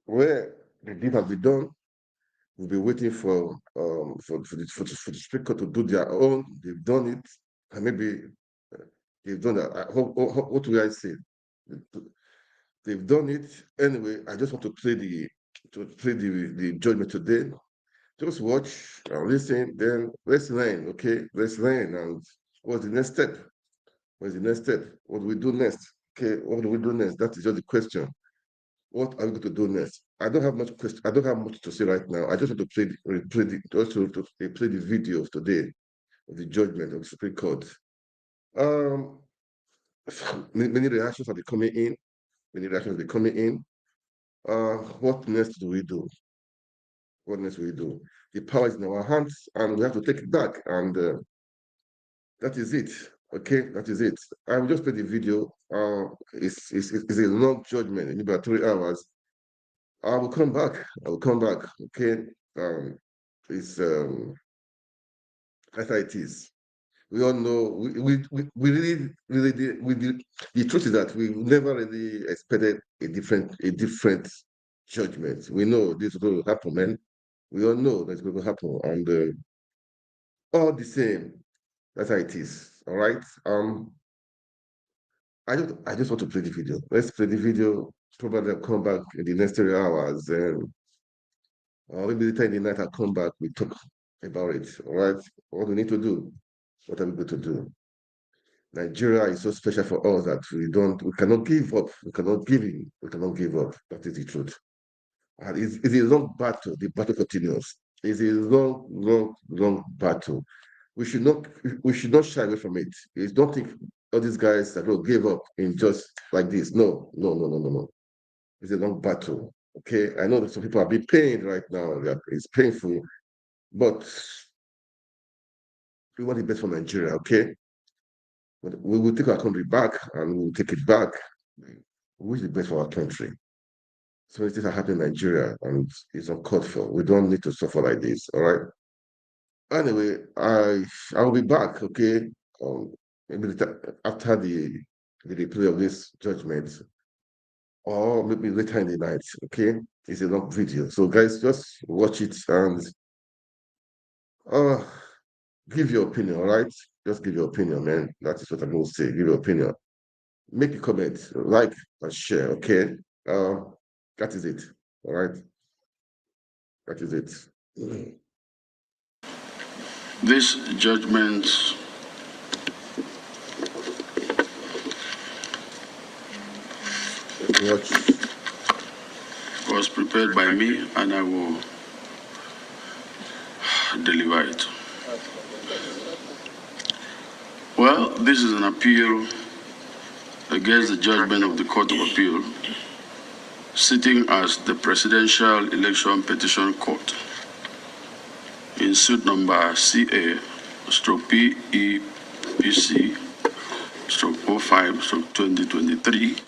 where the deed has been done. We'll be waiting for the speaker to do their own. They've done it, and maybe they've done that. What will I say? They've done it anyway. I just want to play the judgment today. Just watch and listen. Then let's learn. Okay, let's learn. And what's the next step? What's the next step? What do we do next? Okay, what do we do next? That is just the question. What are we going to do next? I don't have much question. I don't have much to say right now. I just want to play the video of today of the judgment of the Supreme Court. Um, many reactions have been coming in. Many reactions have been coming in. What next do we do? What next will we do? The power is in our hands, and we have to take it back. And that is it. Okay, that is it. I will just play the video. It's a long judgment, in about 3 hours. I will come back. I will come back. Okay. Um, it's that's how it is. We all know we really did, the truth is that we never really expected a different judgment. We know this is going to happen, man. We all know that's going to happen, and all the same, that's how it is. All right. I just want to play the video. Let's play the video. Probably I'll come back in the next 3 hours, and maybe later in the night I'll come back. We talk about it. All right. What we need to do. What are we going to do? Nigeria is so special for us that we cannot give up. We cannot give in. We cannot give up. That is the truth. And it's a long battle. The battle continues. It's a long, long, long battle. We should not we should not shy away from it. Don't think all these guys that will give up in just like this. No, no, no, no, no, no. It's a long battle. Okay. I know that some people are being pained right now. It's painful, but we want the best for Nigeria, okay? But we will take our country back and we will take it back. We wish the best for our country. So many things are happening in Nigeria and it's uncalled for. We don't need to suffer like this. All right. Anyway, I will be back, okay? Maybe after the replay of this judgment, or maybe later in the night, okay? It's a long video. So guys, just watch it and uh give your opinion, all right? Just give your opinion, man. That is what I'm going to say. Give your opinion. Make a comment, like and share, okay? Uh, that is it. All right. That is it. This judgment Watch. was prepared by me and I will deliver it. Well, this is an appeal against the judgment of the Court of Appeal, sitting as the Presidential Election Petition Court in suit number CA/PEPC/05/2023,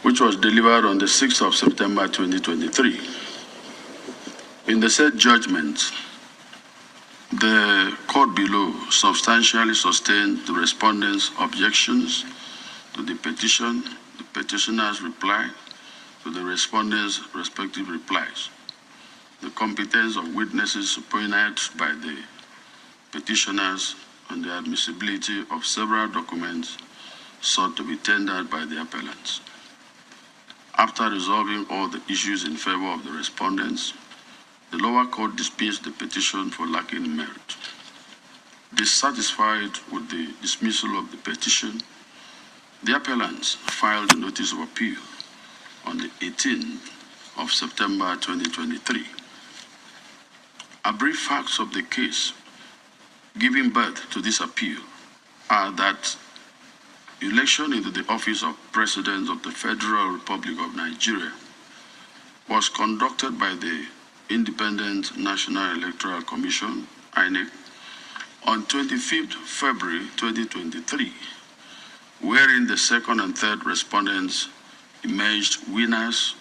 which was delivered on the 6th of September 2023. In the said judgment, the court below substantially sustained the respondent's objections to the petition, the petitioner's reply to the respondent's respective replies, the competence of witnesses subpoenaed by the petitioners, and the admissibility of several documents sought to be tendered by the appellants. After resolving all the issues in favor of the respondents, the lower court dismissed the petition for lacking merit. Dissatisfied with the dismissal of the petition, the appellants filed a notice of appeal on the 18th of September 2023. A brief facts of the case giving birth to this appeal are that election into the office of President of the Federal Republic of Nigeria was conducted by the Independent National Electoral Commission, INEC, on 25th February 2023, wherein the second and third respondents emerged winners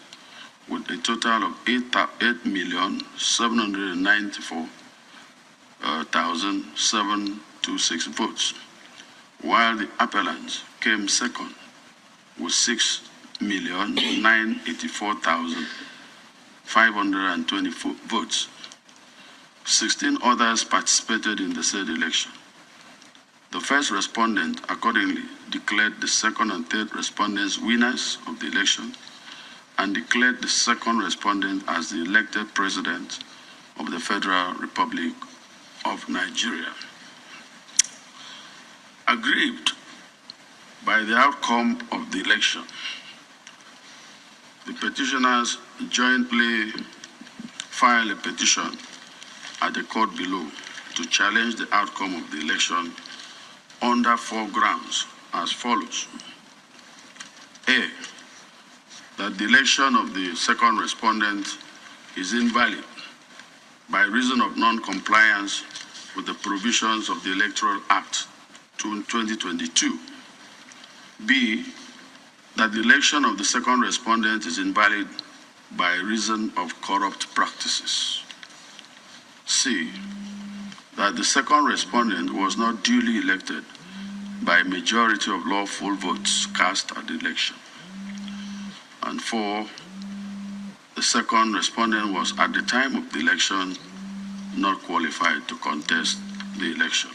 with a total of 8,094,726 votes, while the appellants came second with 1,984,524 votes. 16 others participated in the said election. The first respondent accordingly declared the second and third respondents winners of the election and declared the second respondent as the elected president of the Federal Republic of Nigeria. Aggrieved by the outcome of the election, the petitioners jointly filed a petition at the court below to challenge the outcome of the election under 4 grounds as follows. A, that the election of the second respondent is invalid by reason of non-compliance with the provisions of the Electoral Act 2022. B, that the election of the second respondent is invalid by reason of corrupt practices. C, that the second respondent was not duly elected by a majority of lawful votes cast at the election. And 4, the second respondent was at the time of the election not qualified to contest the election.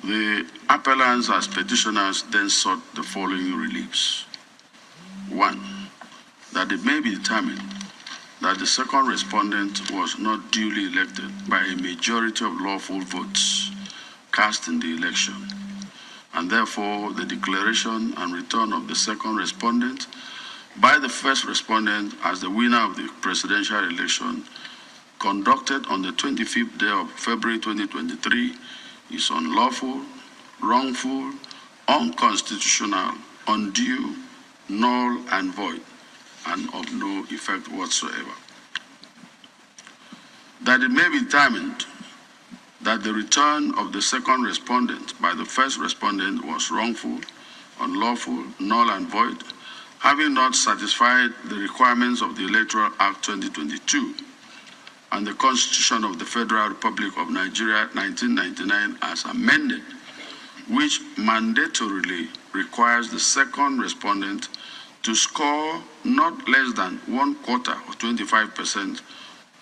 The appellants as petitioners then sought the following reliefs. 1, that it may be determined that the second respondent was not duly elected by a majority of lawful votes cast in the election, and therefore the declaration and return of the second respondent by the first respondent as the winner of the presidential election conducted on the 25th day of February 2023 is unlawful, wrongful, unconstitutional, undue, null and void, and of no effect whatsoever. That it may be determined that the return of the second respondent by the first respondent was wrongful, unlawful, null and void, having not satisfied the requirements of the Electoral Act 2022 and the Constitution of the Federal Republic of Nigeria 1999 as amended, which mandatorily requires the second respondent to score not less than 1/4 or 25%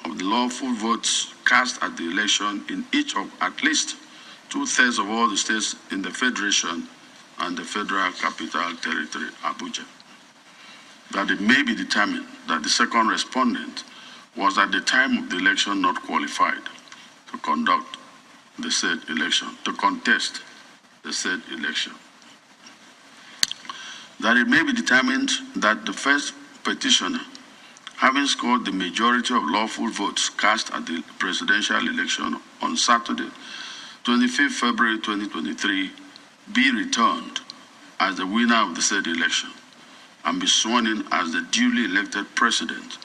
of the lawful votes cast at the election in each of at least 2/3 of all the states in the Federation and the Federal Capital Territory, Abuja. That it may be determined that the second respondent was at the time of the election not qualified to conduct the said election, to contest the said election. That it may be determined that the first petitioner, having scored the majority of lawful votes cast at the presidential election on Saturday, 25th February 2023, be returned as the winner of the said election and be sworn in as the duly elected president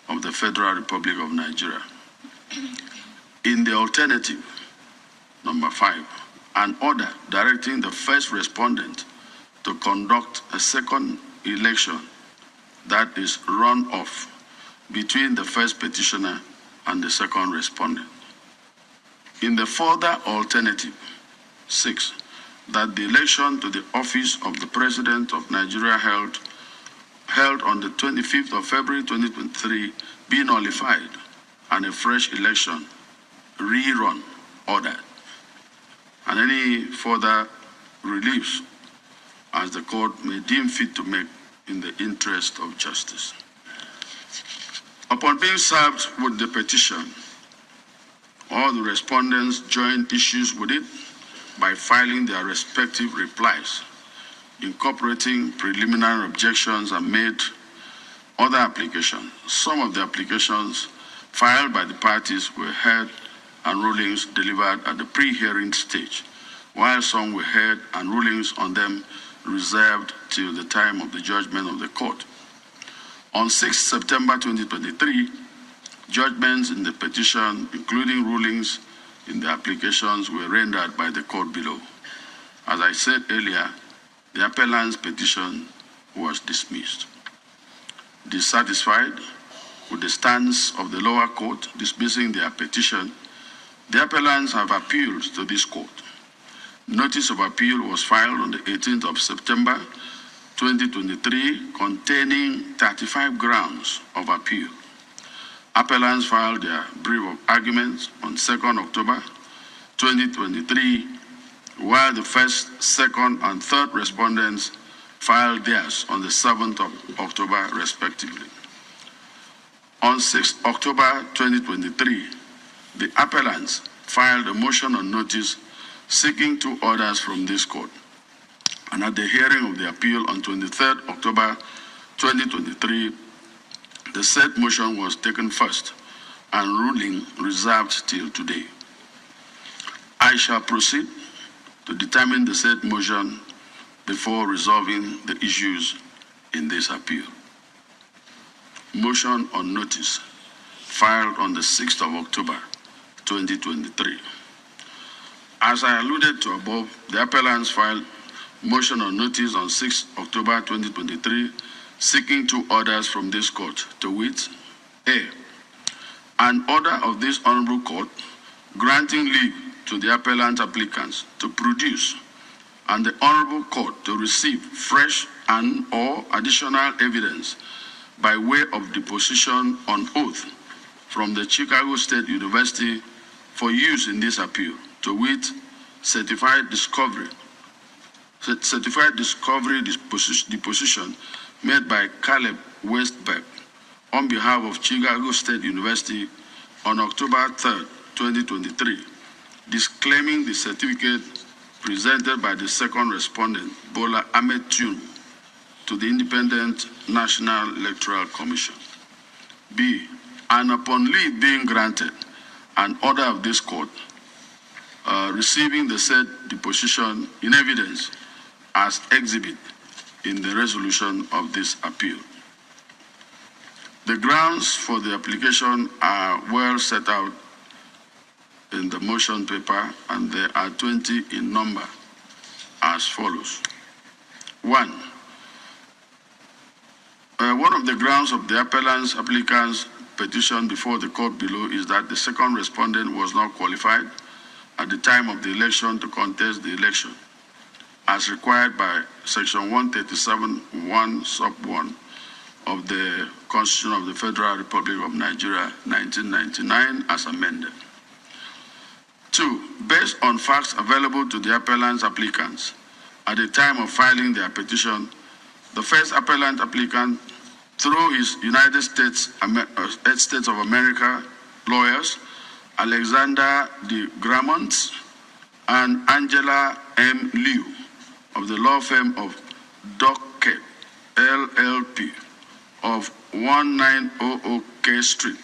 of the Federal Republic of Nigeria. In the alternative, number 5, an order directing the first respondent to conduct a second election that is run off between the first petitioner and the second respondent. In the further alternative, 6, that the election to the office of the President of Nigeria held on the 25th of February 2023 be nullified and a fresh election rerun ordered, and any further reliefs as the court may deem fit to make in the interest of justice. Upon being served with the petition, all the respondents joined issues with it by filing their respective replies, incorporating preliminary objections and made other applications. Some of the applications filed by the parties were heard and rulings delivered at the pre-hearing stage, while some were heard and rulings on them reserved till the time of the judgment of the court. On 6 September 2023, judgments in the petition, including rulings in the applications, were rendered by the court below. As I said earlier, the appellant's petition was dismissed. Dissatisfied with the stance of the lower court dismissing their petition, the appellants have appealed to this court. Notice of appeal was filed on the 18th of September 2023, containing 35 grounds of appeal. Appellants filed their brief of arguments on 2nd October 2023, while the first, second, and third respondents filed theirs on the 7th of October, respectively. On 6th October 2023, the appellants filed a motion on notice seeking 2 orders from this court. And at the hearing of the appeal on 23rd October 2023, the said motion was taken first and ruling reserved till today. I shall proceed to determine the said motion before resolving the issues in this appeal. Motion on notice filed on the 6th of October 2023. As I alluded to above, the appellants filed motion on notice on 6th October 2023 seeking 2 orders from this court, to wit, A, an order of this honorable court granting leave to the appellant applicants to produce, and the honorable court to receive fresh and or additional evidence by way of deposition on oath from the Chicago State University for use in this appeal, to wit, certified discovery deposition made by Caleb Westberg on behalf of Chicago State University on October 3rd, 2023, disclaiming the certificate presented by the second respondent, Bola Ahmed Tinubu, to the Independent National Electoral Commission. B, and upon leave being granted, an order of this court receiving the said deposition in evidence as exhibit in the resolution of this appeal. The grounds for the application are well set out in the motion paper, and there are 20 in number as follows. One of the grounds of the applicant's petition before the court below is that the second respondent was not qualified at the time of the election to contest the election, as required by Section 137(1) sub 1 of the Constitution of the Federal Republic of Nigeria, 1999, as amended. 2, based on facts available to the appellant's applicants at the time of filing their petition, the first appellant applicant, through his United States of America lawyers, Alexander de Gramont and Angela M. Liu, of the law firm of Dockett LLP of 1900 K Street,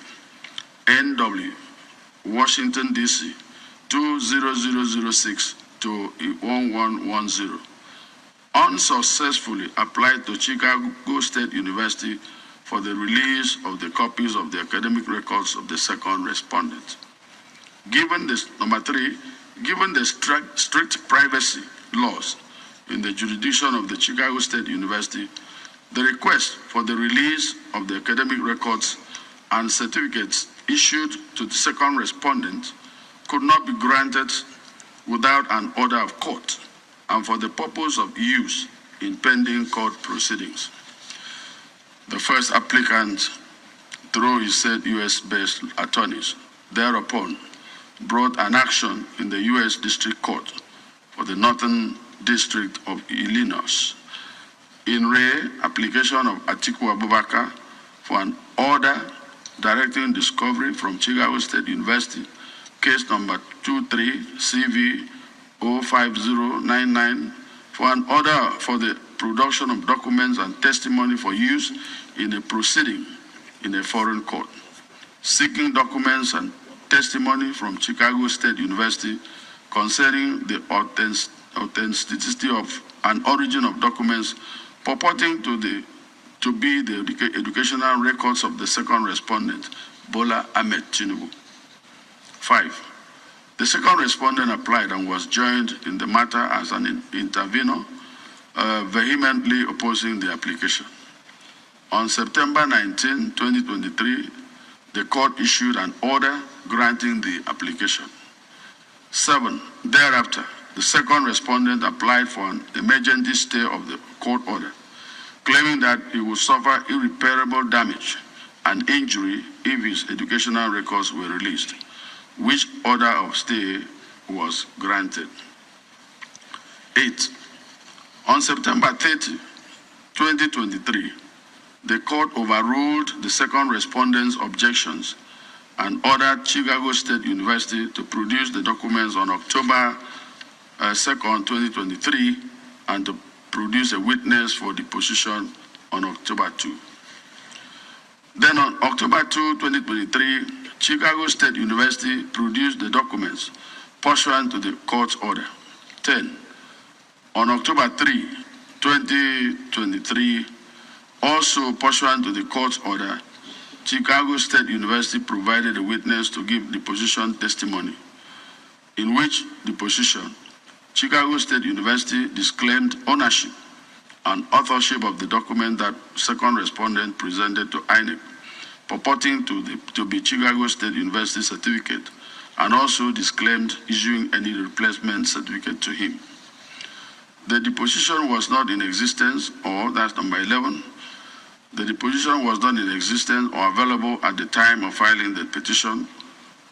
NW, Washington, D.C., 20006 to 1110, unsuccessfully applied to Chicago State University for the release of the copies of the academic records of the second respondent. Given this, number 3, given the strict privacy laws in the jurisdiction of the Chicago State University, the request for the release of the academic records and certificates issued to the second respondent could not be granted without an order of court and for the purpose of use in pending court proceedings. The first applicant, through his said U.S.-based attorneys, thereupon brought an action in the U.S. District Court for the Northern District of Illinois in re application of Atiku Abubakar for an order directing discovery from Chicago State University, case number 23CV05099, for an order for the production of documents and testimony for use in a proceeding in a foreign court, seeking documents and testimony from Chicago State University concerning the authenticity of an origin of documents purporting to be the educational records of the second respondent, Bola Ahmed Tinubu. 5. The second respondent applied and was joined in the matter as an intervenor, vehemently opposing the application. On September 19, 2023, the court issued an order granting the application. 7. Thereafter, the second respondent applied for an emergency stay of the court order, claiming that he would suffer irreparable damage and injury if his educational records were released, which order of stay was granted. 8. On September 30, 2023, the court overruled the second respondent's objections and ordered Chicago State University to produce the documents on October 2nd, 2023, and to produce a witness for deposition on October 2. Then on October 2, 2023, Chicago State University produced the documents pursuant to the court's order. 10. On October 3, 2023, also pursuant to the court's order, Chicago State University provided a witness to give deposition testimony, in which deposition Chicago State University disclaimed ownership and authorship of the document that second respondent presented to INEC, purporting to be Chicago State University certificate, and also disclaimed issuing any replacement certificate to him. The deposition was not in existence, or that's number 11. The deposition was not in existence or available at the time of filing the petition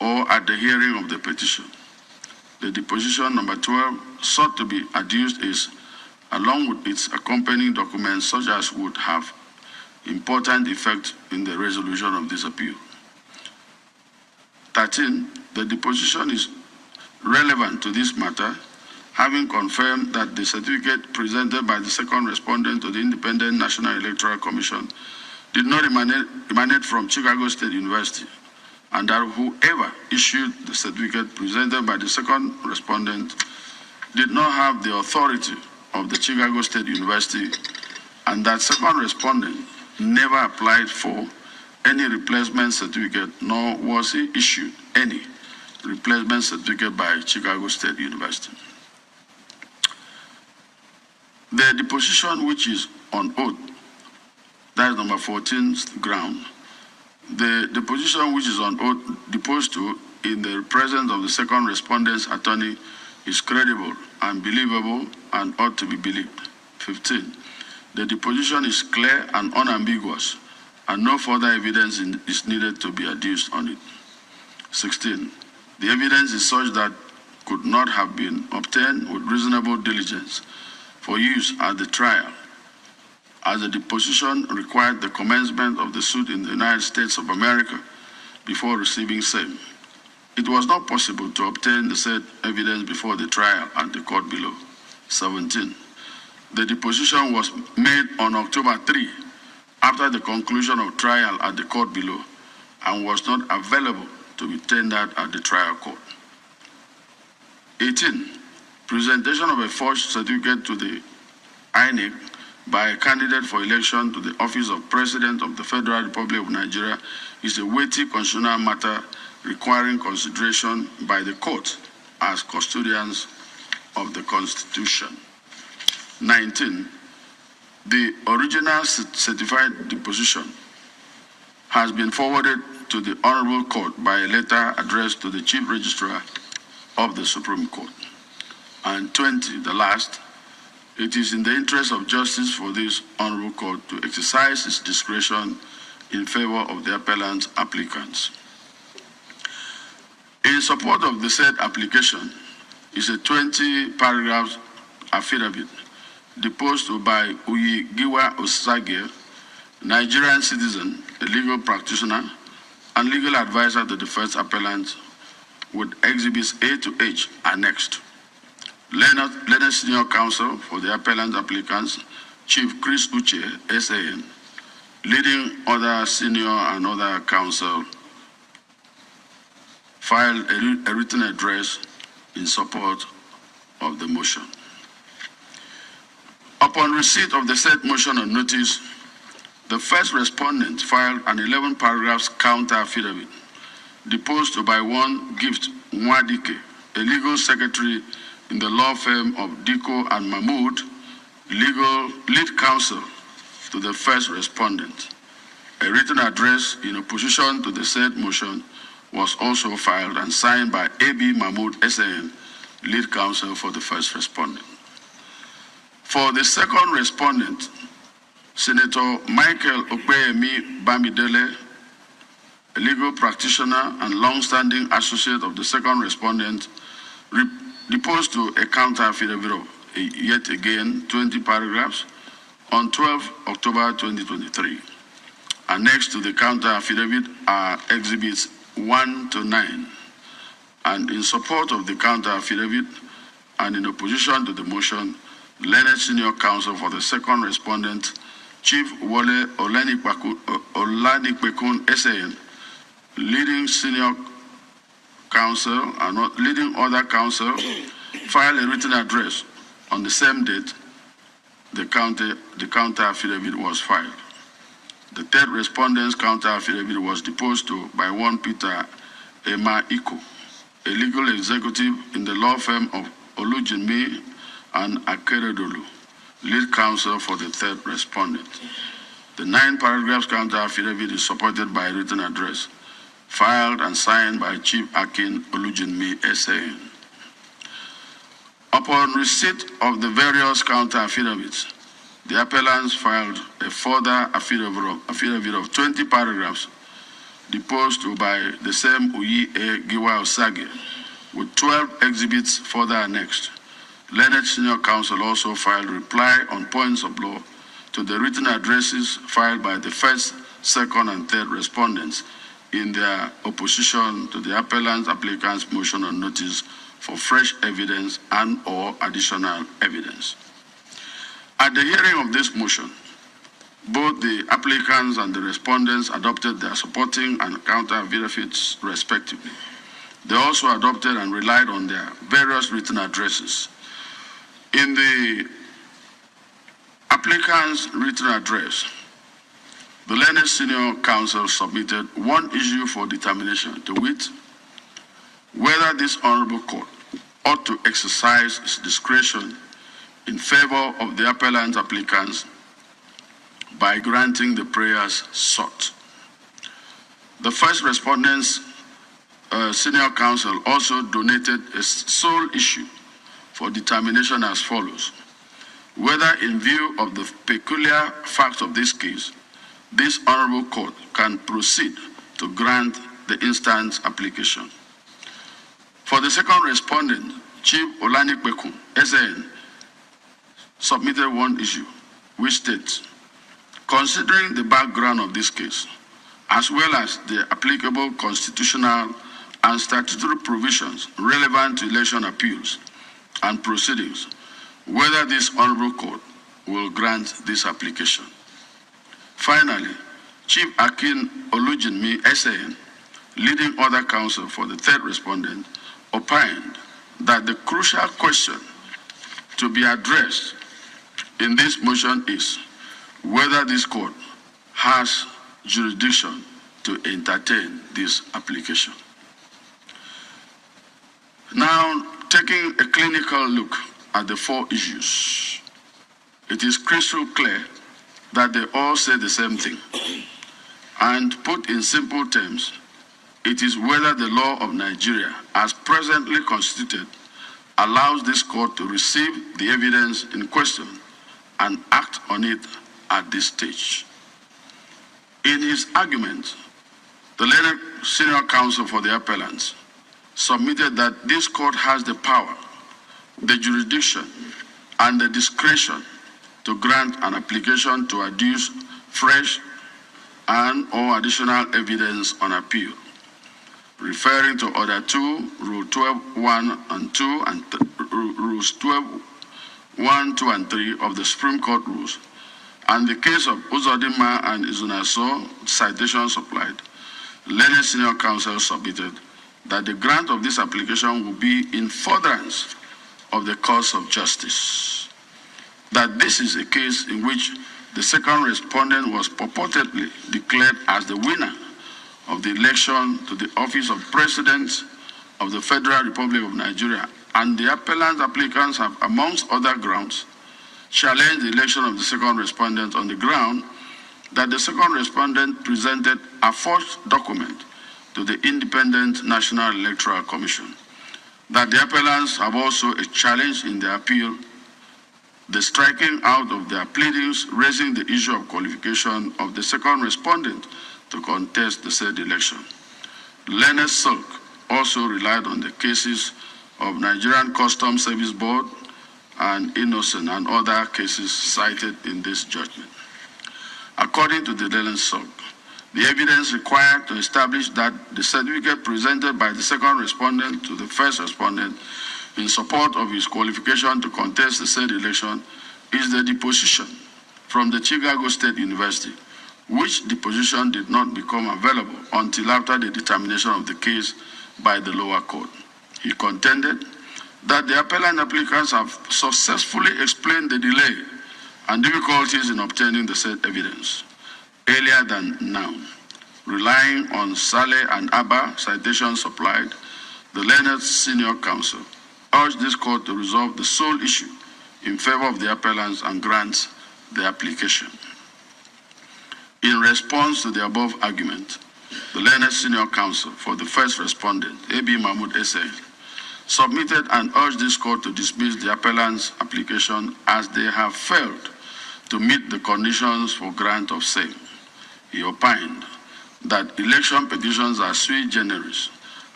or at the hearing of the petition. The deposition number 12 sought to be adduced is, along with its accompanying documents, such as would have important effect in the resolution of this appeal. 13. The deposition is relevant to this matter, having confirmed that the certificate presented by the second respondent to the Independent National Electoral Commission did not emanate from Chicago State University, and that whoever issued the certificate presented by the second respondent did not have the authority of the Chicago State University, and that second respondent never applied for any replacement certificate, nor was he issued any replacement certificate by Chicago State University. The deposition which is on oath, that is number 14th ground. The deposition which is on oath deposed to in the presence of the second respondent's attorney is credible and believable and ought to be believed. 15. The deposition is clear and unambiguous, and no further evidence is needed to be adduced on it. 16. The evidence is such that could not have been obtained with reasonable diligence for use at the trial, as the deposition required the commencement of the suit in the United States of America before receiving same. It was not possible to obtain the said evidence before the trial at the court below. 17. The deposition was made on October 3, after the conclusion of trial at the court below, and was not available to be tendered at the trial court. 18. Presentation of a forged certificate to the INEC by a candidate for election to the office of President of the Federal Republic of Nigeria is a weighty constitutional matter requiring consideration by the court as custodians of the Constitution. 19. The original certified deposition has been forwarded to the Honorable Court by a letter addressed to the Chief Registrar of the Supreme Court. And 20, the last, it is in the interest of justice for this Honorable Court to exercise its discretion in favor of the appellant's applicants. In support of the said application is a 20-paragraph affidavit deposed to by Uyigiwa Osage, Nigerian citizen, a legal practitioner, and legal advisor to the first appellant, with exhibits A to H annexed. Learned Senior Counsel for the appellant applicants, Chief Chris Uche, SAN, leading other senior and other counsel, filed a written address in support of the motion. Upon receipt of the said motion on notice, the first respondent filed an 11-paragraph counter affidavit deposed to by one Gift Mwadike, a legal secretary in the law firm of Diko and Mahmood, lead counsel to the first respondent. A written address in opposition to the said motion was also filed and signed by A.B. Mahmood SAN, lead counsel for the first respondent. For the second respondent, Senator Michael Okpeyemi Bamidele, a legal practitioner and long-standing associate of the second respondent, deposed to a counter affidavit of yet again 20 paragraphs on 12 October 2023. Annexed to the counter affidavit are exhibits 1 to 9. And in support of the counter affidavit and in opposition to the motion, learned senior counsel for the second respondent, Chief Wole Olanipekun SAN, leading senior counsel and leading other counsel, filed a written address on the same date the counter affidavit was filed. The third respondent's counter affidavit was deposed to by one Peter Atiku, a legal executive in the law firm of Judgement and Akeredolu, lead counsel for the third respondent. The 9 paragraphs counter affidavit is supported by a written address filed and signed by Chief Akin Olujinmi SA. Upon receipt of the various counter affidavits, the appellants filed a further affidavit of 20 paragraphs deposed to by the same Uyi A. Giwa Osage, with 12 exhibits further annexed. Learned senior counsel also filed reply on points of law to the written addresses filed by the first, second, and third respondents in their opposition to the applicant's motion on notice for fresh evidence and or additional evidence. At the hearing of this motion, both the applicants and the respondents adopted their supporting and counter affidavits respectively. They also adopted and relied on their various written addresses. In the applicant's written address, the learned senior counsel submitted one issue for determination, to wit, whether this honorable court ought to exercise its discretion in favor of the applicants by granting the prayers sought. The first respondent's senior counsel also donated a sole issue for determination as follows: whether in view of the peculiar facts of this case, this honorable court can proceed to grant the instant application. For the second respondent, Chief Olanipekun SAN submitted one issue, which states, considering the background of this case, as well as the applicable constitutional and statutory provisions relevant to election appeals and proceedings, whether this honorable court will grant this application. Finally, Chief Akin Olujinmi SAN, leading other counsel for the third respondent, opined that the crucial question to be addressed in this motion is whether this court has jurisdiction to entertain this application. Now, taking a clinical look at the 4 issues, it is crystal clear that they all say the same thing. And put in simple terms, it is whether the law of Nigeria, as presently constituted, allows this court to receive the evidence in question and act on it at this stage. In his argument, the learned senior counsel for the appellants submitted that this court has the power, the jurisdiction, and the discretion to grant an application to adduce fresh and or additional evidence on appeal, referring to Order 2, Rule 12.1 and 2, and Rules 12.1, 2, and 3 of the Supreme Court Rules, and the case of Uzodinma and Izunaso, citation supplied, learned senior counsel submitted that the grant of this application will be in furtherance of the cause of justice. That this is a case in which the second respondent was purportedly declared as the winner of the election to the office of President of the Federal Republic of Nigeria, and the applicants have, amongst other grounds, challenged the election of the second respondent on the ground that the second respondent presented a false document to the Independent National Electoral Commission. That the appellants have also a challenge in their appeal the striking out of their pleadings, raising the issue of qualification of the second respondent to contest the said election. Leonard Silk also relied on the cases of Nigerian Customs Service Board and Innocent and other cases cited in this judgment. According to the Leonard Silk, the evidence required to establish that the certificate presented by the second respondent to the first respondent in support of his qualification to contest the said election is the deposition from the Chicago State University, which deposition did not become available until after the determination of the case by the lower court. He contended that the appellant applicants have successfully explained the delay and difficulties in obtaining the said evidence earlier than now. Relying on Saleh and Abba citations supplied, the Leonard Senior Counsel urged this court to resolve the sole issue in favor of the appellants and grant the application. In response to the above argument, the Leonard Senior Counsel for the first respondent, A.B. Mahmoud Essay, submitted and urged this court to dismiss the appellant's application as they have failed to meet the conditions for grant of same. He opined that election petitions are sui generis,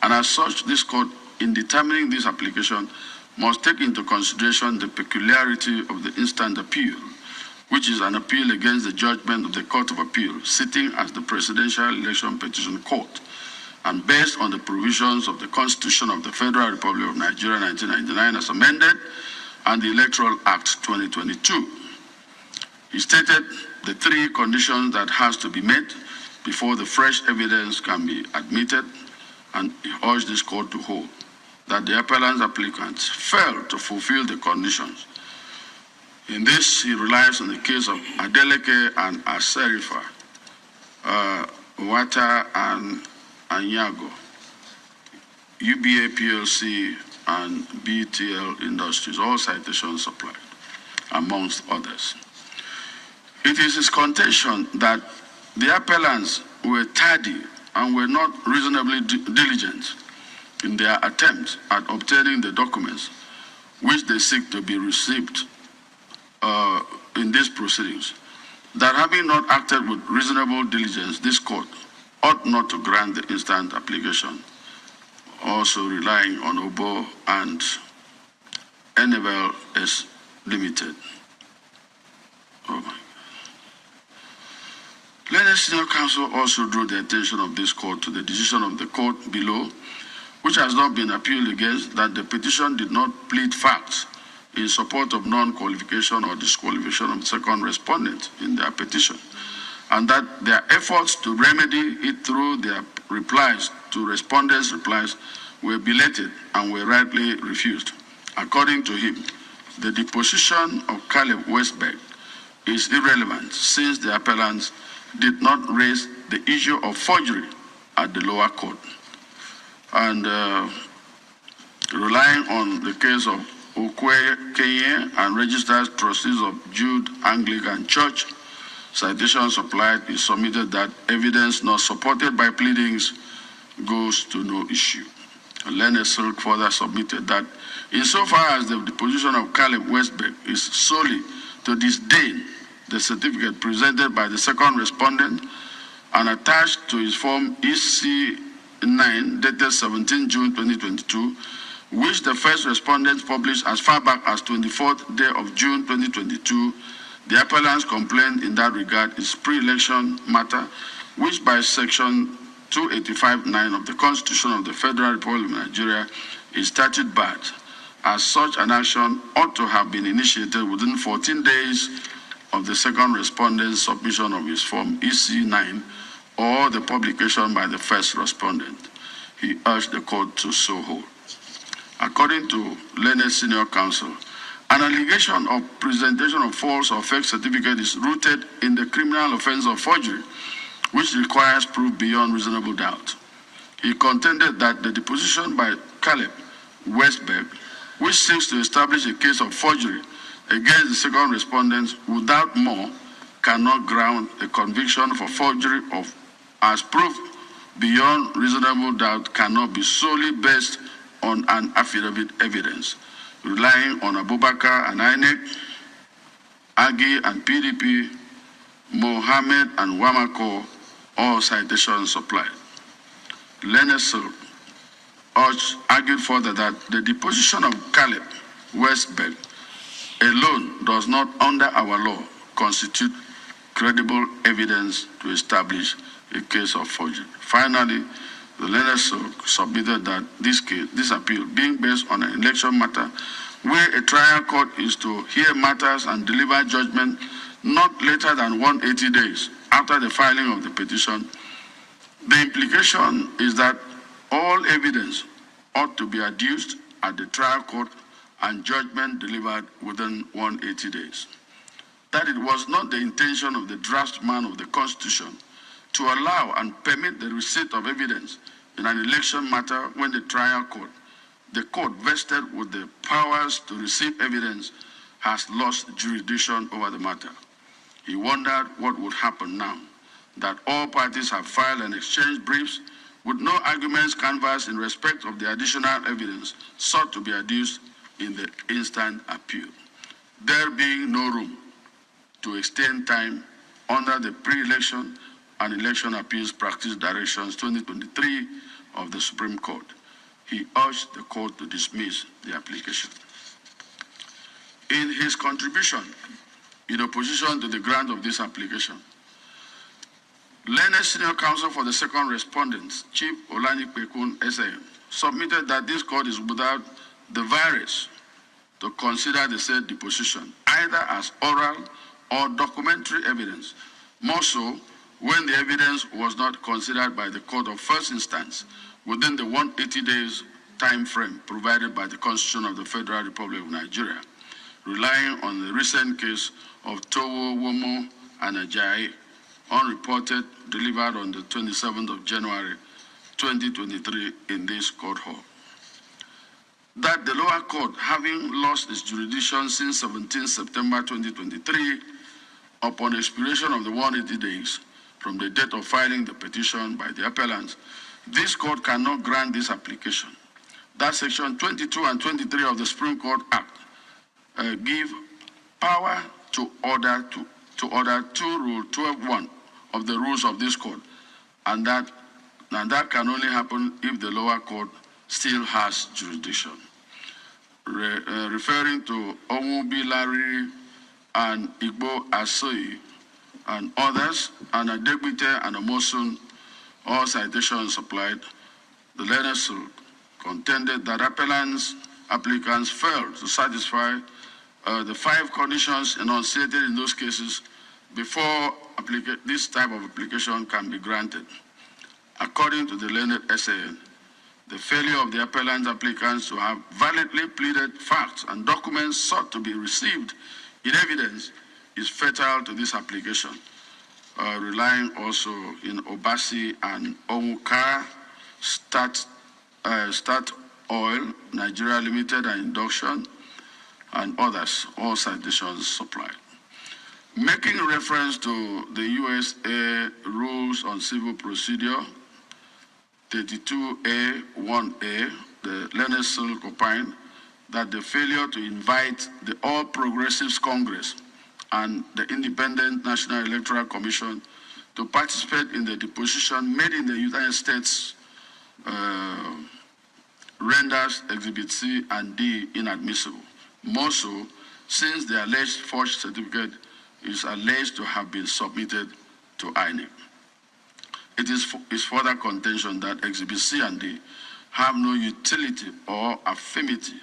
and as such, this court, in determining this application, must take into consideration the peculiarity of the instant appeal, which is an appeal against the judgment of the Court of Appeal, sitting as the Presidential Election Petition Court, and based on the provisions of the Constitution of the Federal Republic of Nigeria 1999 as amended, and the Electoral Act 2022. He stated the three conditions that has to be met before the fresh evidence can be admitted, and he urged this court to hold that the appellant's applicants failed to fulfill the conditions. In this, he relies on the case of Adeleke and Aserifa, Wata and Anyago, UBA PLC and BTL Industries, all citations supplied, amongst others. It is his contention that the appellants were tardy and were not reasonably diligent in their attempt at obtaining the documents which they seek to be received in these proceedings, that having not acted with reasonable diligence, this court ought not to grant the instant application, also relying on Obo and Enevel S. Limited. Oh my. Leonard Senior Counsel also drew the attention of this court to the decision of the court below, which has not been appealed against, that the petition did not plead facts in support of non-qualification or disqualification of the second respondent in their petition, and that their efforts to remedy it through their replies to respondents' replies were belated and were rightly refused. According to him, the deposition of Caleb Westberg is irrelevant since the appellants did not raise the issue of forgery at the lower court. And relying on the case of Okwe Kenye and registered trustees of Jude Anglican Church, citation supplied is submitted that evidence not supported by pleadings goes to no issue. Leonard Silk further submitted that insofar as the deposition of Caleb Westberg is solely to disdain the certificate presented by the second respondent and attached to his form EC9 dated 17 June 2022, which the first respondent published as far back as 24th day of June 2022, the appellant's complaint in that regard is pre-election matter, which by section 285(9) of the Constitution of the Federal Republic of Nigeria is statute barred. As such, an action ought to have been initiated within 14 days of the second respondent's submission of his form EC9 or the publication by the first respondent. He urged the court to so hold. According to Leonard Senior Counsel, an allegation of presentation of false or fake certificate is rooted in the criminal offense of forgery, which requires proof beyond reasonable doubt. He contended that the deposition by Caleb Westberg, which seeks to establish a case of forgery against the second respondent without more, cannot ground a conviction for forgery of as proof beyond reasonable doubt cannot be solely based on an affidavit evidence. Relying on Abubakar and INEC, Agi and PDP, Mohammed and Wamako, all citations supplied. Lenesil argued further that the deposition of Caleb Westberg alone does not, under our law, constitute credible evidence to establish a case of forgery. Finally, the Lenesil submitted that this appeal, being based on an election matter, where a trial court is to hear matters and deliver judgment not later than 180 days after the filing of the petition, the implication is that all evidence ought to be adduced at the trial court and judgment delivered within 180 days. That it was not the intention of the draftsman of the Constitution to allow and permit the receipt of evidence in an election matter when the court vested with the powers to receive evidence, has lost jurisdiction over the matter. He wondered what would happen now that all parties have filed and exchanged briefs with no arguments canvassed in respect of the additional evidence sought to be adduced in the instant appeal. There being no room to extend time under the pre-election and election appeals practice directions 2023 of the Supreme Court, he urged the court to dismiss the application. In his contribution in opposition to the grant of this application, Learned Senior Counsel for the second respondent, Chief Olanipekun S.A., submitted that this court is without the virus to consider the said deposition, either as oral or documentary evidence, more so when the evidence was not considered by the court of first instance within the 180 days time frame provided by the Constitution of the Federal Republic of Nigeria, relying on the recent case of Towo, Womo, and Ajayi, unreported, delivered on the 27th of January 2023 in this court hall. That the lower court, having lost its jurisdiction since 17 September 2023, upon expiration of the 180 days from the date of filing the petition by the appellant, this court cannot grant this application. That section 22 and 23 of the Supreme Court Act give power to order 2 Rule 12.1 of the rules of this court, and that can only happen if the lower court still has jurisdiction. Referring to Omubi Larry and Igbo Asoi and others, and Adegbite and Omosun, all citations supplied, the Lenesil contended that applicants failed to satisfy the 5 conditions enunciated in those cases before this type of application can be granted. According to the learned SAN, the failure of the appellant applicants to have validly pleaded facts and documents sought to be received in evidence is fatal to this application, relying also in Obasi and Omuka, Start Oil, Nigeria Limited and Induction, and others, all citations supplied. Making reference to the USA Rules on Civil Procedure 32A1A, the Lenesil opined that the failure to invite the All Progressives Congress and the Independent National Electoral Commission to participate in the deposition made in the United States renders Exhibit C and D inadmissible. More so, since the alleged forged certificate is alleged to have been submitted to INEC. It is further contention that Exhibit C and D have no utility or affinity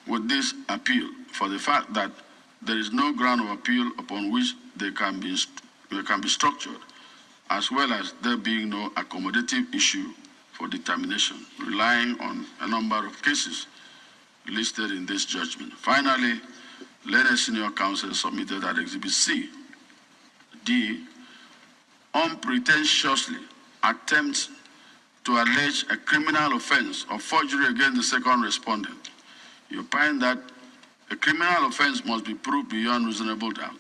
with this appeal, for the fact that there is no ground of appeal upon which they can be structured, as well as there being no accommodative issue for determination, relying on a number of cases listed in this judgment. Finally, Learned Senior Counsel submitted that Exhibit C, D, unpretentiously attempts to allege a criminal offense of forgery against the second respondent. You find that a criminal offense must be proved beyond reasonable doubt,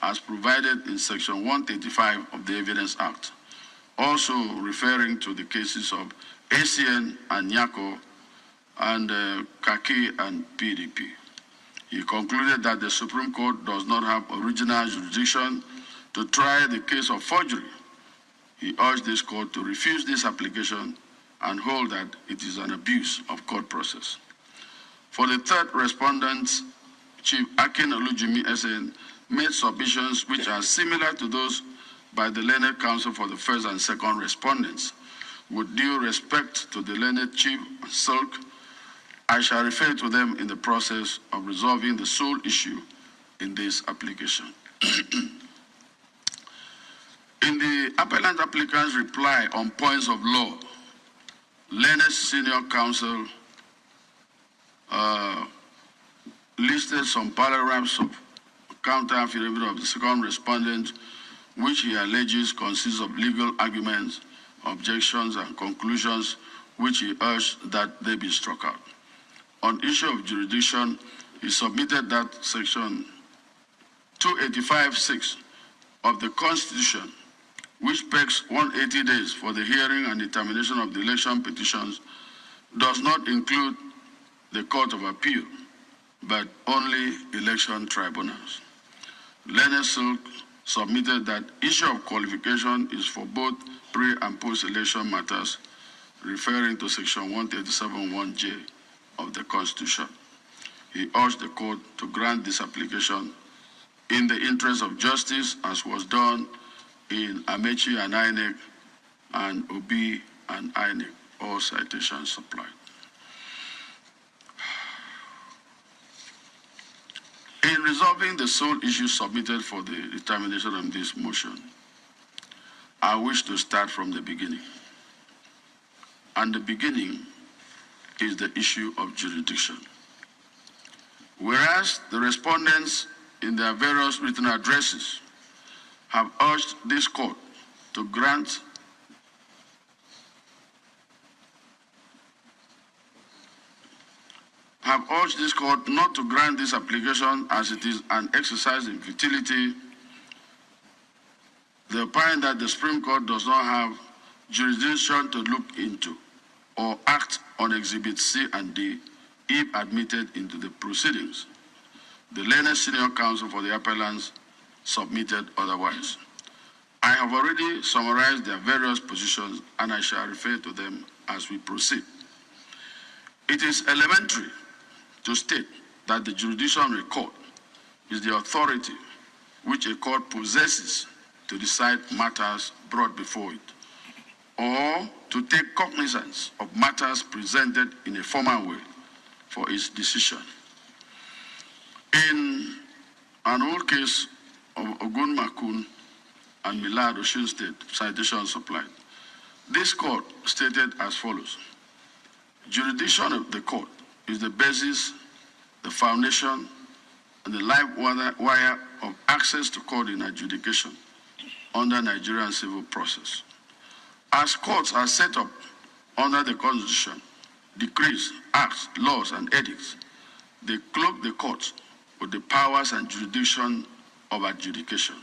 as provided in Section 135 of the Evidence Act, also referring to the cases of ACN and Nyako and Kaki and PDP. He concluded that the Supreme Court does not have original jurisdiction to try the case of forgery. He urged this court to refuse this application and hold that it is an abuse of court process. For the third respondent, Chief Akin Olujimi SN made submissions which are similar to those by the learned counsel for the first and second respondents. With due respect to the learned Chief Silk, I shall refer to them in the process of resolving the sole issue in this application. In the appellant applicant's reply on points of law, learned senior counsel listed some paragraphs of counter affidavit of the second respondent, which he alleges consists of legal arguments, objections, and conclusions, which he urged that they be struck out. On issue of jurisdiction, he submitted that section 285(6) of the Constitution, which pegs 180 days for the hearing and determination of the election petitions, does not include the Court of Appeal, but only election tribunals. Learned Silk submitted that issue of qualification is for both pre- and post-election matters, referring to section 137(1)(j) of the Constitution. He urged the court to grant this application in the interest of justice, as was done in Amechi and INEC and Obi and INEC, all citations supplied. In resolving the sole issue submitted for the determination of this motion, I wish to start from the beginning. And the beginning is the issue of jurisdiction. Whereas the respondents in their various written addresses have urged this court to grant not to grant this application as it is an exercise in futility. They opine that the Supreme Court does not have jurisdiction to look into or act on Exhibit C and D if admitted into the proceedings. The learned senior counsel for the appellants submitted otherwise. I have already summarized their various positions, and I shall refer to them as we proceed. It is elementary to state that the jurisdictional court is the authority which a court possesses to decide matters brought before it, or to take cognizance of matters presented in a formal way for its decision. In an old case of Ogun Makun and Milad Osun State, citation supplied, this court stated as follows: jurisdiction of the court is the basis, the foundation, and the live wire of access to court in adjudication under Nigerian civil process. As courts are set up under the Constitution, decrees, acts, laws, and edicts, they cloak the courts with the powers and jurisdiction of adjudication.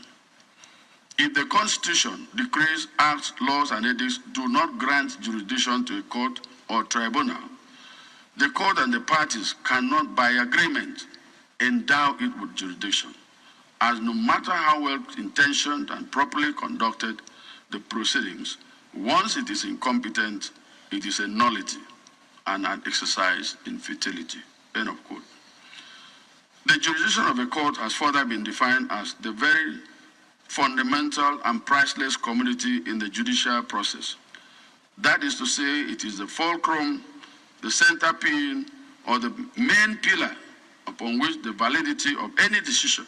If the Constitution, decrees, acts, laws, and edicts do not grant jurisdiction to a court or tribunal, the court and the parties cannot, by agreement, endow it with jurisdiction, as no matter how well intentioned and properly conducted the proceedings, once it is incompetent, it is a nullity and an exercise in futility. End of quote. The jurisdiction of a court has further been defined as the very fundamental and priceless commodity in the judicial process. That is to say, it is the fulcrum, the centerpiece, or the main pillar upon which the validity of any decision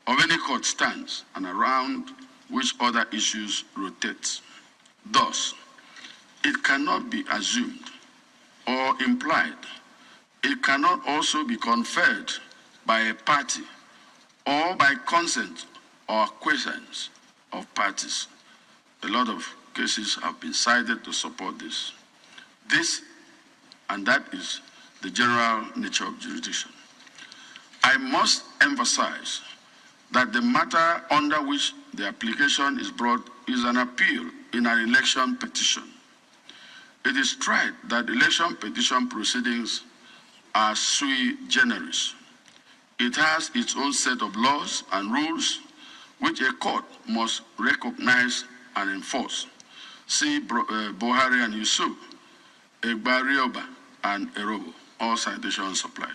of any court stands and around which other issues rotate. Thus, it cannot be assumed or implied. It cannot also be conferred by a party or by consent or acquiescence of parties. A lot of cases have been cited to support this. And that is the general nature of jurisdiction. I must emphasize that the matter under which the application is brought is an appeal in an election petition. It is tried that election petition proceedings are sui generis. It has its own set of laws and rules which a court must recognize and enforce. See Buhari and Yusuf, Egbarioba and Erobo, all citations supplied.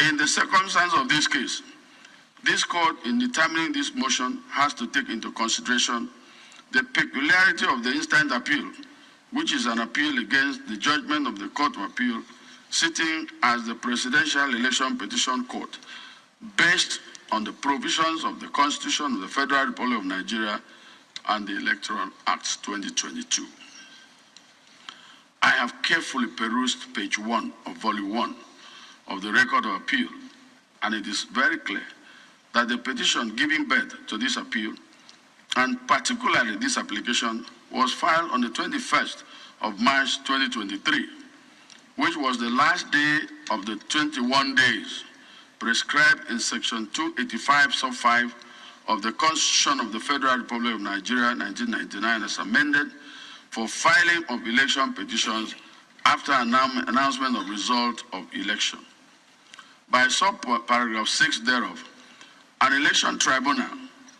In the circumstance of this case, this court, in determining this motion, has to take into consideration the peculiarity of the instant appeal, which is an appeal against the judgment of the Court of Appeal, sitting as the Presidential Election Petition Court, based on the provisions of the Constitution of the Federal Republic of Nigeria and the Electoral Act 2022. I have carefully perused page 1 of volume 1 of the Record of Appeal, and it is very clear that the petition giving birth to this appeal, and particularly this application, was filed on the 21st of March 2023, which was the last day of the 21 days prescribed in Section 285, Sub 5 of the Constitution of the Federal Republic of Nigeria, 1999, as amended, for filing of election petitions after announcement of result of election. By subparagraph 6 thereof, an election tribunal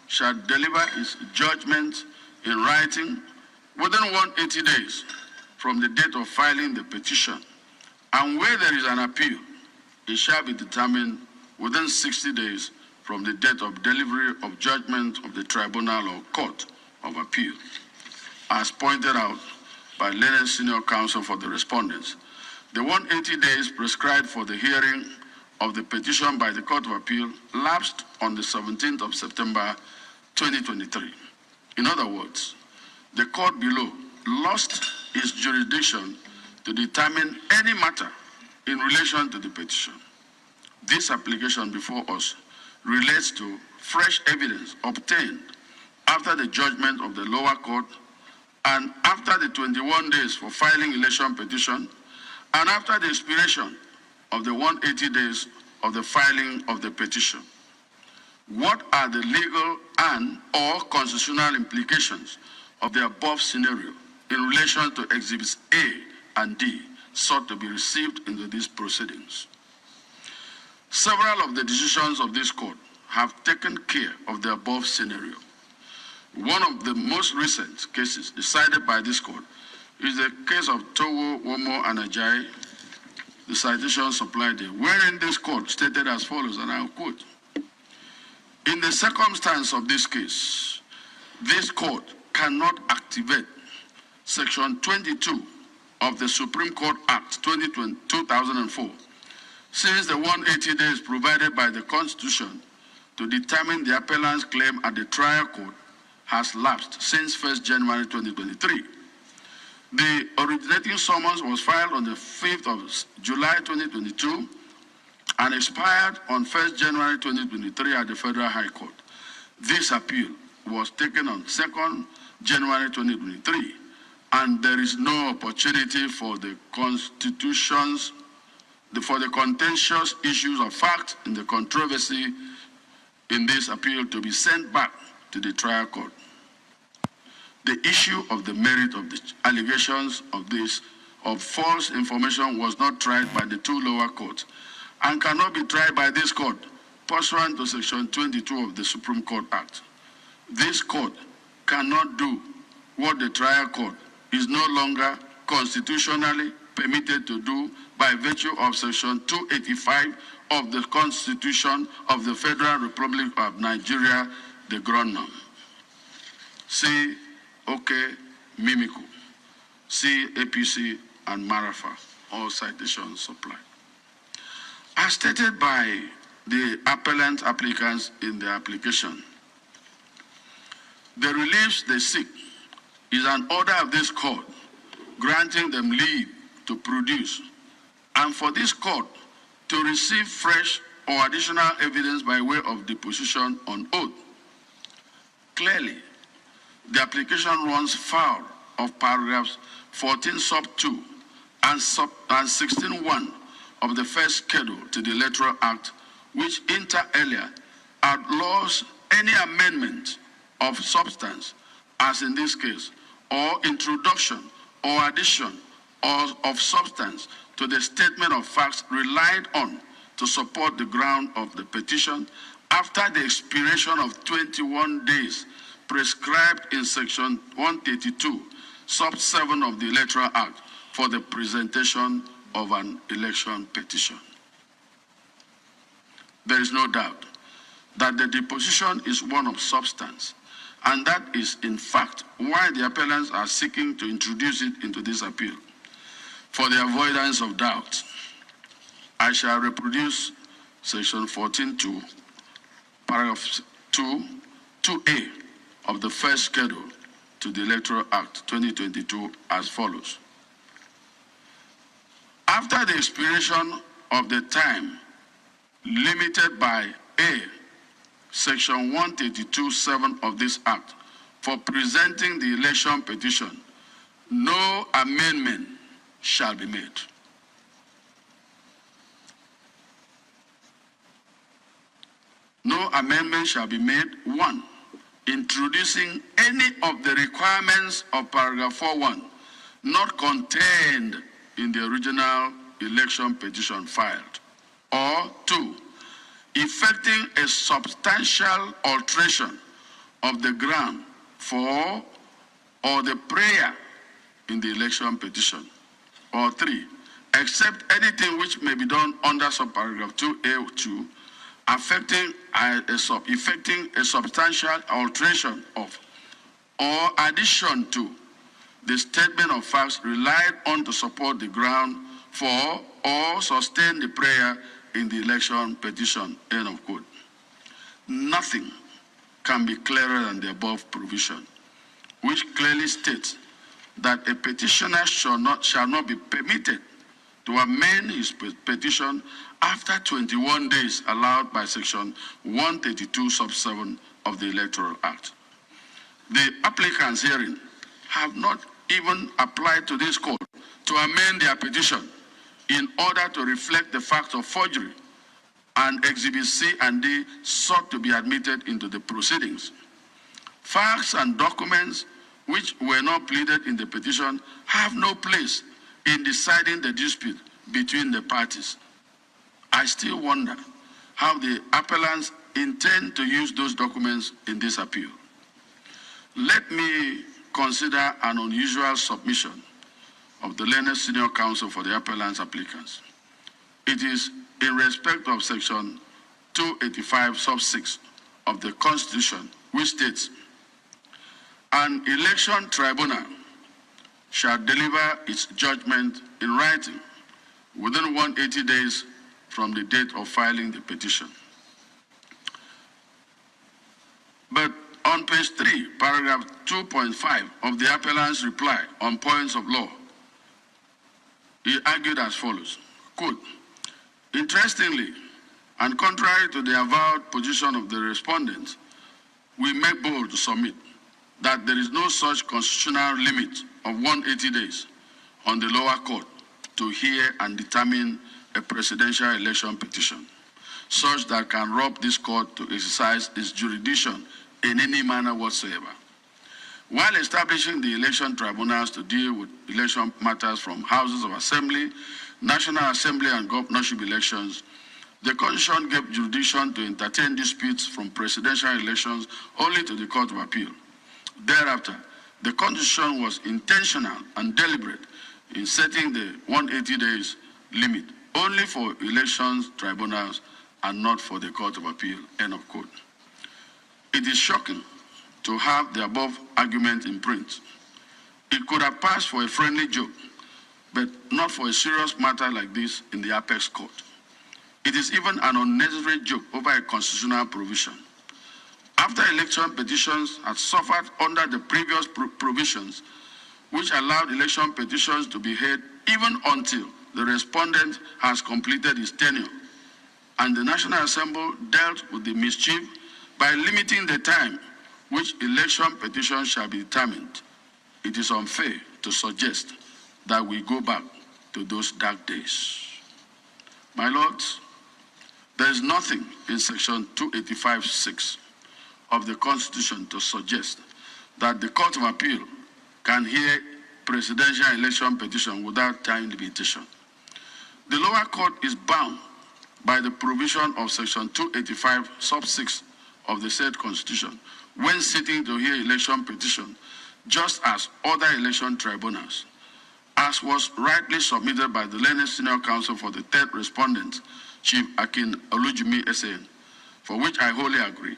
shall deliver its judgment in writing within 180 days from the date of filing the petition, and where there is an appeal, it shall be determined within 60 days from the date of delivery of judgment of the tribunal or court of appeal. As pointed out by learned senior counsel for the respondents, the 180 days prescribed for the hearing of the petition by the Court of Appeal lapsed on the 17th of September 2023. In other words, the court below lost its jurisdiction to determine any matter in relation to the petition. This application before us relates to fresh evidence obtained after the judgment of the lower court and after the 21 days for filing election petition and after the expiration of the 180 days of the filing of the petition. What are the legal and or constitutional implications of the above scenario in relation to Exhibits A and D sought to be received into these proceedings? Several of the decisions of this court have taken care of the above scenario. One of the most recent cases decided by this court is the case of Towo, Womo, and Ajayi, the citation supplied there, wherein this court stated as follows, and I'll quote, "In the circumstance of this case, this court cannot activate Section 22 of the Supreme Court Act 2004, since the 180 days provided by the Constitution to determine the appellant's claim at the trial court has lapsed since 1st January 2023. The originating summons was filed on the 5th of July 2022 and expired on 1st January 2023 at the Federal High Court. This appeal was taken on 2nd January 2023, and there is no opportunity for the contentious issues of fact in the controversy in this appeal to be sent back to the trial court. The issue of the merit of the allegations of false information was not tried by the two lower courts and cannot be tried by this court pursuant to Section 22 of the Supreme Court Act. This court cannot do what the trial court is no longer constitutionally permitted to do by virtue of Section 285 of the Constitution of the Federal Republic of Nigeria, the Groundnum. See OK, Mimiku, see APC and Marafa, all citations supplied. As stated by the appellant applicants in the application, the reliefs they seek is an order of this court granting them leave to produce and for this court to receive fresh or additional evidence by way of deposition on oath. Clearly, the application runs foul of paragraphs 14 sub 2 and 16.1 of the first schedule to the Electoral Act, which inter alia outlaws any amendment of substance, as in this case, or introduction or addition of substance to the statement of facts relied on to support the ground of the petition after the expiration of 21 days prescribed in Section 132, Sub 7 of the Electoral Act for the presentation of an election petition. There is no doubt that the deposition is one of substance, and that is in fact why the appellants are seeking to introduce it into this appeal. For the avoidance of doubt, I shall reproduce Section 14.2, paragraph 2A of the first schedule to the Electoral Act 2022 as follows. After the expiration of the time limited by A, Section 132(7) of this Act for presenting the election petition, no amendment shall be made. No amendment shall be made. 1. Introducing any of the requirements of paragraph 4.1 not contained in the original election petition filed. Or 2. Effecting a substantial alteration of the ground for or the prayer in the election petition. Or 3. Except anything which may be done under subparagraph 2A2, effecting a substantial alteration of or addition to the statement of facts relied on to support the ground for or sustain the prayer in the election petition, end of quote. Nothing can be clearer than the above provision, which clearly states that a petitioner shall not be permitted to amend his petition after 21 days allowed by Section 132 sub 7 of the Electoral Act. The applicants herein have not even applied to this court to amend their petition in order to reflect the fact of forgery, and Exhibit C and D sought to be admitted into the proceedings. Facts and documents which were not pleaded in the petition have no place in deciding the dispute between the parties. I still wonder how the appellants intend to use those documents in this appeal. Let me consider an unusual submission of the learned senior counsel for the appellants applicants. It is in respect of Section 285 sub 6 of the Constitution, which states, an election tribunal shall deliver its judgment in writing within 180 days from the date of filing the petition. But on page 3, paragraph 2.5 of the appellant's reply on points of law, he argued as follows, quote, interestingly, and contrary to the avowed position of the respondents, we make bold to submit that there is no such constitutional limit of 180 days on the lower court to hear and determine a presidential election petition, such that can rob this court to exercise its jurisdiction in any manner whatsoever. While establishing the election tribunals to deal with election matters from houses of assembly, National Assembly and governorship elections, the Constitution gave jurisdiction to entertain disputes from presidential elections only to the Court of Appeal. Thereafter, the Constitution was intentional and deliberate in setting the 180 days limit only for elections tribunals and not for the Court of Appeal, end of quote. It is shocking to have the above argument in print. It could have passed for a friendly joke, but not for a serious matter like this in the apex court. It is even an unnecessary joke over a constitutional provision. After election petitions had suffered under the previous provisions, which allowed election petitions to be heard even until the respondent has completed his tenure, and the National Assembly dealt with the mischief by limiting the time which election petitions shall be determined, it is unfair to suggest that we go back to those dark days. My lords, there is nothing in Section 285(6) of the Constitution to suggest that the Court of Appeal can hear presidential election petition without time limitation. The lower court is bound by the provision of Section 285, sub 6 of the said Constitution, when sitting to hear election petition, just as other election tribunals, as was rightly submitted by the learned senior counsel for the third respondent, Chief Akin Olujimi SAN, for which I wholly agree.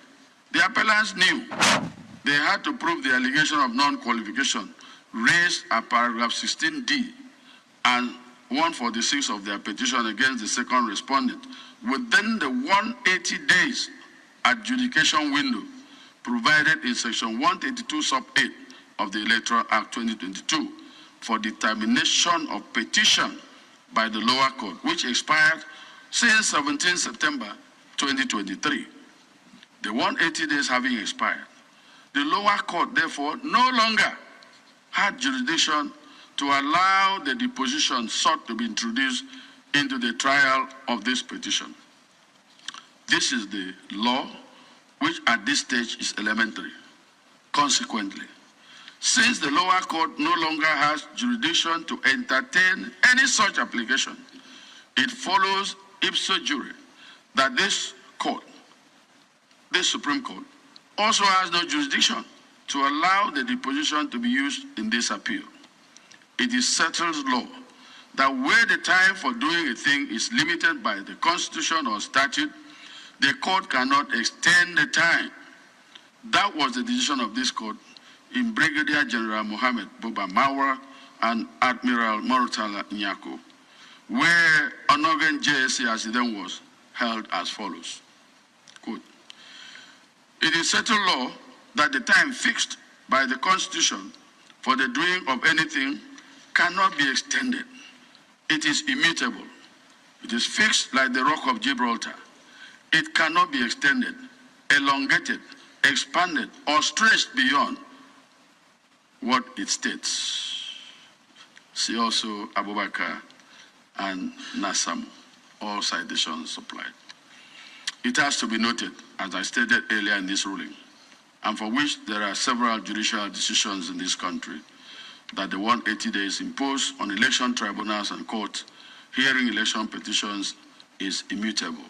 The appellants knew they had to prove the allegation of non-qualification raised at paragraph 16D and 146 of their petition against the second respondent within the 180 days adjudication window provided in section 182 sub 8 of the Electoral Act 2022 for determination of petition by the lower court, which expired since 17 September 2023. The 180 days having expired, the lower court therefore no longer had jurisdiction to allow the deposition sought to be introduced into the trial of this petition. This is the law which at this stage is elementary. Consequently, since the lower court no longer has jurisdiction to entertain any such application, it follows ipso jure that this Supreme Court, also has no jurisdiction to allow the deposition to be used in this appeal. It is settled law that where the time for doing a thing is limited by the Constitution or statute, the court cannot extend the time. That was the decision of this court in Brigadier General Mohammed Buba Mawar and Admiral Mortala Nyako, where Onogan JSC as it then was held as follows. Quote, it is settled law that the time fixed by the Constitution for the doing of anything cannot be extended. It is immutable. It is fixed like the Rock of Gibraltar. It cannot be extended, elongated, expanded, or stretched beyond what it states. See also Abubakar and Nassam, all citations supplied. It has to be noted, as I stated earlier in this ruling, and for which there are several judicial decisions in this country, that the 180 days imposed on election tribunals and courts hearing election petitions is immutable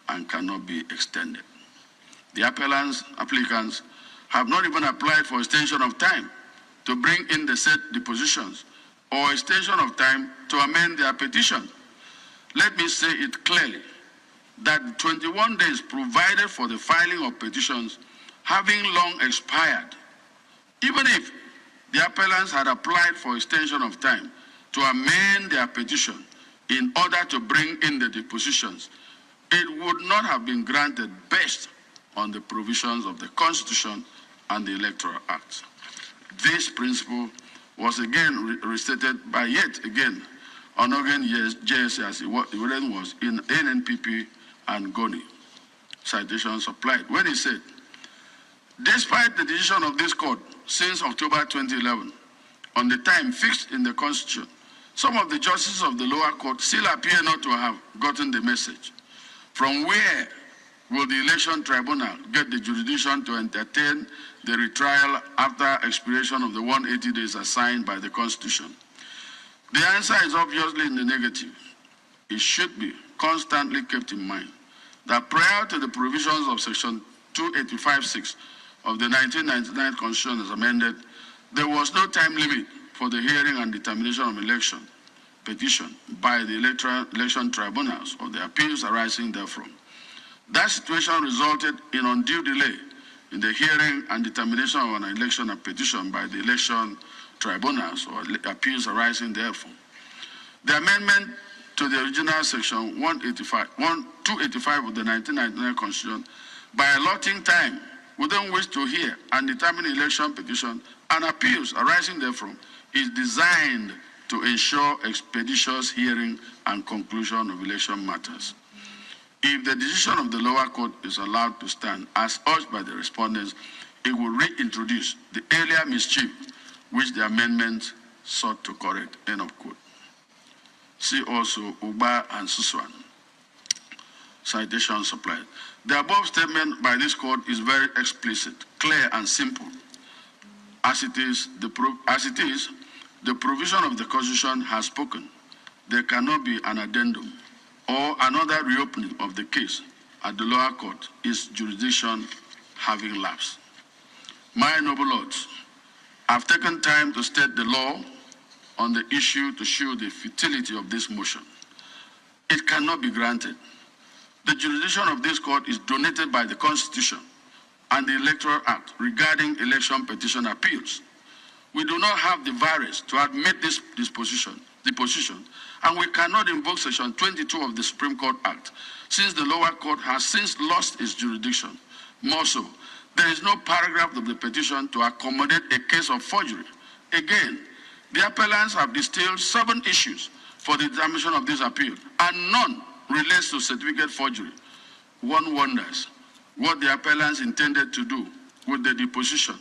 and cannot be extended. The applicants have not even applied for extension of time to bring in the said depositions or extension of time to amend their petition. Let me say it clearly that 21 days provided for the filing of petitions having long expired, even if the appellants had applied for extension of time to amend their petition in order to bring in the depositions, it would not have been granted based on the provisions of the Constitution and the Electoral Act. This principle was again restated by yet again Onogan JSC as it was in NNPP and Goni. Citation supplied. When he said, despite the decision of this court since October 2011 on the time fixed in the Constitution, some of the justices of the lower court still appear not to have gotten the message. From where will the election tribunal get the jurisdiction to entertain the retrial after expiration of the 180 days assigned by the Constitution? The answer is obviously in the negative. It should be constantly kept in mind that prior to the provisions of Section 285(6) of the 1999 Constitution as amended, there was no time limit for the hearing and determination of election petition by the election tribunals or the appeals arising therefrom. That situation resulted in undue delay in the hearing and determination of an election petition by the election tribunals or appeals arising therefrom. The amendment to the original section 285 of the 1999 Constitution by allotting time within which to hear and determine election petition and appeals arising therefrom is designed to ensure expeditious hearing and conclusion of election matters. If the decision of the lower court is allowed to stand as urged by the respondents, it will reintroduce the earlier mischief which the amendment sought to correct. End of quote. See also Uba and Suswan. Citation supplied. The above statement by this court is very explicit, clear, and simple. As it is, the provision of the Constitution has spoken. There cannot be an addendum. or another reopening of the case at the lower court is jurisdiction having lapsed. My noble lords, I've taken time to state the law on the issue to show the futility of this motion. It cannot be granted. The jurisdiction of this court is donated by the Constitution and the Electoral Act regarding election petition appeals. We do not have the virus to admit this position, and we cannot invoke Section 22 of the Supreme Court Act, since the lower court has since lost its jurisdiction. More so, there is no paragraph of the petition to accommodate a case of forgery. Again, the appellants have distilled 7 issues for the determination of this appeal, and none relates to certificate forgery. One wonders what the appellants intended to do with the deposition,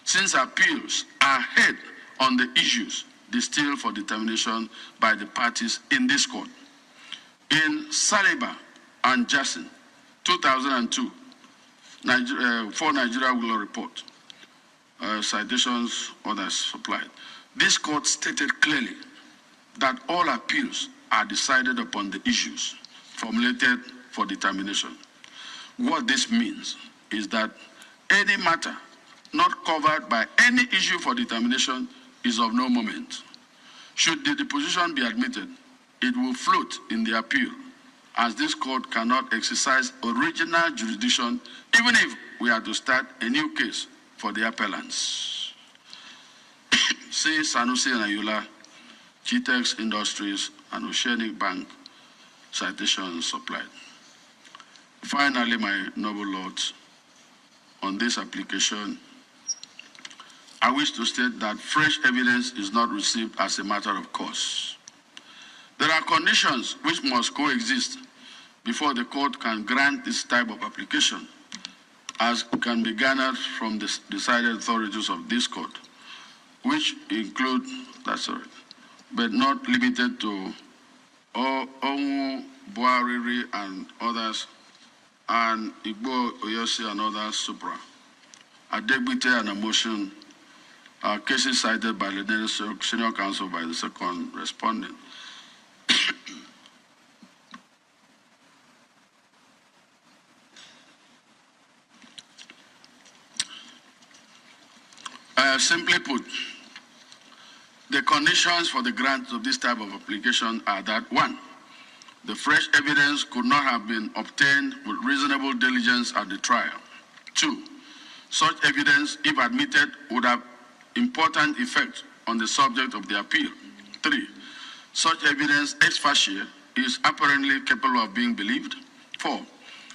since appeals are heard on the issues distilled for determination by the parties in this court. In Saliba and Jackson, 2002, for Nigeria Law Report, citations, others supplied. This court stated clearly that all appeals are decided upon the issues formulated for determination. What this means is that any matter not covered by any issue for determination is of no moment. Should the deposition be admitted, it will float in the appeal, as this court cannot exercise original jurisdiction even if we are to start a new case for the appellants. See Sanusi and Ayula, Chitex Industries, and Oceanic Bank, citations supplied. Finally, my noble lords, on this application, I wish to state that fresh evidence is not received as a matter of course. There are conditions which must coexist before the court can grant this type of application, as can be garnered from the decided authorities of this court, which include, that's all right, but not limited to Omu, Buariri and others, and Igbo, Oyosi and others, Supra. Adegbite and a motion are cases cited by the Senior Counsel by the second respondent. Simply put, the conditions for the grant of this type of application are that 1, the fresh evidence could not have been obtained with reasonable diligence at the trial. 2, such evidence, if admitted, would have important effect on the subject of the appeal. 3, such evidence ex facie is apparently capable of being believed. 4,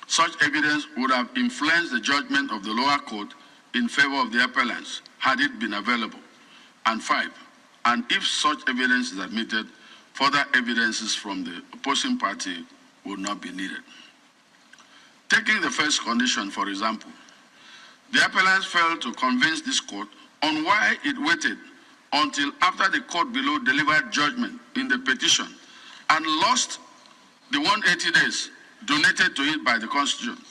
such evidence would have influenced the judgment of the lower court in favor of the appellants had it been available. And 5, and if such evidence is admitted, further evidences from the opposing party will not be needed. Taking the first condition, for example, the appellants failed to convince this court on why it waited until after the court below delivered judgment in the petition and lost the 180 days donated to it by the Constitution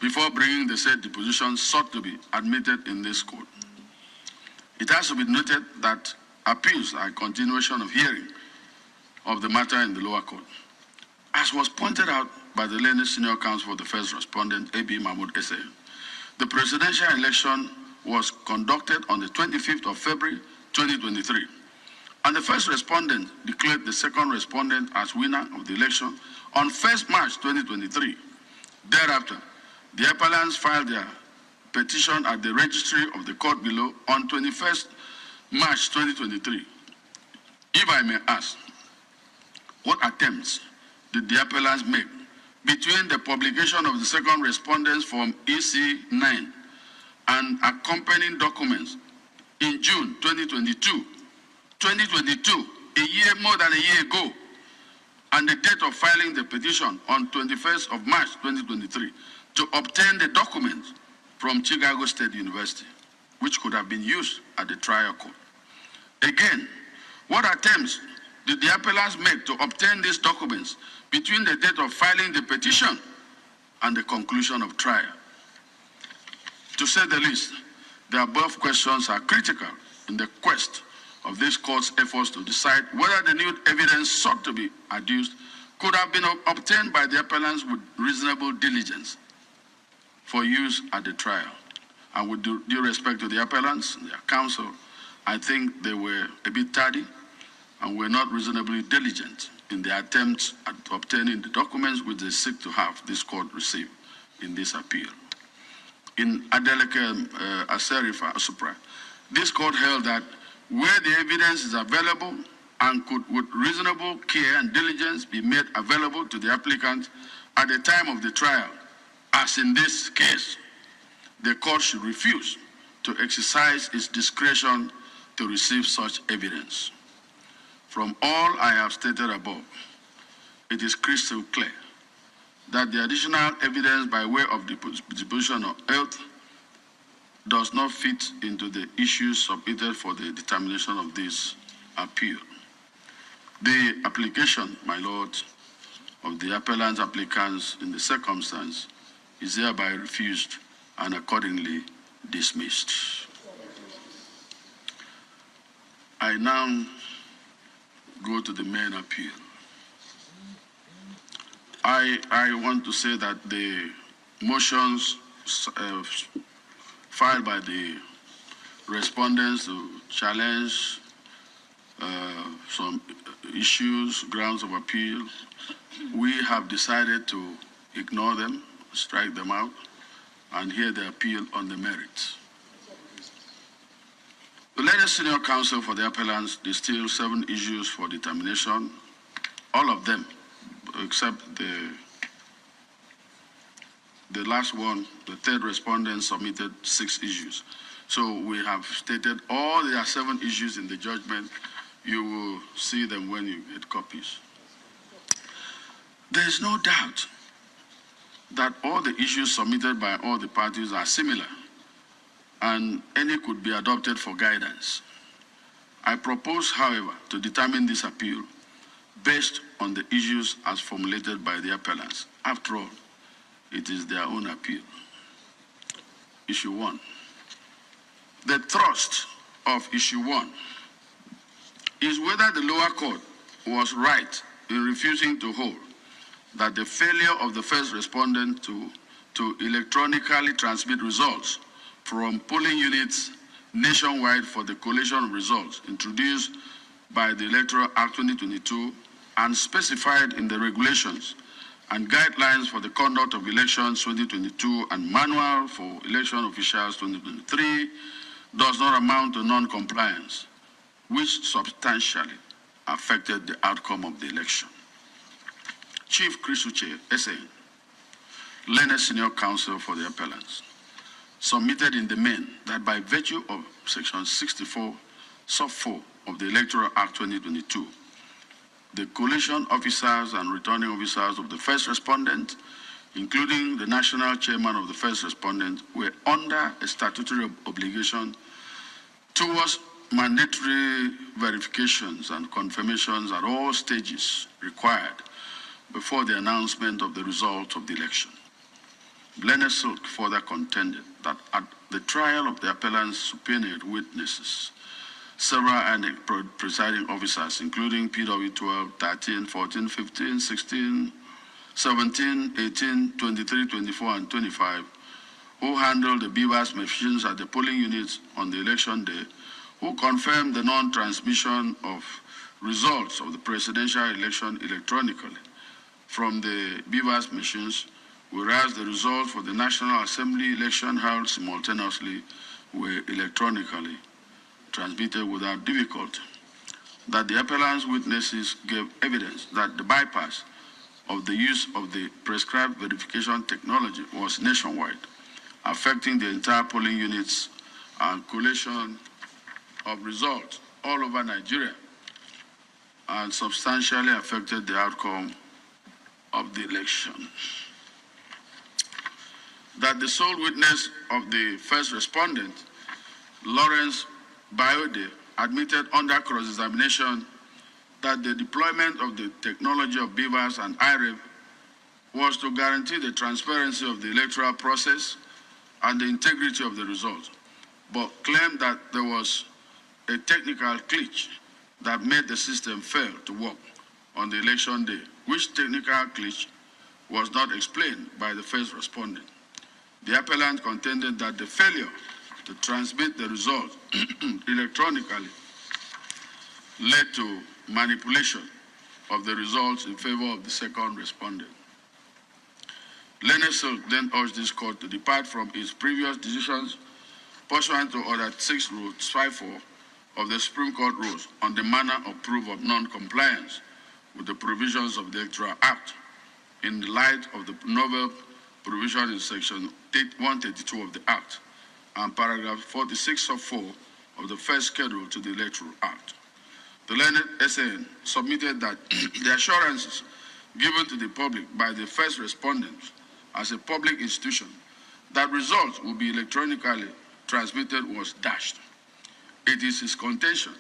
before bringing the said deposition sought to be admitted in this court. It has to be noted that appeals are a continuation of hearing of the matter in the lower court. As was pointed out by the learned Senior Counsel for the first respondent, A.B. Mahmoud Essay, the presidential election was conducted on the 25th of February, 2023. And the first respondent declared the second respondent as winner of the election on 1st March 2023. Thereafter, the appellants filed their petition at the registry of the court below on 21st March 2023. If I may ask, what attempts did the appellants make between the publication of the second respondents from EC9 and accompanying documents in June 2022, a year more than a year ago, and the date of filing the petition on 21st of March 2023 to obtain the documents from Chicago State University, which could have been used at the trial court? Again, what attempts did the appellants make to obtain these documents between the date of filing the petition and the conclusion of trial? To say the least, the above questions are critical in the quest of this court's efforts to decide whether the new evidence sought to be adduced could have been obtained by the appellants with reasonable diligence for use at the trial. And with due respect to the appellants, their counsel, I think they were a bit tardy and were not reasonably diligent in their attempts at obtaining the documents which they seek to have this court receive in this appeal. In Adeleke Aserifa Asupra, this court held that where the evidence is available and could with reasonable care and diligence be made available to the applicant at the time of the trial, as in this case, the court should refuse to exercise its discretion to receive such evidence. From all I have stated above, it is crystal clear that the additional evidence by way of deposition of oath does not fit into the issues submitted for the determination of this appeal. The application, my lord, of the appellant applicants in the circumstance is hereby refused and accordingly dismissed. I now go to the main appeal. I want to say that the motions filed by the respondents to challenge some issues, grounds of appeal, we have decided to ignore them, strike them out, and hear the appeal on the merits. The latest senior counsel for the appellants distilled 7 issues for determination, all of them, except the last one, the third respondent submitted 6 issues. So we have stated all there are 7 issues in the judgment. You will see them when you get copies. There is no doubt that all the issues submitted by all the parties are similar, and any could be adopted for guidance. I propose, however, to determine this appeal based on the issues as formulated by the appellants. After all, it is their own appeal. Issue 1. The thrust of issue 1 is whether the lower court was right in refusing to hold that the failure of the first respondent to electronically transmit results from polling units nationwide for the collation of results introduced by the Electoral Act 2022 and specified in the regulations and guidelines for the conduct of elections 2022 and manual for election officials 2023 does not amount to non-compliance, which substantially affected the outcome of the election. Chief Krisuche, SAN, learned senior counsel for the appellants, submitted in the main that by virtue of Section 64, Sub 4 of the Electoral Act 2022, the collation officers and returning officers of the first respondent, including the national chairman of the first respondent, were under a statutory obligation towards mandatory verifications and confirmations at all stages required before the announcement of the results of the election. Learned Silk further contended that at the trial of the appellant's subpoenaed witnesses, several presiding officers, including PW 12, 13, 14, 15, 16, 17, 18, 23, 24, and 25, who handled the BVAS machines at the polling units on the election day, who confirmed the non-transmission of results of the presidential election electronically from the BVAS machines, whereas the results for the National Assembly election held simultaneously were electronically transmitted without difficulty. That the appellant's witnesses gave evidence that the bypass of the use of the prescribed verification technology was nationwide, affecting the entire polling units and collation of results all over Nigeria, and substantially affected the outcome of the election. That the sole witness of the first respondent, Lawrence Biode, admitted under cross-examination that the deployment of the technology of BVAS and IREV was to guarantee the transparency of the electoral process and the integrity of the results, but claimed that there was a technical glitch that made the system fail to work on the election day, which technical glitch was not explained by the first respondent. The appellant contended that the failure to transmit the result electronically led to manipulation of the results in favor of the second respondent. Leonard Silk then urged this court to depart from its previous decisions pursuant to Order 6 Rule 54 of the Supreme Court rules on the manner of proof of non-compliance with the provisions of the Electoral Act in the light of the novel provision in Section 132 of the Act and paragraph 46 of 4 of the first schedule to the Electoral Act. The learned SAN submitted that the assurances given to the public by the first respondents as a public institution that results will be electronically transmitted was dashed. It is his contention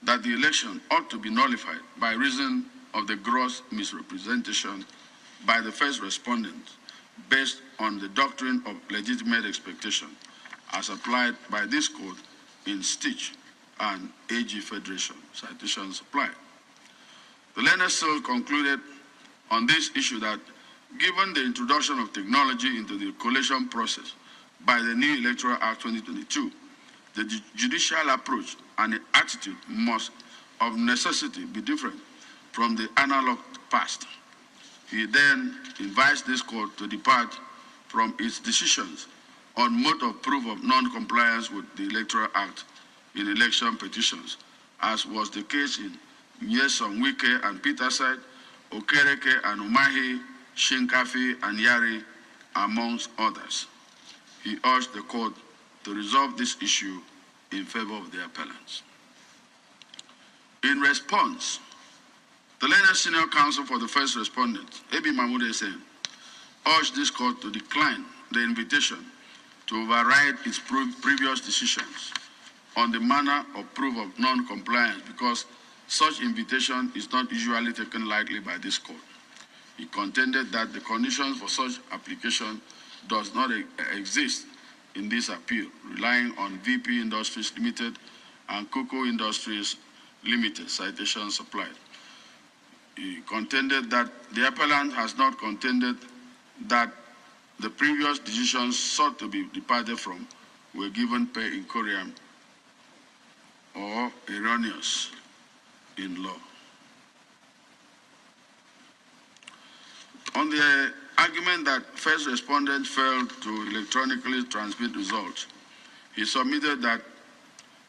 that the election ought to be nullified by reason of the gross misrepresentation by the first respondent based on the doctrine of legitimate expectation as applied by this court in Stitch and AG Federation. Citation supplied. The learned Silk concluded on this issue that given the introduction of technology into the collation process by the new Electoral Act 2022, the judicial approach and the attitude must of necessity be different from the analog past. He then invites this court to depart from its decisions on mode of proof of non-compliance with the Electoral Act in election petitions, as was the case in Nyesom Wike and Peterside, Okereke and Umahi, Shinkafi and Yari, amongst others. He urged the court to resolve this issue in favor of the appellants. In response, the learned senior counsel for the first respondent, A.B. Mahmoud Hussein, urged this court to decline the invitation to override its previous decisions on the manner of proof of non-compliance because such invitation is not usually taken lightly by this court. He contended that the conditions for such application does not exist in this appeal, relying on VP Industries Limited and Cocoa Industries Limited, citation supplied. He contended that the appellant has not contended that the previous decisions sought to be departed from were given per incuriam or erroneous in law. On the argument that first respondent failed to electronically transmit results, he submitted that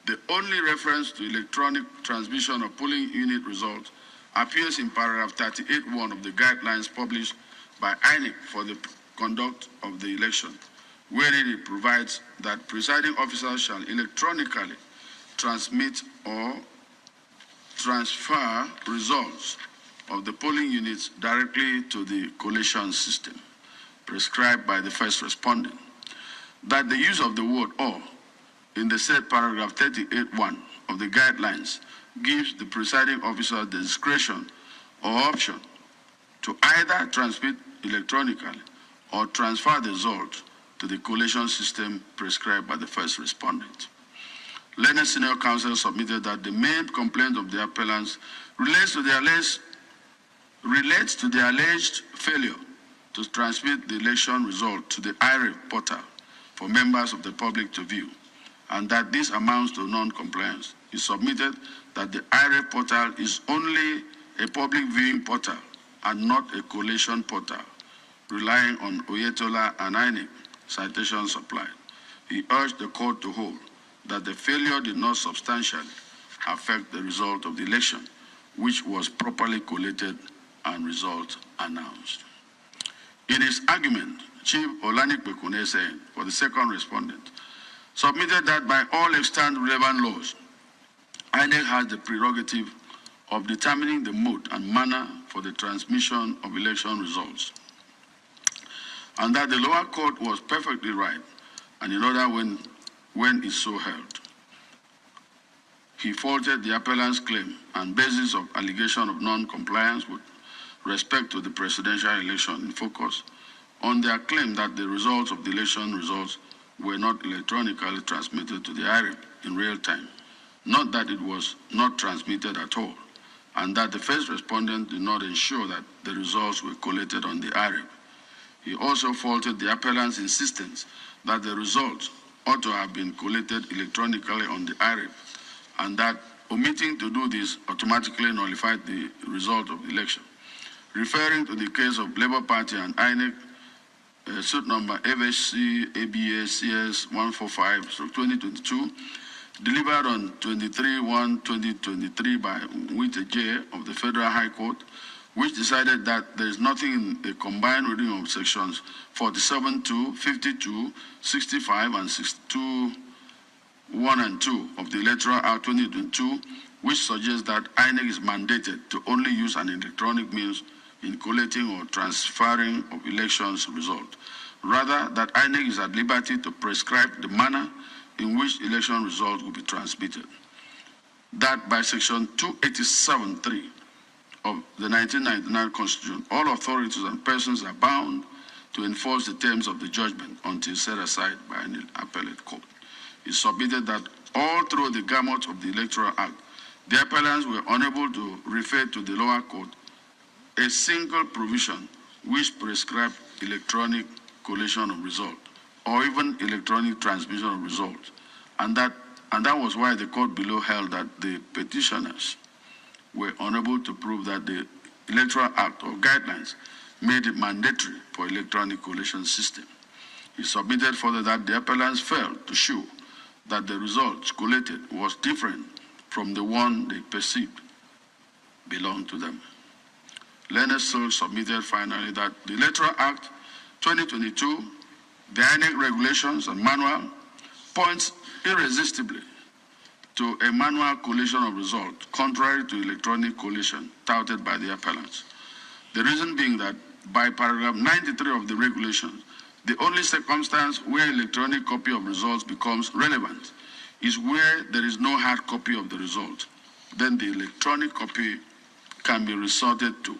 the only reference to electronic transmission of polling unit results appears in paragraph 38(1) of the guidelines published by INEC for the conduct of the election, wherein it provides that presiding officers shall electronically transmit or transfer results of the polling units directly to the collation system prescribed by the first respondent. That the use of the word "or" in the said paragraph 38(1) of the guidelines gives the presiding officer the discretion or option to either transmit electronically or transfer the result to the collation system prescribed by the first respondent. Learned Senior Counsel submitted that the main complaint of the appellants relates to the alleged failure to transmit the election result to the IREF portal for members of the public to view, and that this amounts to non-compliance. He submitted that the IREF portal is only a public viewing portal and not a collation portal, relying on Oyetola and INEC, citation supplied. He urged the court to hold that the failure did not substantially affect the result of the election, which was properly collated and result announced. In his argument, Chief Olanik Bekunese, for the second respondent, submitted that by all extant relevant laws, INEC has the prerogative of determining the mode and manner for the transmission of election results, and that the lower court was perfectly right and in order when it so held. He faulted the appellant's claim and basis of allegation of non-compliance with respect to the presidential election in focus on their claim that the results of the election results were not electronically transmitted to the IREF in real time, not that it was not transmitted at all. and that the first respondent did not ensure that the results were collated on the IREP. He also faulted the appellant's insistence that the results ought to have been collated electronically on the IREP, and that omitting to do this automatically nullified the result of the election. Referring to the case of Labour Party and INEC, suit number FHC ABA-CS 145/2022, delivered on 23/1/2023 by Wite J of the Federal High Court, which decided that there is nothing in a combined reading of sections 47(2), 52, 65, and 62(1) and 2 of the Electoral Act 2022, which suggests that INEC is mandated to only use an electronic means in collating or transferring of elections result. Rather, that INEC is at liberty to prescribe the manner in which election results will be transmitted. That by section 287(3) of the 1999 Constitution, all authorities and persons are bound to enforce the terms of the judgment until set aside by an appellate court. It submitted that all through the gamut of the Electoral Act, the appellants were unable to refer to the lower court a single provision which prescribed electronic collation of result or even electronic transmission of results, and that was why the court below held that the petitioners were unable to prove that the Electoral Act or guidelines made it mandatory for electronic collation system. He submitted further that the appellants failed to show that the results collated was different from the one they perceived belonged to them. Leonard Silk submitted finally that the Electoral Act 2022, the INEC regulations and manual points irresistibly to a manual collation of results contrary to electronic collation touted by the appellants. The reason being that by paragraph 93 of the regulations, the only circumstance where electronic copy of results becomes relevant is where there is no hard copy of the result. Then the electronic copy can be resorted to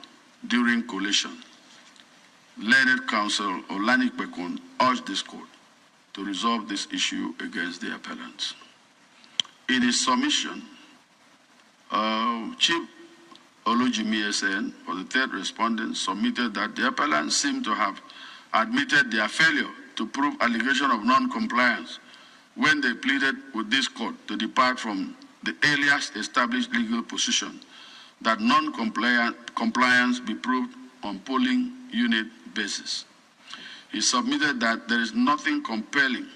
during collation. Learned counsel Olanik Bekun urged this court to resolve this issue against the appellants. In his submission, Chief Olujimi SN, or the third respondent, submitted that the appellants seem to have admitted their failure to prove allegation of non-compliance when they pleaded with this court to depart from the earliest established legal position that non-compliance be proved on polling unit basis. He submitted that there is nothing compelling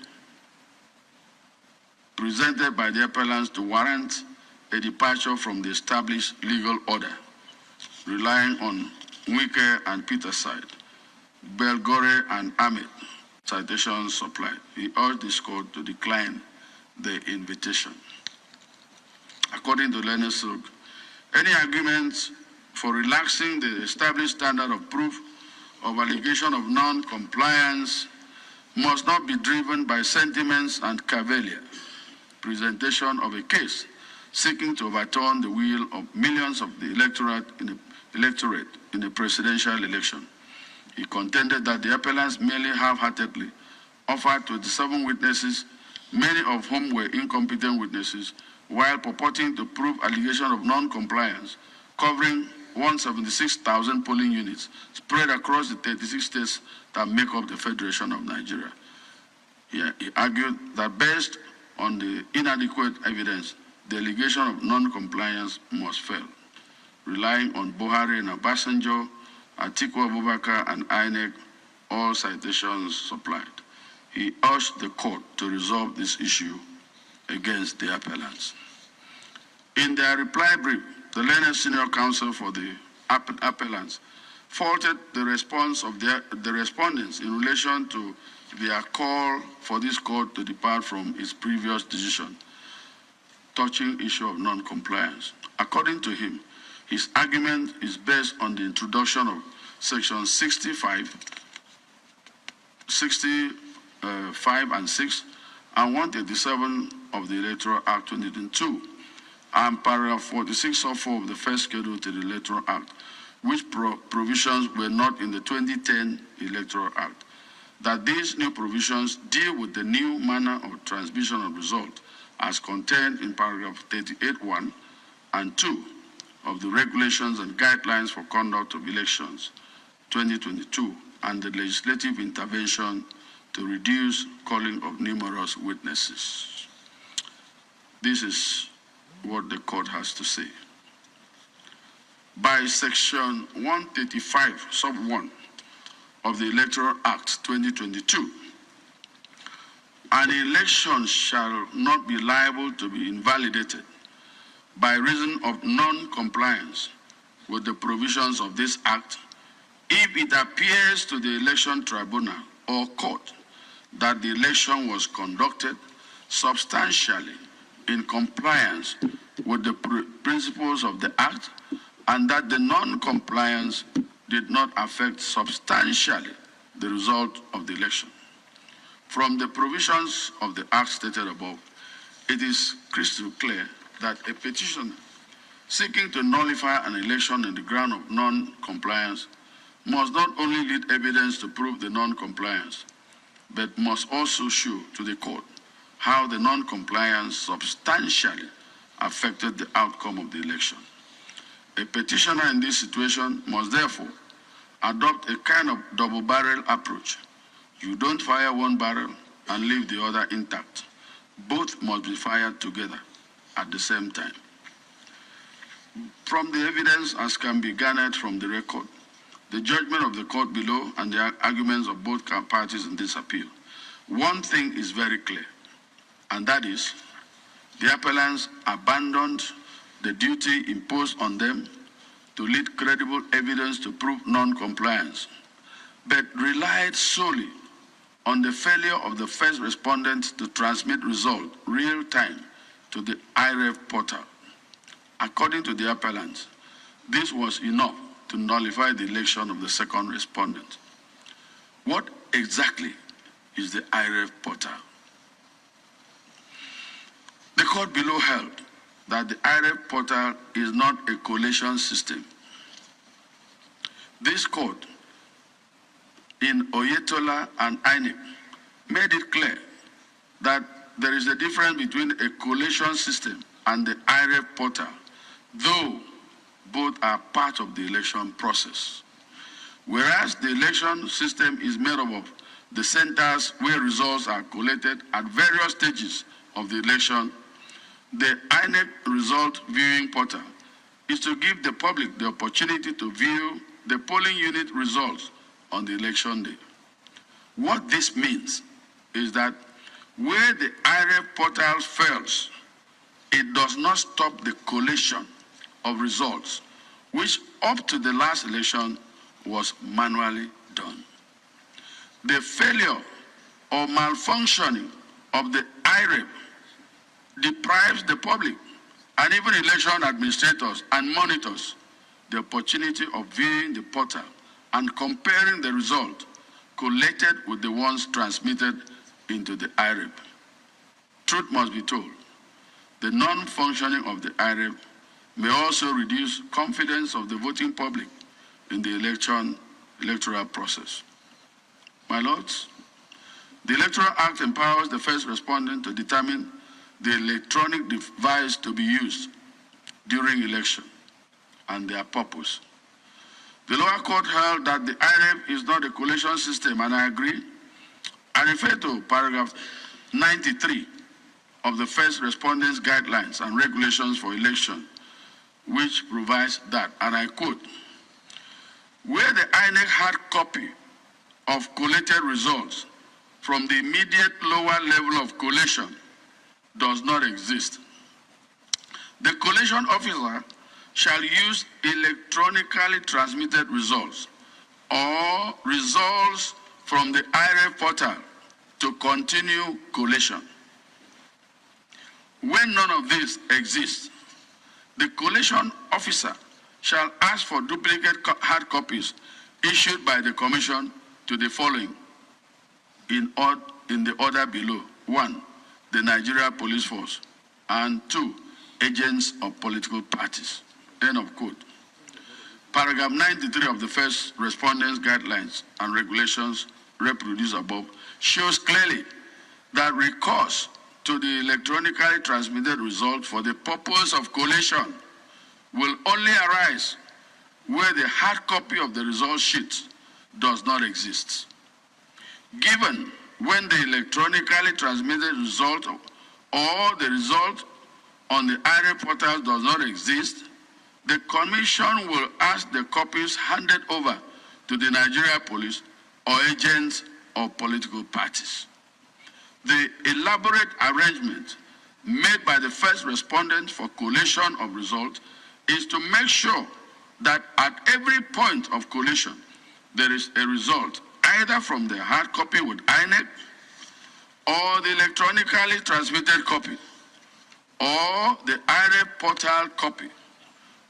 presented by the appellants to warrant a departure from the established legal order, relying on Wike and Peter's side, Belgore and Ahmed citations supplied. He urged this court to decline the invitation. According to Leonard Silk, any arguments for relaxing the established standard of proof of allegation of non-compliance must not be driven by sentiments and cavalier presentation of a case seeking to overturn the will of millions of the electorate in a presidential election. He contended that the appellants merely half-heartedly offered 27 witnesses, many of whom were incompetent witnesses, while purporting to prove allegation of non-compliance, covering 176,000 polling units spread across the 36 states that make up the Federation of Nigeria. He argued that based on the inadequate evidence, the allegation of non-compliance must fail, relying on Buhari and Obasanjo, Atiku Abubakar, and INEC, all citations supplied. He urged the court to resolve this issue against the appellants. In their reply brief, the learned senior counsel for the appellants faulted the response of the respondents in relation to their call for this court to depart from its previous decision touching issue of non-compliance. According to him, his argument is based on the introduction of section 65 and 6 and 187 of the Electoral Act 2022 and paragraph 46.4 of the first schedule to the Electoral Act, which provisions were not in the 2010 Electoral Act, that these new provisions deal with the new manner of transmission of result as contained in paragraph 38.1 and 2 of the Regulations and Guidelines for Conduct of Elections 2022 and the legislative intervention to reduce calling of numerous witnesses. This is what the court has to say. By Section 135, Sub 1 of the Electoral Act 2022, an election shall not be liable to be invalidated by reason of non-compliance with the provisions of this Act if it appears to the election tribunal or court that the election was conducted substantially in compliance with the principles of the Act and that the non-compliance did not affect substantially the result of the election. From the provisions of the Act stated above, it is crystal clear that a petitioner seeking to nullify an election on the ground of non-compliance must not only lead evidence to prove the non-compliance, but must also show to the court how the non-compliance substantially affected the outcome of the election. A petitioner in this situation must therefore adopt a kind of double-barrel approach. You don't fire one barrel and leave the other intact. Both must be fired together at the same time. From the evidence as can be garnered from the record, the judgment of the court below and the arguments of both parties in this appeal, one thing is very clear, and that is the appellants abandoned the duty imposed on them to lead credible evidence to prove non-compliance, but relied solely on the failure of the first respondent to transmit result real time to the IREF portal. According to the appellants, this was enough to nullify the election of the second respondent. What exactly is the IREF portal? The court below held that the IREF portal is not a collation system. This court in Oyetola and INEC made it clear that there is a difference between a collation system and the IREF portal, though both are part of the election process. Whereas the election system is made up of the centers where results are collated at various stages of the election, the INEC result viewing portal is to give the public the opportunity to view the polling unit results on the election day. What this means is that where the IREF portal fails, it does not stop the collation of results, which up to the last election was manually done. The failure or malfunctioning of the IREF deprives the public and even election administrators and monitors the opportunity of viewing the portal and comparing the result collected with the ones transmitted into the IREF. Truth must be told, the non-functioning of the IREF may also reduce confidence of the voting public in the electoral process. My lords, the Electoral Act empowers the first respondent to determine the electronic device to be used during election and their purpose. The lower court held that the IREF is not a collation system, and I agree. I refer to paragraph 93 of the first respondent's guidelines and regulations for election, which provides that, and I quote, where the INEC hard copy of collated results from the immediate lower level of collation does not exist, the collation officer shall use electronically transmitted results or results from the IREF portal to continue collation. When none of this exists, the collation officer shall ask for duplicate hard copies issued by the Commission to the following in the order below. 1, the Nigeria Police Force, and 2, agents of political parties. End of quote. Paragraph 93 of the first respondent's guidelines and regulations reproduced above shows clearly that recourse to the electronically transmitted result for the purpose of collation will only arise where the hard copy of the result sheet does not exist. Given when the electronically transmitted result or the result on the IRA portal does not exist, the Commission will ask the copies handed over to the Nigeria police or agents of political parties. The elaborate arrangement made by the first respondent for collation of results is to make sure that at every point of collation, there is a result either from the hard copy with INEC or the electronically transmitted copy or the IRA portal copy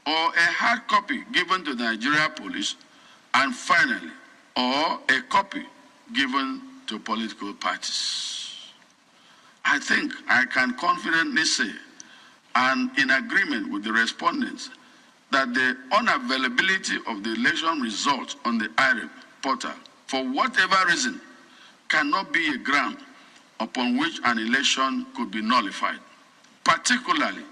or a hard copy given to the Nigeria police, and finally, or a copy given to political parties. I think I can confidently say, and in agreement with the respondents, that the unavailability of the election results on the IRA portal, for whatever reason, cannot be a ground upon which an election could be nullified, particularly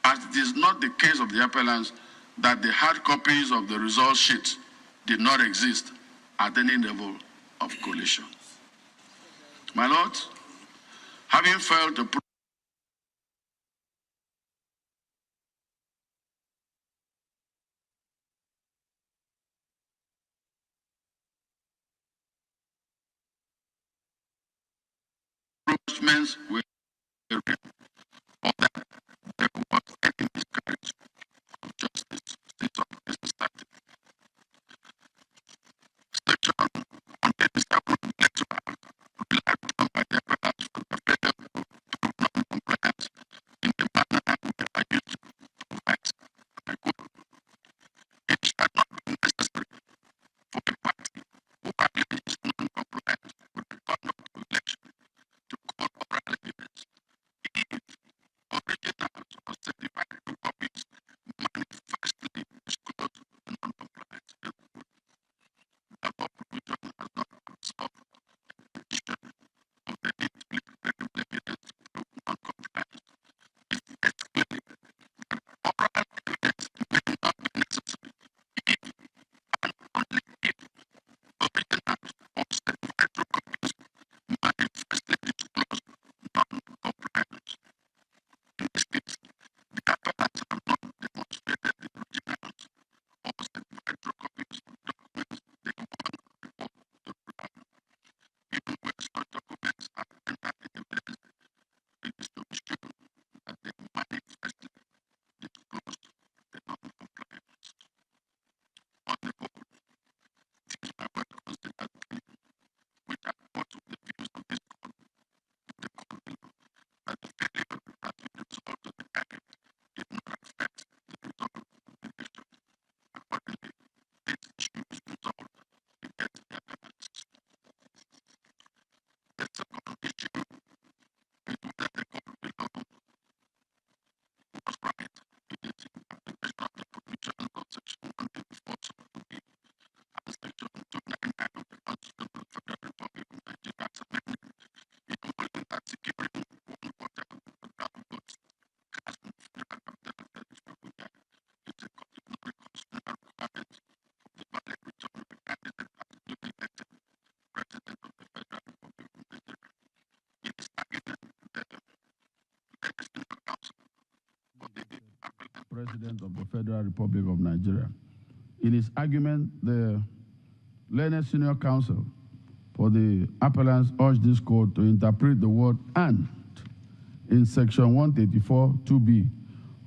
as it is not the case of the appellants that the hard copies of the result sheets did not exist at any level of collation. My Lord, having failed to prove were or that there was any miscarriage of justice, state of society. Section on the establishment electoral relied upon by the appellants for the failure to prove non-compliance in the manner we are used to provide. I quote, it shall not be necessary for a party who alleges non-compliance with the conduct of election to call oral evidence if originals or certified copies manifestly disclose the non-compliance. The above provision has not absorbed the addition of the need to link credible evidence to prove non-compliance. It states clearly that oral evidence may not be necessary if and only if originals or certified copies manifestly disclose non-compliance. In this case, the appellants have not demonstrated the originals or certified copies of documents they want to report to trial. Even where such documents are entered in evidence, it is to be shown that they manifestly disclose the non-compliance. On the whole, things are well considered clean, which accord with the views of this court, the court below, that the failure to transmit the result of the act did not affect the result of the election. Accordingly, this issue is resolved against the appellants. The second issue is whether the court below was right in its interpretation of the provisions of Section 184 2B and Section 299 of the Constitution of the Federal Republic of Nigeria as amended, in holding that securing one quarter of the federal votes cast in the Federal Capital Territory is a constitutional constitutional requirement of the valid return of a candidate as newly elected President of the Federal Republic of Nigeria. It is argument that the Legislative Council for the appellant President of the Federal Republic of Nigeria. In his argument, the learned senior counsel for the appellants urged this court to interpret the word "and" in Section 184 2B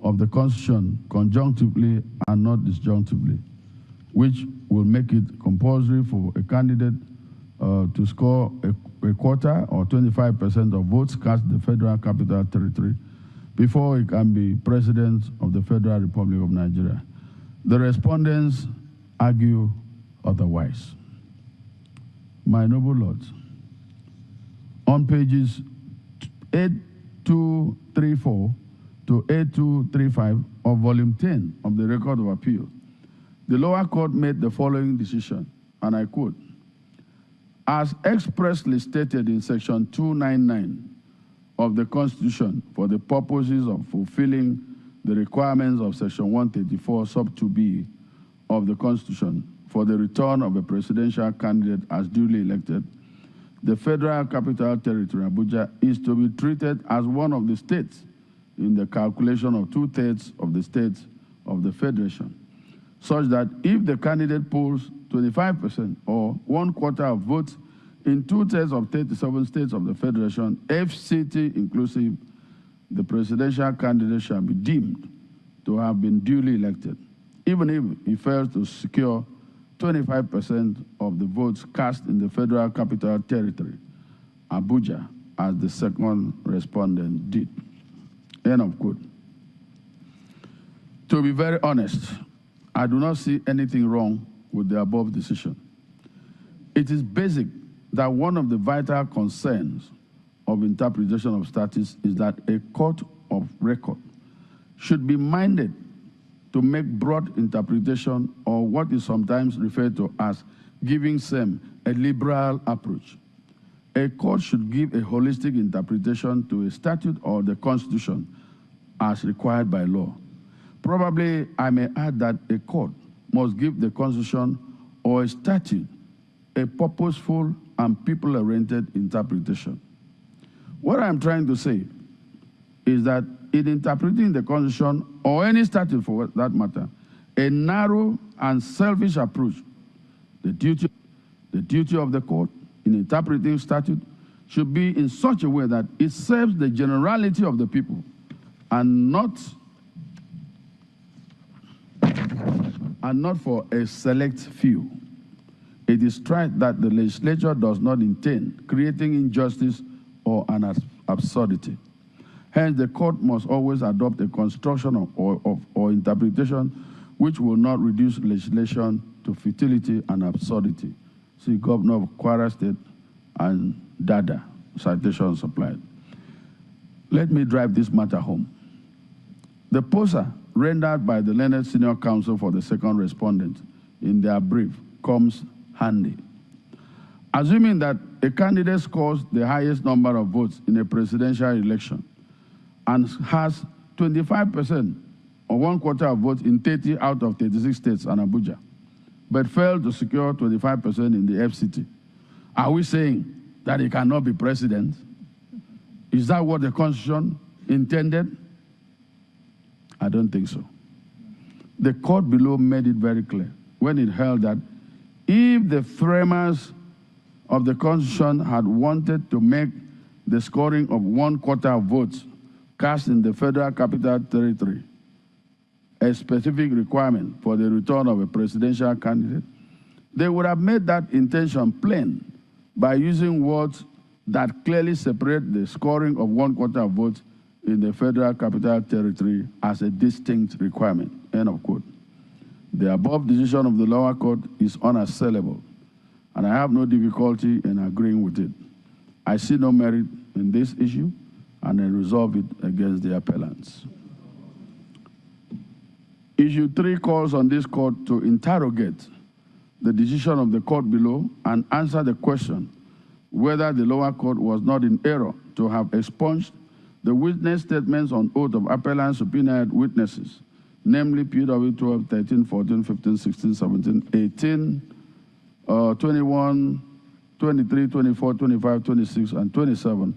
of the Constitution conjunctively and not disjunctively, which will make it compulsory for a candidate to score a quarter or 25% of votes cast in the Federal Capital Territory before he can be President of the Federal Republic of Nigeria. The respondents argue otherwise. My noble lords, on pages 8234 to 8235 of Volume 10 of the Record of Appeal, the lower court made the following decision, and I quote, as expressly stated in Section 299 of the Constitution for the purposes of fulfilling the requirements of Section 134, Sub 2B of the Constitution for the return of a presidential candidate as duly elected, the Federal Capital Territory, Abuja, is to be treated as one of the states in the calculation of 2/3 of the states of the Federation, such that if the candidate polls 25% or 1/4 of votes in 2/3 of 37 states of the Federation, FCT inclusive, the presidential candidate shall be deemed to have been duly elected, even if he fails to secure 25% of the votes cast in the Federal Capital Territory, Abuja, as the second respondent did. End of quote. To be very honest, I do not see anything wrong with the above decision. It is basic that one of the vital concerns of interpretation of statutes is that a court of record should be minded to make broad interpretation, or what is sometimes referred to as giving some a liberal approach. A court should give a holistic interpretation to a statute or the Constitution as required by law. Probably I may add that a court must give the Constitution or a statute a purposeful and people-oriented interpretation. What I'm trying to say is that in interpreting the Constitution, or any statute for that matter, a narrow and selfish approach, the duty of the court in interpreting statute should be in such a way that it serves the generality of the people and not for a select few. It is tried that the legislature does not intend creating injustice or an absurdity. Hence, the court must always adopt a construction or interpretation which will not reduce legislation to futility and absurdity. See Governor of Kwara State and Dada, citation supplied. Let me drive this matter home. The poster rendered by the learned senior counsel for the second respondent in their brief comes handy. Assuming that a candidate scores the highest number of votes in a presidential election and has 25% or 1/4 of votes in 30 out of 36 states and Abuja, but failed to secure 25% in the FCT, are we saying that he cannot be president? Is that what the Constitution intended? I don't think so. The court below made it very clear when it held that if the framers of the Constitution had wanted to make the scoring of 1/4 of votes cast in the Federal Capital Territory a specific requirement for the return of a presidential candidate, they would have made that intention plain by using words that clearly separate the scoring of 1/4 of votes in the Federal Capital Territory as a distinct requirement. End of quote. The above decision of the lower court is unassailable, and I have no difficulty in agreeing with it. I see no merit in this issue, and I resolve it against the appellants. Issue 3 calls on this court to interrogate the decision of the court below and answer the question whether the lower court was not in error to have expunged the witness statements on oath of appellant subpoenaed witnesses, namely PW 12, 13, 14, 15, 16, 17, 18, 21, 23, 24, 25, 26, and 27,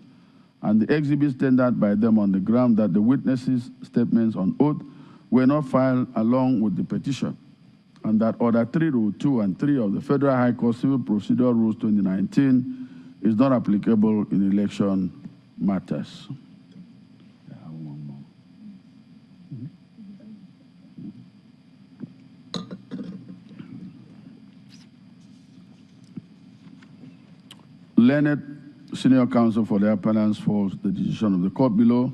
and the exhibits tendered by them on the ground that the witnesses' statements on oath were not filed along with the petition, and that Order 3, Rule 2 and 3 of the Federal High Court Civil Procedure Rules 2019 is not applicable in election matters. Learned senior counsel for the appellants falls the decision of the court below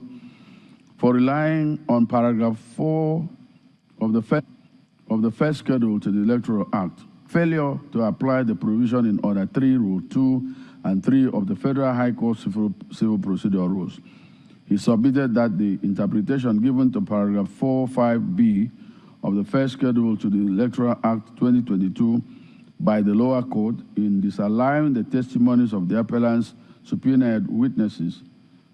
for relying on paragraph 4 of the first schedule to the Electoral Act, failure to apply the provision in Order 3, Rule 2 and 3 of the Federal High Court Civil Procedure Rules. He submitted that the interpretation given to paragraph 4.5b of the first schedule to the Electoral Act 2022 by the lower court in disallowing the testimonies of the appellant's subpoenaed witnesses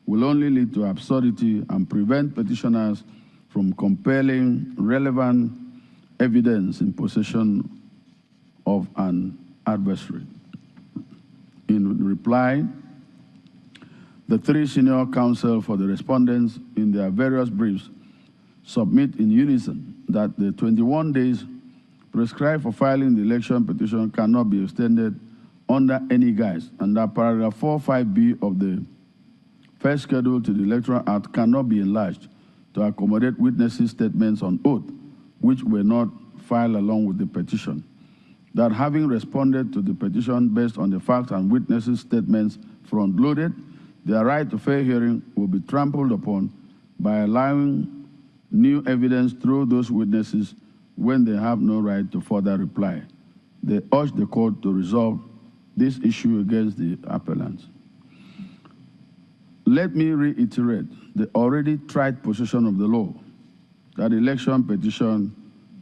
will only lead to absurdity and prevent petitioners from compelling relevant evidence in possession of an adversary. In reply, the three senior counsel for the respondents in their various briefs submit in unison that the 21 days prescribed for filing the election petition cannot be extended under any guise, and that paragraph 45B of the first schedule to the Electoral Act cannot be enlarged to accommodate witnesses' statements on oath, which were not filed along with the petition. That having responded to the petition based on the facts and witnesses' statements front-loaded, their right to fair hearing will be trampled upon by allowing new evidence through those witnesses when they have no right to further reply. They urge the court to resolve this issue against the appellants. Let me reiterate the already tried position of the law that election petition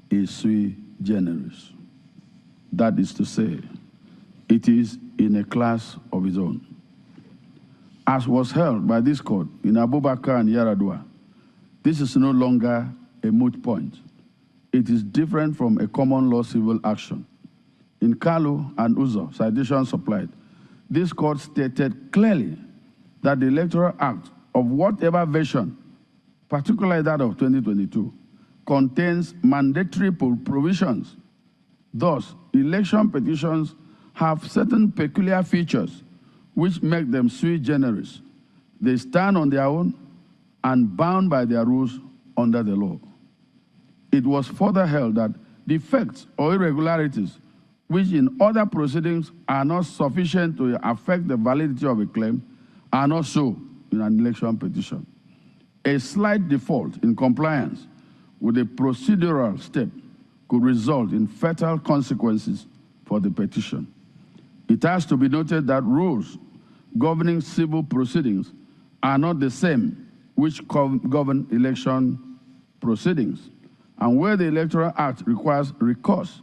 is sui generis. That is to say, it is in a class of its own. As was held by this court in Abubakar and Yaradua, this is no longer a moot point. It is different from a common law civil action. In Kalu and Uzo, citation supplied, this court stated clearly that the Electoral Act of whatever version, particularly that of 2022, contains mandatory provisions. Thus, election petitions have certain peculiar features which make them sui generis. They stand on their own and bound by their rules under the law. It was further held that defects or irregularities which in other proceedings are not sufficient to affect the validity of a claim are not so in an election petition. A slight default in compliance with a procedural step could result in fatal consequences for the petition. It has to be noted that rules governing civil proceedings are not the same which govern election proceedings. And where the Electoral Act requires recourse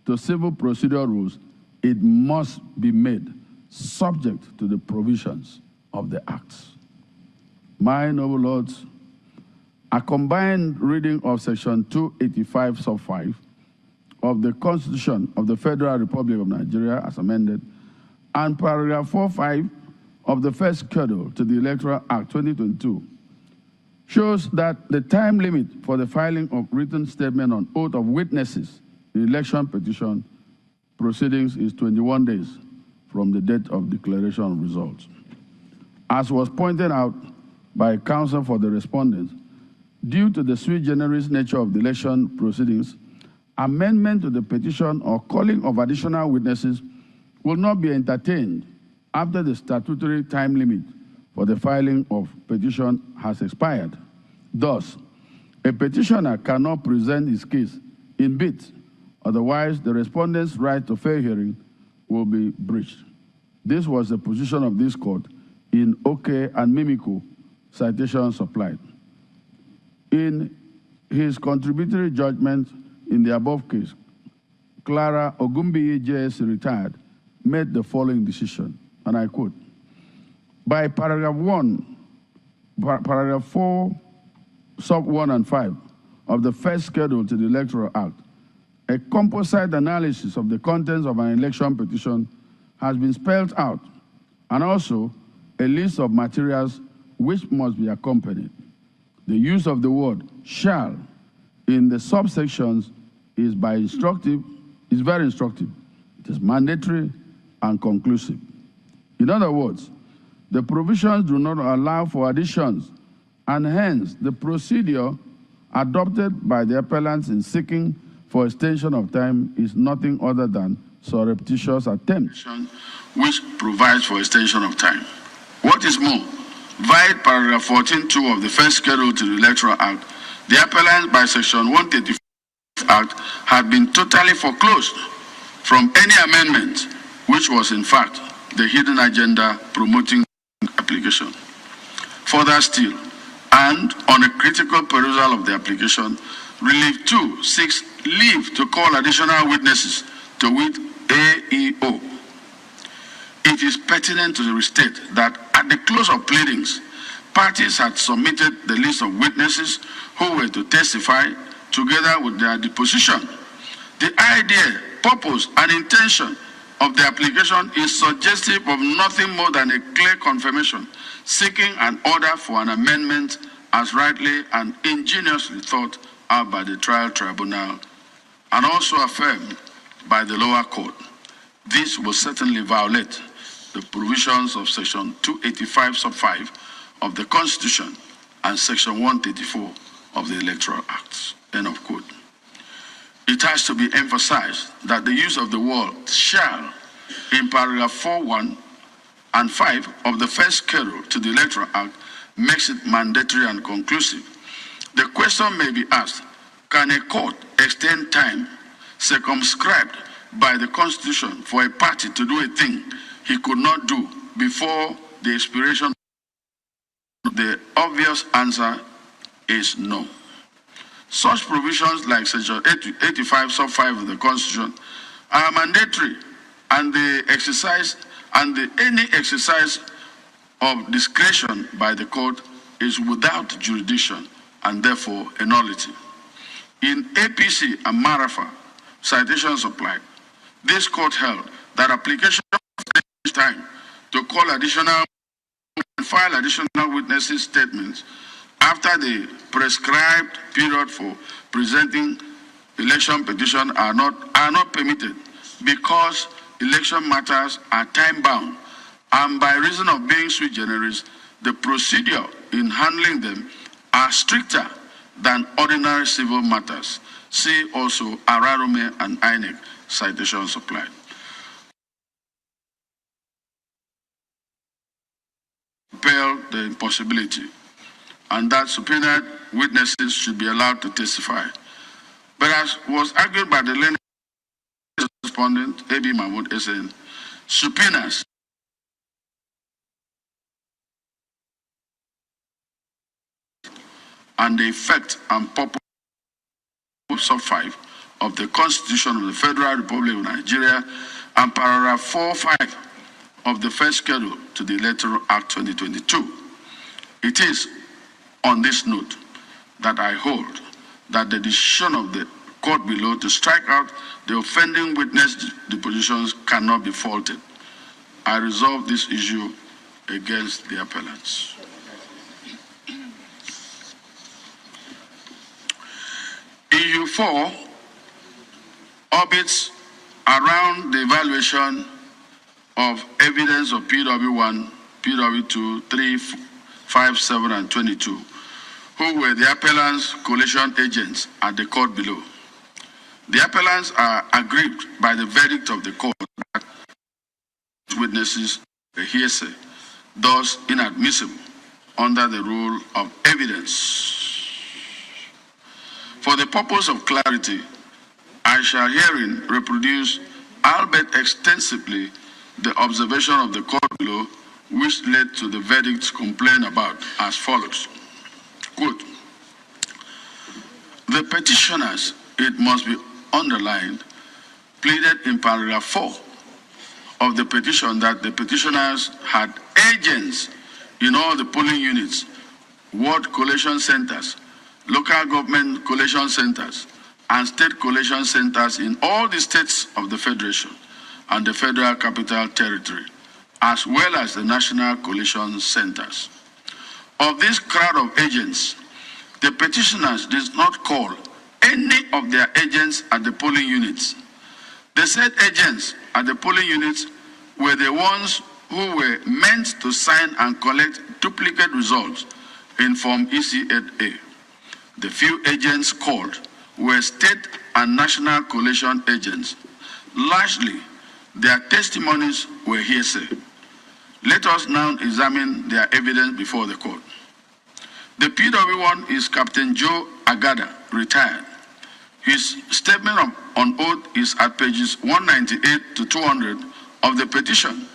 to civil procedure rules, it must be made subject to the provisions of the Acts. My noble lords, a combined reading of Section 285, sub 5 of the Constitution of the Federal Republic of Nigeria as amended, and paragraph 45 of the first schedule to the Electoral Act 2022 shows that the time limit for the filing of written statement on oath of witnesses in election petition proceedings is 21 days from the date of declaration of results. As was pointed out by counsel for the respondents, due to the sui generis nature of the election proceedings, amendment to the petition or calling of additional witnesses will not be entertained after the statutory time limit for the filing of petition has expired. Thus, a petitioner cannot present his case in bits, otherwise the respondent's right to fair hearing will be breached. This was the position of this court in Oke and Mimiko, citation supplied. In his contributory judgment in the above case, Clara Ogumbiyi JS retired, made the following decision, and I quote, by paragraph 4, sub 1 and 5 of the first schedule to the Electoral Act, a composite analysis of the contents of an election petition has been spelled out, and also a list of materials which must be accompanied. The use of the word shall in the subsections is very instructive. It is mandatory and conclusive. In other words, the provisions do not allow for additions, and hence the procedure adopted by the appellants in seeking for extension of time is nothing other than surreptitious attempt, which provides for extension of time. What is more, via paragraph 14.2 of the first schedule to the Electoral Act, the appellant by section 135 Act had been totally foreclosed from any amendment, which was in fact the hidden agenda promoting application. Further still, and on a critical perusal of the application, Relief 2 seeks leave to call additional witnesses, to wit AEO. It is pertinent to restate that at the close of pleadings, Parties had submitted the list of witnesses who were to testify together with their deposition. The idea, purpose, and intention of the application is suggestive of nothing more than a clear confirmation, seeking an order for an amendment as rightly and ingeniously thought out by the trial tribunal and also affirmed by the lower court. This will certainly violate the provisions of Section 285 sub 5 of the Constitution and Section 134 of the Electoral Act. End of quote. It has to be emphasized that the use of the word shall in paragraph 4(1) and 5 of the first schedule to the Electoral Act makes it mandatory and conclusive. The question may be asked, can a court extend time circumscribed by the Constitution for a party to do a thing he could not do before the expiration? The obvious answer is no. Such provisions like Section 85 sub 5 of the Constitution are mandatory, and any exercise of discretion by the court is without jurisdiction and therefore a nullity. In APC and Marafa, citations applied, this court held that application of time to call additional and file additional witnesses' statements after the prescribed period for presenting election petition are not permitted because election matters are time-bound, and by reason of being sui generis, the procedure in handling them are stricter than ordinary civil matters. See also Ararume and INEC citations applied. Compel the impossibility, and that subpoenaed witnesses should be allowed to testify. But as was argued by the learned respondent, A.B. Mahmoud SN, subpoenas and the effect and purpose of 5 of the Constitution of the Federal Republic of Nigeria and paragraph 4(5) of the first schedule to the Electoral Act 2022. It is on this note that I hold that the decision of the court below to strike out the offending witness depositions cannot be faulted. I resolve this issue against the appellants. Issue 4 orbits around the evaluation of evidence of PW1, PW2, 3, 5, 7, and 22, who were the appellants' coalition agents at the court below. The appellants are aggrieved by the verdict of the court that witnesses were hearsay, thus inadmissible under the rule of evidence. For the purpose of clarity, I shall herein reproduce, albeit extensively, the observation of the court below, which led to the verdicts complained about as follows. Quote, the petitioners, it must be underlined, pleaded in paragraph 4 of the petition that the petitioners had agents in all the polling units, ward collation centers, local government collation centers, and state collation centers in all the states of the Federation and the Federal Capital Territory, as well as the national collation centers. Of this crowd of agents, the petitioners did not call any of their agents at the polling units. The said agents at the polling units were the ones who were meant to sign and collect duplicate results in Form EC8A. The few agents called were state and national collation agents. Largely, their testimonies were hearsay. Let us now examine their evidence before the court. The PW1 is Captain Joe Agada, retired. His statement on oath is at pages 198 to 200 of the petition.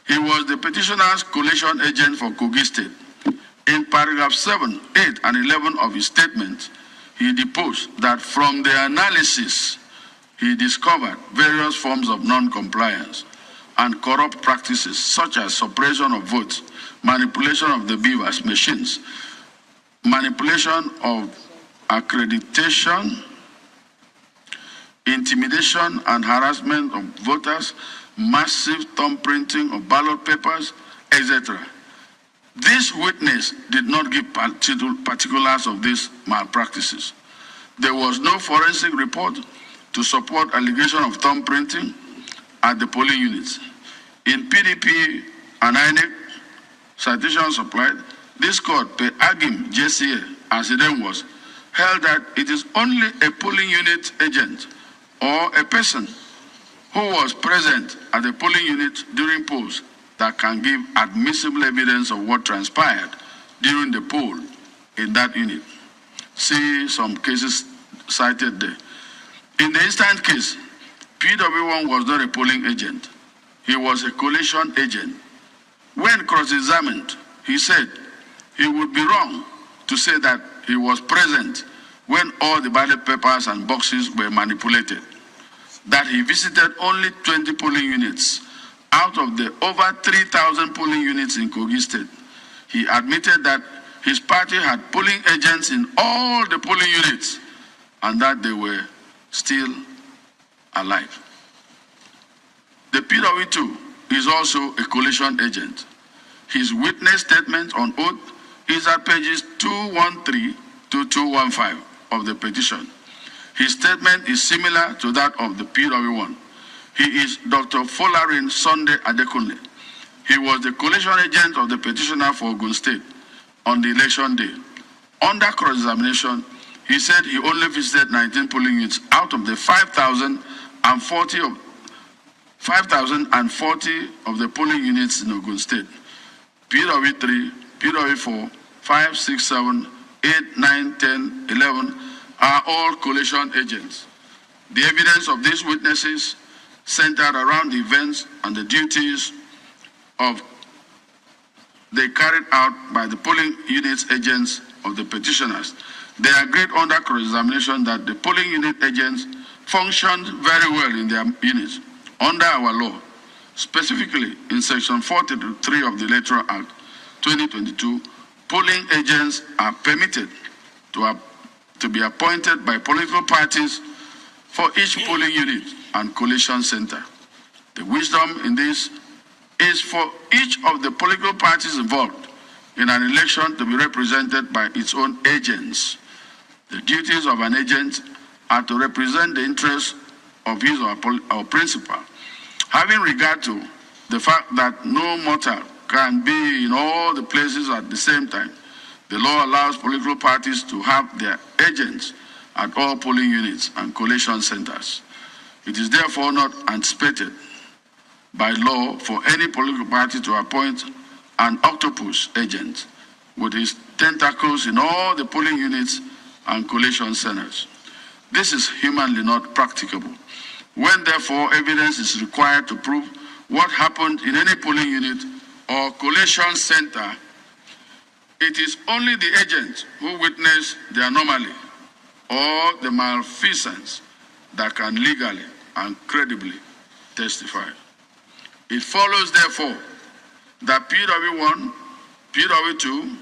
He was the petitioner's collation agent for Kogi State. In paragraph 7, 8, and 11 of his statement, he deposed that from the analysis, he discovered various forms of non-compliance and corrupt practices such as suppression of votes manipulation of the beavers machines, manipulation of accreditation, intimidation and harassment of voters, massive thumb printing of ballot papers, etc. This witness did not give particulars of these malpractices. There was no forensic report to support allegation of thumb printing at the polling units. In PDP and INEC, citation supplied, this court, per agim JCA, as it then was, held that it is only a polling unit agent or a person who was present at the polling unit during polls that can give admissible evidence of what transpired during the poll in that unit. See some cases cited there. In the instant case, PW1 was not a polling agent. He was a collation agent. When cross-examined, he said he would be wrong to say that he was present when all the ballot papers and boxes were manipulated, that he visited only 20 polling units out of the over 3,000 polling units in Kogi State. He admitted that his party had polling agents in all the polling units and that they were still alive. The PW2 is also a collation agent. His witness statement on oath is at pages 213 to 215 of the petition. His statement is similar to that of the PW1. He is Dr. Folarin Sunday Adekunle. He was the collation agent of the petitioner for Ogun State on the election day. Under cross-examination, he said he only visited 19 polling units out of the 5,040 of the polling units in Ogun State. PW3, PW4, 5, 6, 7, 8, 9, 10, 11 are all collation agents. The evidence of these witnesses centered around the events and the duties they carried out by the polling units agents of the petitioners. They agreed under cross-examination that the polling unit agents functioned very well in their units under our law. Specifically, in Section 43 of the Electoral Act 2022, polling agents are permitted to be appointed by political parties for each polling unit and collation center. The wisdom in this is for each of the political parties involved in an election to be represented by its own agents. The duties of an agent are to represent the interests of his or principal, having regard to the fact that no mortal can be in all the places at the same time. The law allows political parties to have their agents at all polling units and collation centers. It is therefore not anticipated by law for any political party to appoint an octopus agent with his tentacles in all the polling units and collation centers. This is humanly not practicable. When therefore evidence is required to prove what happened in any polling unit or collation center, it is only the agent who witnessed the anomaly or the malfeasance that can legally and credibly testify. It follows, therefore, that PW1, PW2,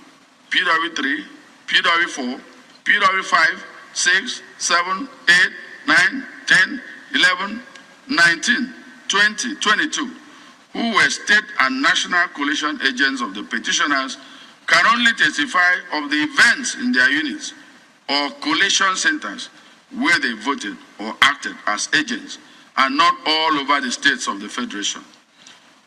PW3, PW4, PW5, 6, 7, 8, 9, 10, 11, 19, 20, 22, who were state and national coalition agents of the petitioners, can only testify of the events in their units or coalition centers where they voted or acted as agents, and not all over the states of the Federation.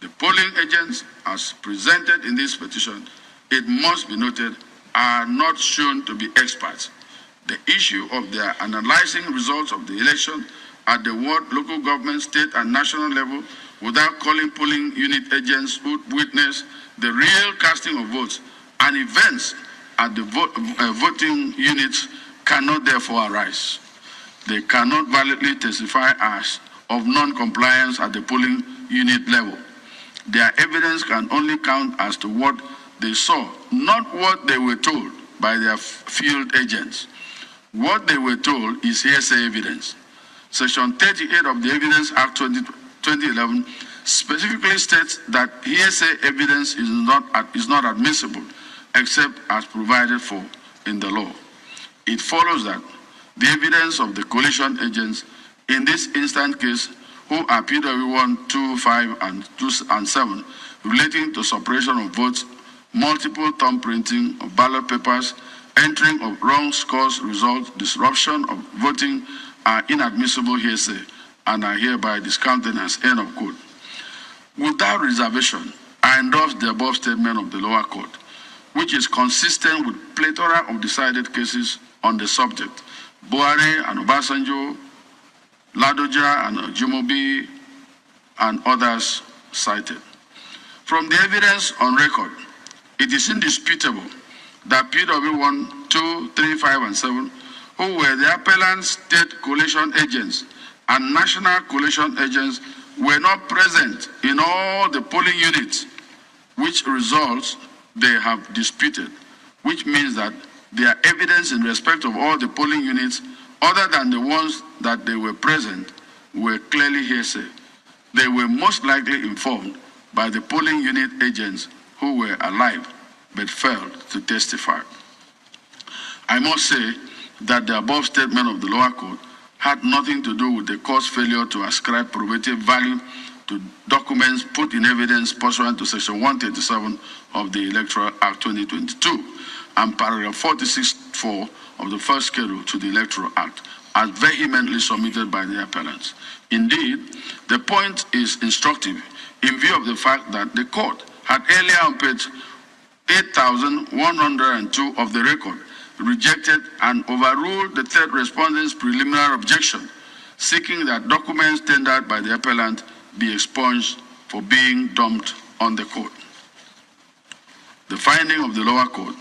The polling agents, as presented in this petition, it must be noted, are not shown to be experts. The issue of their analyzing results of the election at the ward, local government, state, and national level without calling polling unit agents who witness the real casting of votes and events at the voting units cannot therefore arise. They cannot validly testify as of non-compliance at the polling unit level. Their evidence can only count as to what they saw, not what they were told by their field agents. What they were told is hearsay evidence. Section 38 of the Evidence Act 2011 specifically states that hearsay evidence is not admissible except as provided for in the law. It follows that the evidence of the coalition agents in this instant case, who are PW 1, 2, 5, and 7, relating to suppression of votes, multiple thumb printing of ballot papers, entering of wrong scores results, disruption of voting, are inadmissible hearsay and are hereby discountenanced. End of quote. Without reservation, I endorse the above statement of the lower court, which is consistent with plethora of decided cases on the subject. Buhari and Obasanjo, Ladoja and Jumobi, and others cited. From the evidence on record, it is indisputable that PW 1, 2, 3, 5, and 7, who were the appellant state coalition agents and national coalition agents, were not present in all the polling units, which results they have disputed, which means that their evidence in respect of all the polling units, other than the ones that they were present, were clearly hearsay. They were most likely informed by the polling unit agents who were alive but failed to testify. I must say that the above statement of the lower court had nothing to do with the court's failure to ascribe probative value to documents put in evidence pursuant to Section 137 of the Electoral Act 2022 and paragraph 46(4) of the first schedule to the Electoral Act, as vehemently submitted by the appellants. Indeed, the point is instructive in view of the fact that the court had earlier on page 8,102 of the record rejected and overruled the third respondent's preliminary objection, seeking that documents tendered by the appellant be expunged for being dumped on the court. The finding of the lower court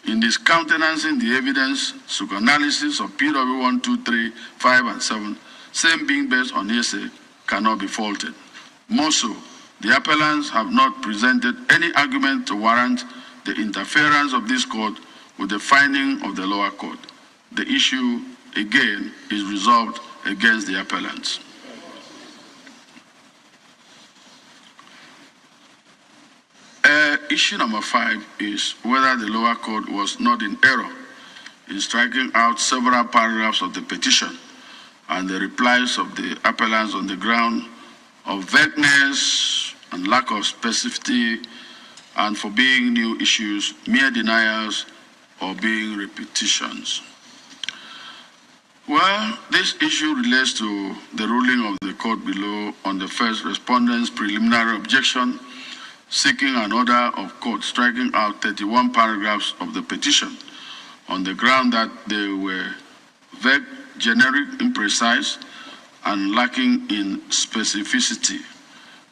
in discountenancing the evidence, analysis of PW 1, 2, 3, 5, and 7, same being based on hearsay, cannot be faulted. More so, the appellants have not presented any argument to warrant the interference of this court with the finding of the lower court. The issue, again, is resolved against the appellants. Issue number 5 is whether the lower court was not in error in striking out several paragraphs of the petition and the replies of the appellants on the ground of vagueness and lack of specificity and for being new issues, mere denials, or being repetitions. Well, this issue relates to the ruling of the court below on the first respondent's preliminary objection, seeking an order of court striking out 31 paragraphs of the petition on the ground that they were vague, generic, imprecise, and lacking in specificity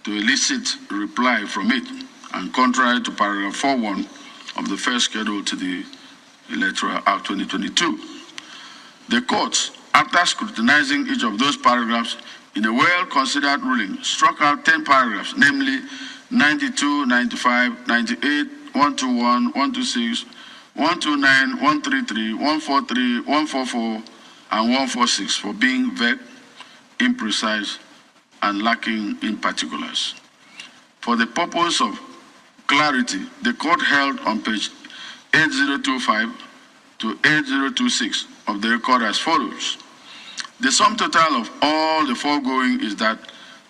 to elicit reply from it, and contrary to paragraph 4.1 of the first schedule to the Electoral Act 2022. The courts, after scrutinizing each of those paragraphs in a well-considered ruling, struck out 10 paragraphs, namely 92, 95, 98, 121, 126, 129, 133, 143, 144, and 146 for being vague, imprecise, and lacking in particulars. For the purpose of clarity, the court held on page 8025 to 8026 of the record as follows. The sum total of all the foregoing is that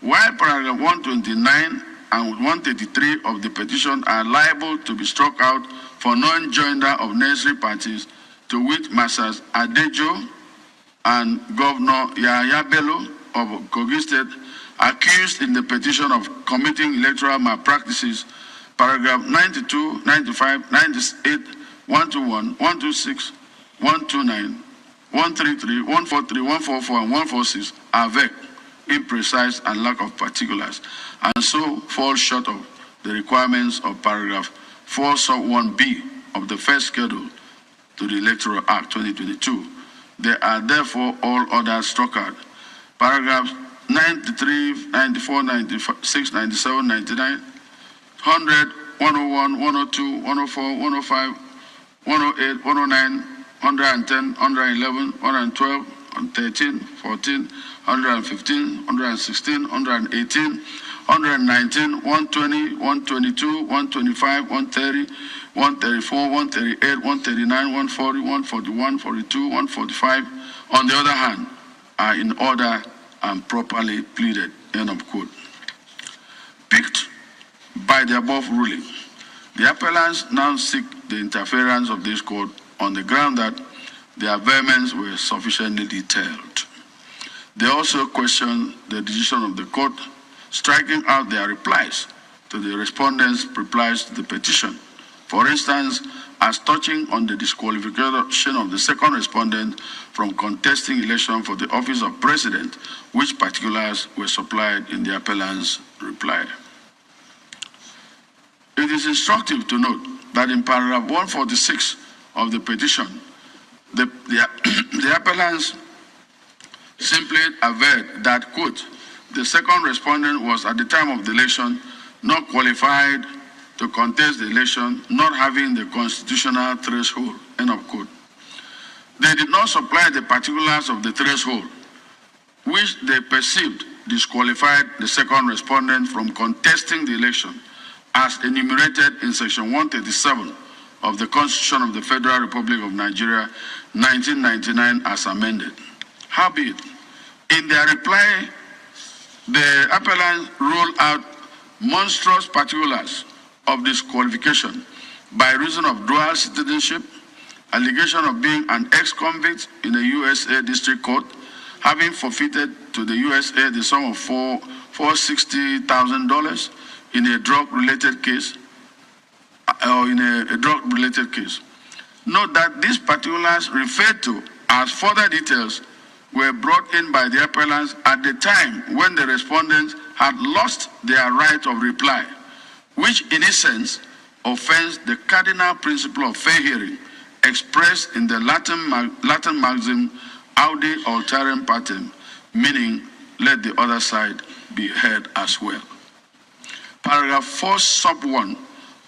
while paragraph 129 and 133 of the petition are liable to be struck out for non-joinder of necessary parties, to which Messrs. Adejo and Governor Yahya Bello of Kogi State, accused in the petition of committing electoral malpractices, paragraph 92, 95, 98, 121, 126, 129, 133, 143, 144, and 146 are vague, imprecise, and lack of particulars, and so fall short of the requirements of paragraph 4(1)(b) of the first schedule to the Electoral Act 2022. They are therefore all others struck out. Paragraphs 93, 94, 96, 97, 99, 100, 101, 102, 104, 105, 108, 109, 110, 111, 112, 113, 14, 115, 116, 118, 119, 120, 122, 125, 130, 134, 138, 139, 140, 141, 42, 145, on the other hand, are in order and properly pleaded, end of quote. Picked by the above ruling, the appellants now seek the interference of this court on the ground that their vehemence were sufficiently detailed. They also question the decision of the court, striking out their replies to the respondents' replies to the petition. For instance, as touching on the disqualification of the second respondent from contesting election for the office of president, which particulars were supplied in the appellant's reply. It is instructive to note that in paragraph 146 of the petition, the appellants simply averred that, quote, the second respondent was at the time of the election not qualified to contest the election, not having the constitutional threshold, end of quote. They did not supply the particulars of the threshold, which they perceived disqualified the second respondent from contesting the election, as enumerated in section 137 of the Constitution of the Federal Republic of Nigeria, 1999, as amended. Howbeit, in their reply, the appellant ruled out monstrous particulars of disqualification by reason of dual citizenship, allegation of being an ex-convict in a USA district court, having forfeited to the USA the sum of $460,000 in a drug-related case, Note that these particulars referred to as further details were brought in by the appellants at the time when the respondents had lost their right of reply, which in essence offends the cardinal principle of fair hearing expressed in the Latin maxim audi alteram partem, meaning let the other side be heard as well. Paragraph 4 sub 1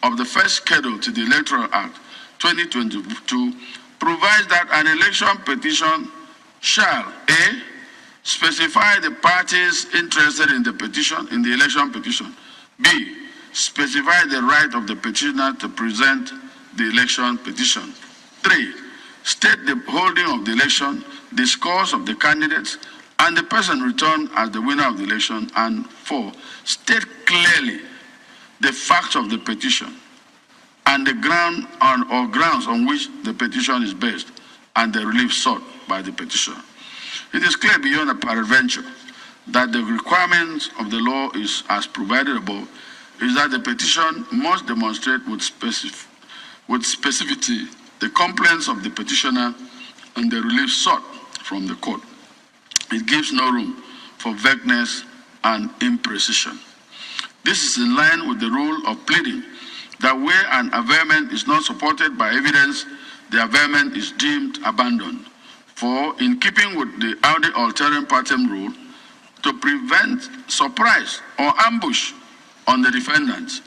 of the first schedule to the Electoral Act 2022 provides that an election petition shall A, specify the parties interested in the petition, in the election petition, B, specify the right of the petitioner to present the election petition, 3, state the holding of the election, the scores of the candidates, and the person returned as the winner of the election, and 4, state clearly the facts of the petition and the ground or grounds on which the petition is based and the relief sought by the petitioner. It is clear beyond a peradventure that the requirements of the law is as provided above, is that the petition must demonstrate with specificity the complaints of the petitioner and the relief sought from the court. It gives no room for vagueness and imprecision. This is in line with the rule of pleading, that where an averment is not supported by evidence, the averment is deemed abandoned. For, in keeping with the audi alteram partem rule, to prevent surprise or ambush on the defendant,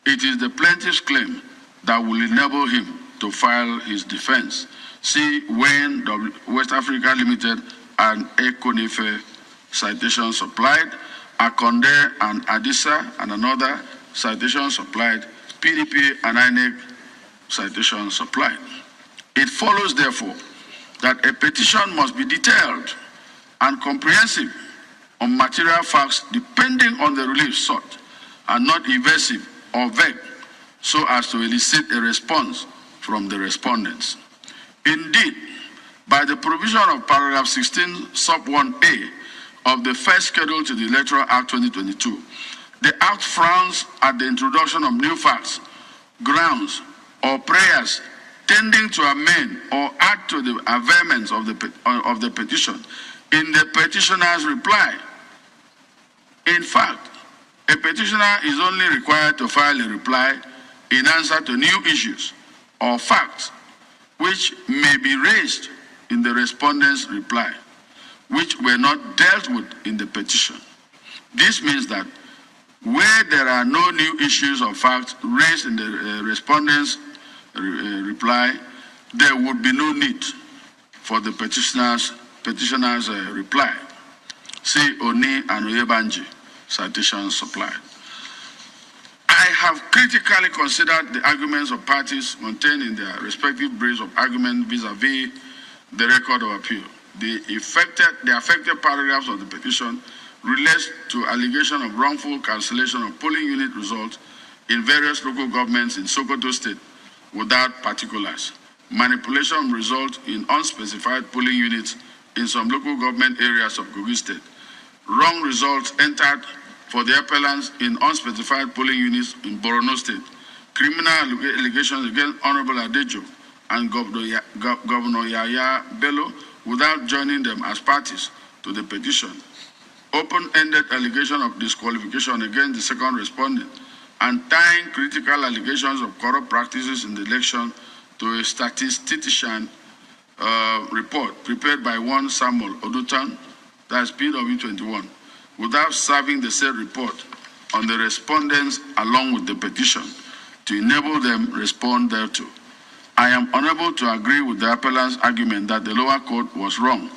it is the plaintiff's claim that will enable him to file his defense. See Wayne West Africa Limited and Ekonife citation supplied, Akonde and Adisa and another citation supplied, PDP and INEC citation supplied. It follows, therefore, that a petition must be detailed and comprehensive on material facts depending on the relief sought, and not evasive or vague, so as to elicit a response from the respondents. Indeed, by the provision of paragraph 16 sub 1A of the first schedule to the Electoral Act 2022, the Act frowns at the introduction of new facts, grounds, or prayers tending to amend or add to the averments of the petition in the petitioner's reply. In fact, a petitioner is only required to file a reply in answer to new issues or facts which may be raised in the respondent's reply, which were not dealt with in the petition. This means that where there are no new issues or facts raised in the respondent's reply, there would be no need for the petitioners petitioner's reply. See Oni and Oyebanji, citation supplied. I have critically considered the arguments of parties contained in their respective briefs of argument vis-a-vis the record of appeal. The affected paragraphs of the petition relates to allegation of wrongful cancellation of polling unit results in various local governments in Sokoto State without particulars, manipulation of results in unspecified polling units in some local government areas of Kogi State, wrong results entered for the appellants in unspecified polling units in Borno State, criminal allegations against Honorable Adejo and Governor Yaya Bello without joining them as parties to the petition, open-ended allegation of disqualification against the second respondent, and tying critical allegations of corrupt practices in the election to a statistician report prepared by one Samuel Odutan, that's PW21, without serving the said report on the respondents along with the petition to enable them respond thereto. I am unable to agree with the appellant's argument that the lower court was wrong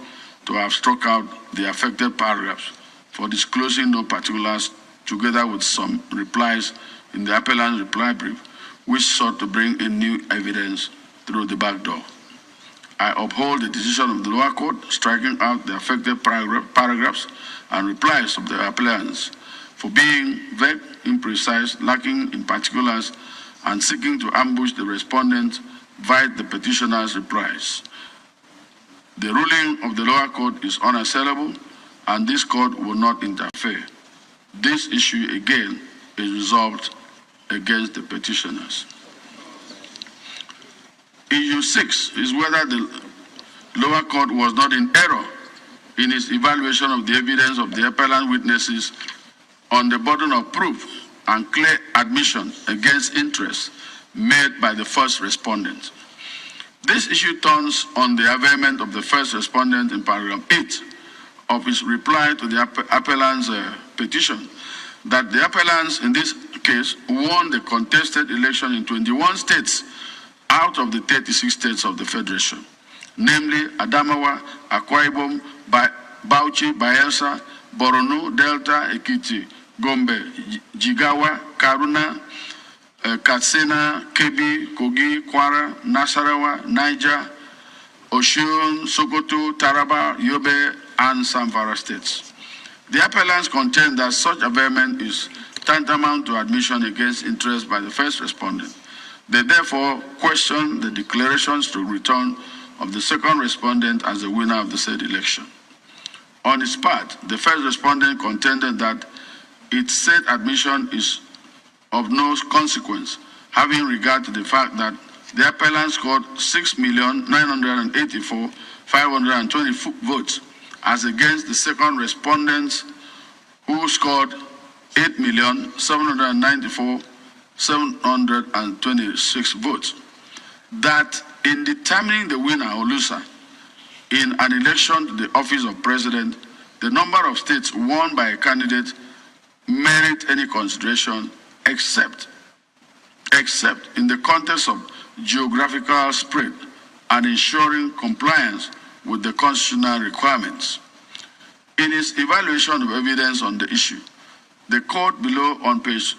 to have struck out the affected paragraphs for disclosing no particulars, together with some replies in the appellant's reply brief, which sought to bring in new evidence through the back door. I uphold the decision of the lower court, striking out the affected paragraphs and replies of the appellants for being vague, imprecise, lacking in particulars, and seeking to ambush the respondent via the petitioner's replies. The ruling of the lower court is unassailable, and this court will not interfere. This issue, again, is resolved against the petitioners. Issue 6 is whether the lower court was not in error in its evaluation of the evidence of the appellant witnesses on the burden of proof and clear admission against interest made by the first respondent. This issue turns on the averment of the first respondent in paragraph 8 of his reply to the appellant's petition, that the appellants in this case won the contested election in 21 states out of the 36 states of the Federation, namely Adamawa, Akwa Ibom, Bauchi, Bayelsa, Borno, Delta, Ekiti, Gombe, Jigawa, Kaduna, Katsina, Kebbi, Kogi, Kwara, Nasarawa, Niger, Osun, Sokoto, Taraba, Yobe, and Zamfara states. The appellants contend that such averment is tantamount to admission against interest by the first respondent. They therefore question the declarations to return of the second respondent as the winner of the said election. On its part, the first respondent contended that its said admission is of no consequence, having regard to the fact that the appellant scored 6,984,520 votes as against the second respondents who scored 8,794,726 votes. That in determining the winner or loser in an election to the office of president, the number of states won by a candidate merit any consideration except in the context of geographical spread and ensuring compliance with the constitutional requirements. In its evaluation of evidence on the issue, the court below on page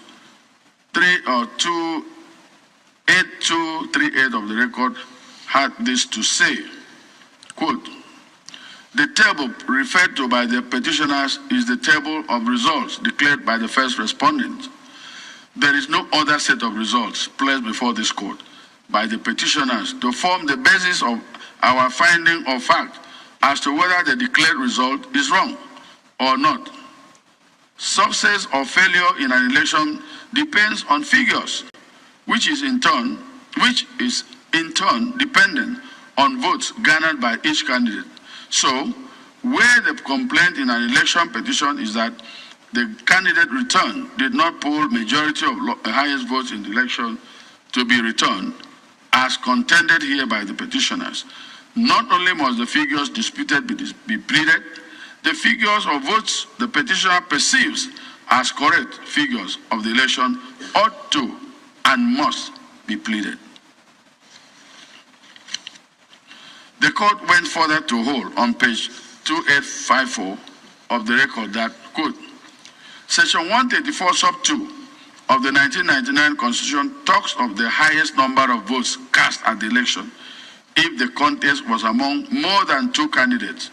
8238 of the record had this to say, quote, "The table referred to by the petitioners is the table of results declared by the first respondent. There is no other set of results placed before this court by the petitioners to form the basis of our finding of fact as to whether the declared result is wrong or not. Success or failure in an election depends on figures, which is in turn dependent on votes garnered by each candidate. So, where the complaint in an election petition is that the candidate returned did not poll majority of the highest votes in the election to be returned, as contended here by the petitioners, not only must the figures disputed be pleaded, the figures of votes the petitioner perceives as correct figures of the election ought to and must be pleaded. The court went further to hold on page 2854 of the record that, quote, Section 134 sub 2 of the 1999 Constitution talks of the highest number of votes cast at the election if the contest was among more than 2 candidates,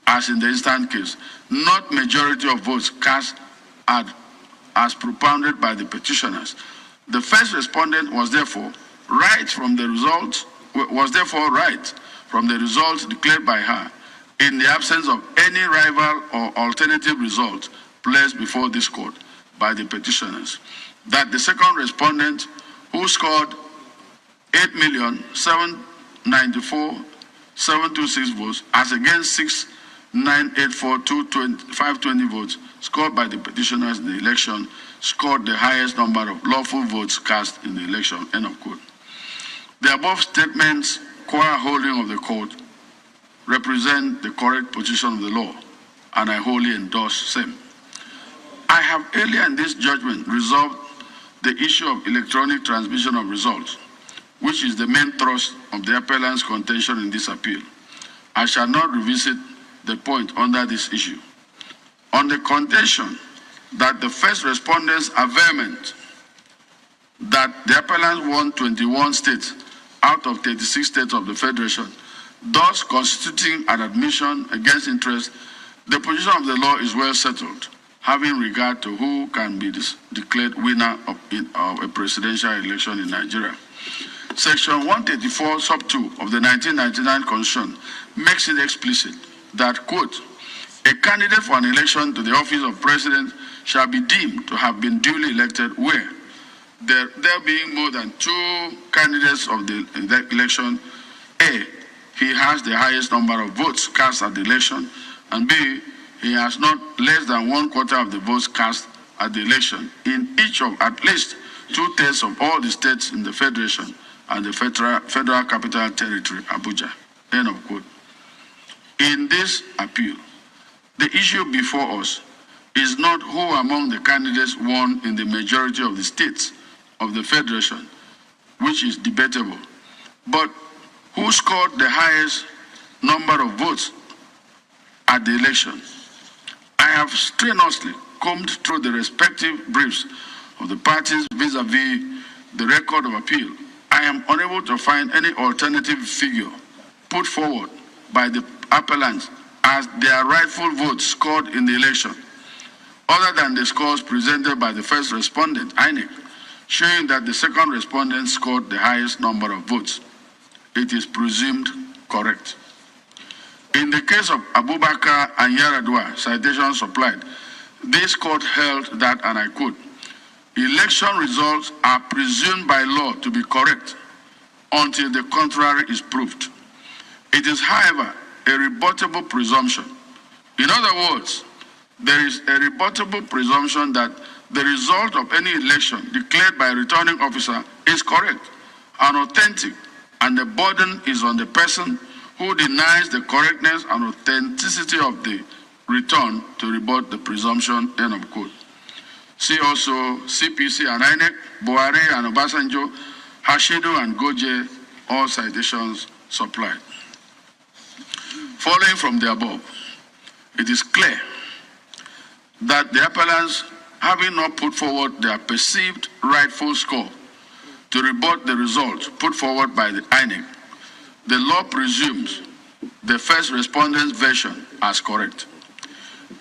as in the instant case, not majority of votes cast as propounded by the petitioners. The first respondent was therefore right from the results declared by her in the absence of any rival or alternative result placed before this court by the petitioners. That the second respondent, who scored 8,794,726 votes as against 6,984,520 votes scored by the petitioners in the election, scored the highest number of lawful votes cast in the election, end of quote. The above statements, qua holding of the court, represent the correct position of the law, and I wholly endorse them. I have earlier in this judgment resolved the issue of electronic transmission of results, which is the main thrust of the appellant's contention in this appeal. I shall not revisit the point under this issue. On the contention that the first respondent's averment that the appellant won 21 states out of 36 states of the Federation, thus constituting an admission against interest, the position of the law is well settled, having regard to who can be declared winner of a presidential election in Nigeria. Section 134, sub 2 of the 1999 Constitution makes it explicit that, quote, a candidate for an election to the office of president shall be deemed to have been duly elected where there being more than 2 candidates of the election, A, he has the highest number of votes cast at the election, and B, he has not less than 1/4 of the votes cast at the election in each of at least 2/3 of all the states in the Federation and the Federal Capital Territory, Abuja, end of quote. In this appeal, the issue before us is not who among the candidates won in the majority of the states of the Federation, which is debatable, but who scored the highest number of votes at the election. I have strenuously combed through the respective briefs of the parties vis-a-vis the record of appeal. I am unable to find any alternative figure put forward by the appellants as their rightful votes scored in the election, other than the scores presented by the first respondent, INEC, showing that the second respondent scored the highest number of votes. It is presumed correct. In the case of Abubakar and Yaradua, citation supplied, this court held that, and I quote, election results are presumed by law to be correct until the contrary is proved. It is, however, a rebuttable presumption. In other words, there is a rebuttable presumption that the result of any election declared by a returning officer is correct and authentic, and the burden is on the person who denies the correctness and authenticity of the return to rebut the presumption, end of quote. See also CPC and INEC, Buhari and Obasanjo, Hashidu and Goje, all citations supplied. Following from the above, it is clear that the appellants, having not put forward their perceived rightful score to rebut the results put forward by the INEC, the law presumes the first respondent's version as correct.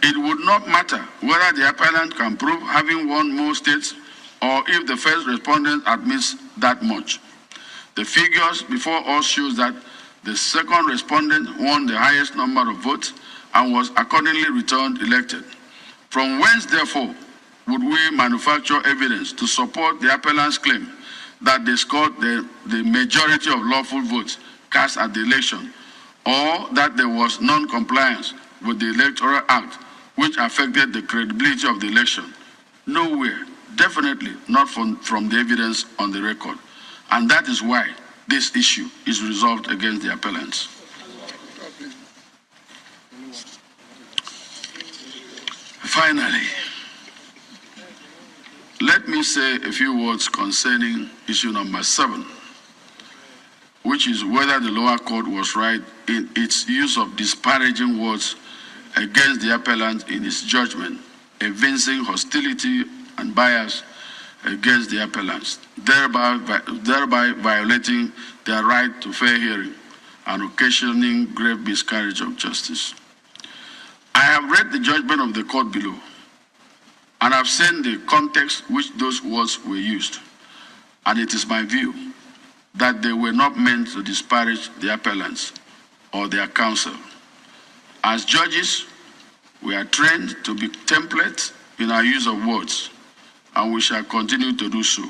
It would not matter whether the appellant can prove having won more states or if the first respondent admits that much. The figures before us shows that the second respondent won the highest number of votes and was accordingly returned elected. From whence, therefore, would we manufacture evidence to support the appellant's claim that they scored the majority of lawful votes cast at the election, or that there was non-compliance with the Electoral Act, which affected the credibility of the election? Nowhere, definitely not from the evidence on the record. And that is why this issue is resolved against the appellants. Finally, let me say a few words concerning issue number 7, which is whether the lower court was right in its use of disparaging words against the appellant in its judgment, evincing hostility and bias against the appellants, thereby violating their right to fair hearing and occasioning grave miscarriage of justice. I have read the judgment of the court below, and I've seen the context which those words were used, and it is my view that they were not meant to disparage the appellants or their counsel. As judges, we are trained to be temperate in our use of words, and we shall continue to do so.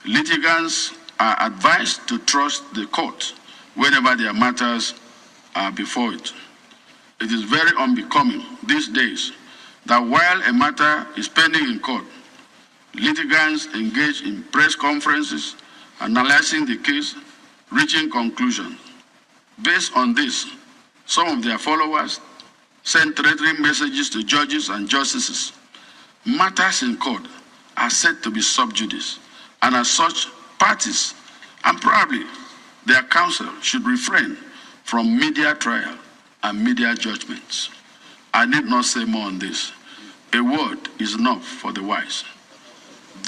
Litigants are advised to trust the court whenever their matters are before it. It is very unbecoming these days that while a matter is pending in court, litigants engage in press conferences, analyzing the case, reaching conclusions. Based on this, some of their followers send threatening messages to judges and justices. Matters in court are said to be sub judice, and as such, parties, and probably their counsel, should refrain from media trial and media judgments. I need not say more on this. A word is enough for the wise.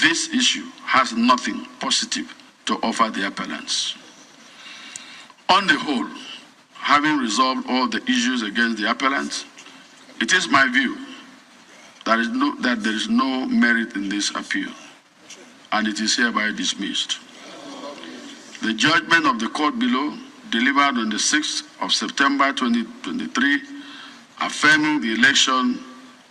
This issue has nothing positive to offer the appellants. On the whole, having resolved all the issues against the appellants, it is my view that there is no merit in this appeal, and it is hereby dismissed. The judgment of the court below, delivered on the 6th of September 2023, affirming the election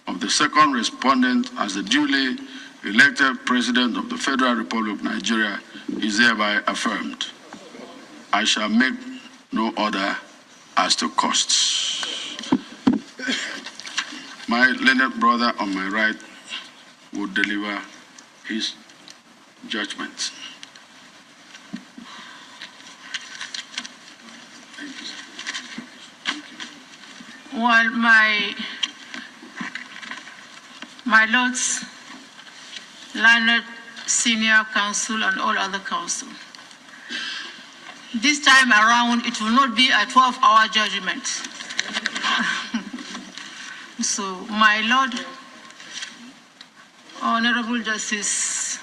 of the second respondent as the duly elected President of the Federal Republic of Nigeria, is hereby affirmed. I shall make no order as to costs. My learned brother on my right will deliver his judgment. Well, my lords, learned senior counsel and all other counsel, this time around it will not be a 12-hour judgment. So, my Lord, Honorable Justice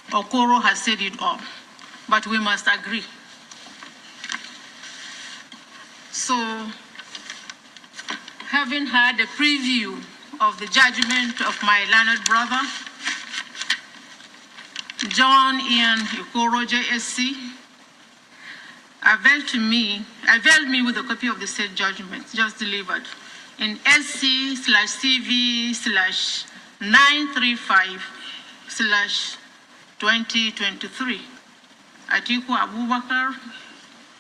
Okoro has said it all, but we must agree. So, having had a preview of the judgment of my learned brother, John Ian Okoro, JSC, availed me with a copy of the said judgment just delivered in SC/CV/935/2023. Atiku Abubakar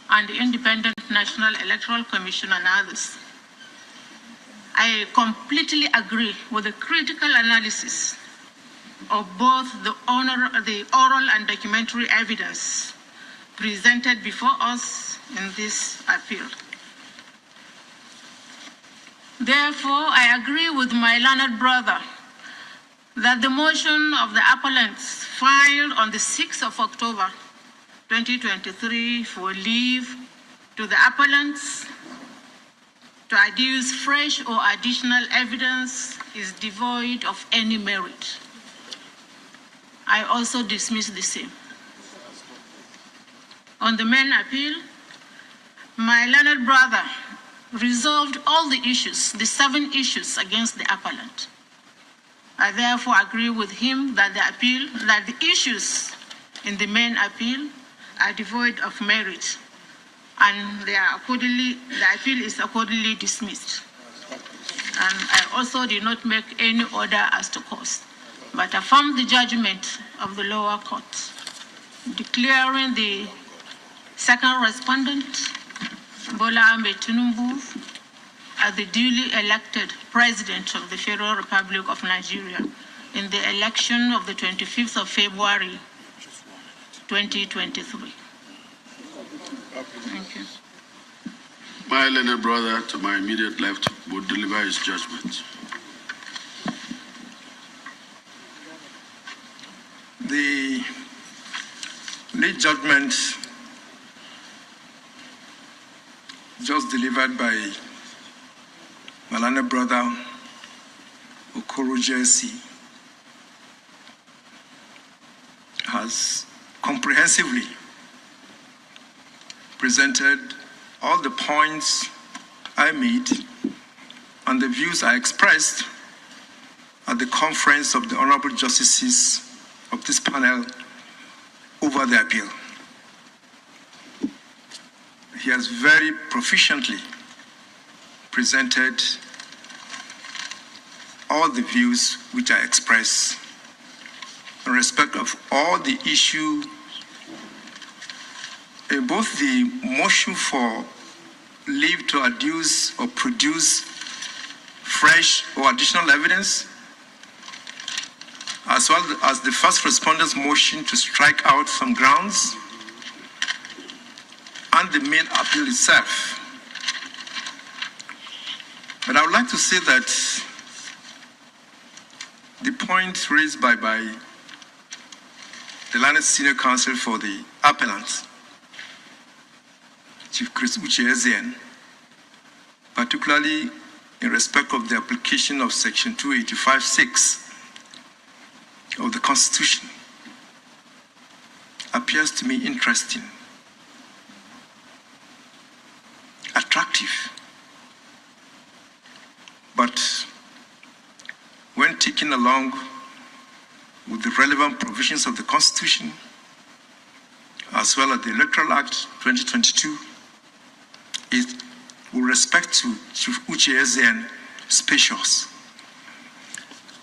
and the Independent National Electoral Commission and others. I completely agree with the critical analysis of both the oral and documentary evidence presented before us in this appeal. Therefore, I agree with my learned brother that the motion of the appellants filed on the 6th of October 2023 for leave to the appellants to adduce fresh or additional evidence is devoid of any merit. I also dismiss the same. On the main appeal, my learned brother resolved all the issues, the 7 issues against the appellant. I therefore agree with him that the issues in the main appeal are devoid of merit, and the appeal is accordingly dismissed. And I also did not make any order as to cost, but affirmed the judgment of the lower court, declaring the second respondent, Bola Ahmed Tinubu, as the duly elected President of the Federal Republic of Nigeria in the election of the 25th of February, 2023. Thank you. My learned brother to my immediate left will deliver his judgment. The lead judgment just delivered by my learned brother, Okoro Jesse, has comprehensively presented all the points I made and the views I expressed at the conference of the Honorable Justices of this panel over the appeal. He has very proficiently presented all the views which I express in respect of all the issue, both the motion for leave to adduce or produce fresh or additional evidence, as well as the first respondent's motion to strike out some grounds, and the main appeal itself. But I would like to say that the point raised by the learned senior counsel for the appellant, Chief Chris Uche, particularly in respect of the application of Section 285(6) of the Constitution, appears to me interesting, attractive, but when taken along with the relevant provisions of the Constitution, as well as the Electoral Act 2022, is with respect to Chief Uche Ezean spacious.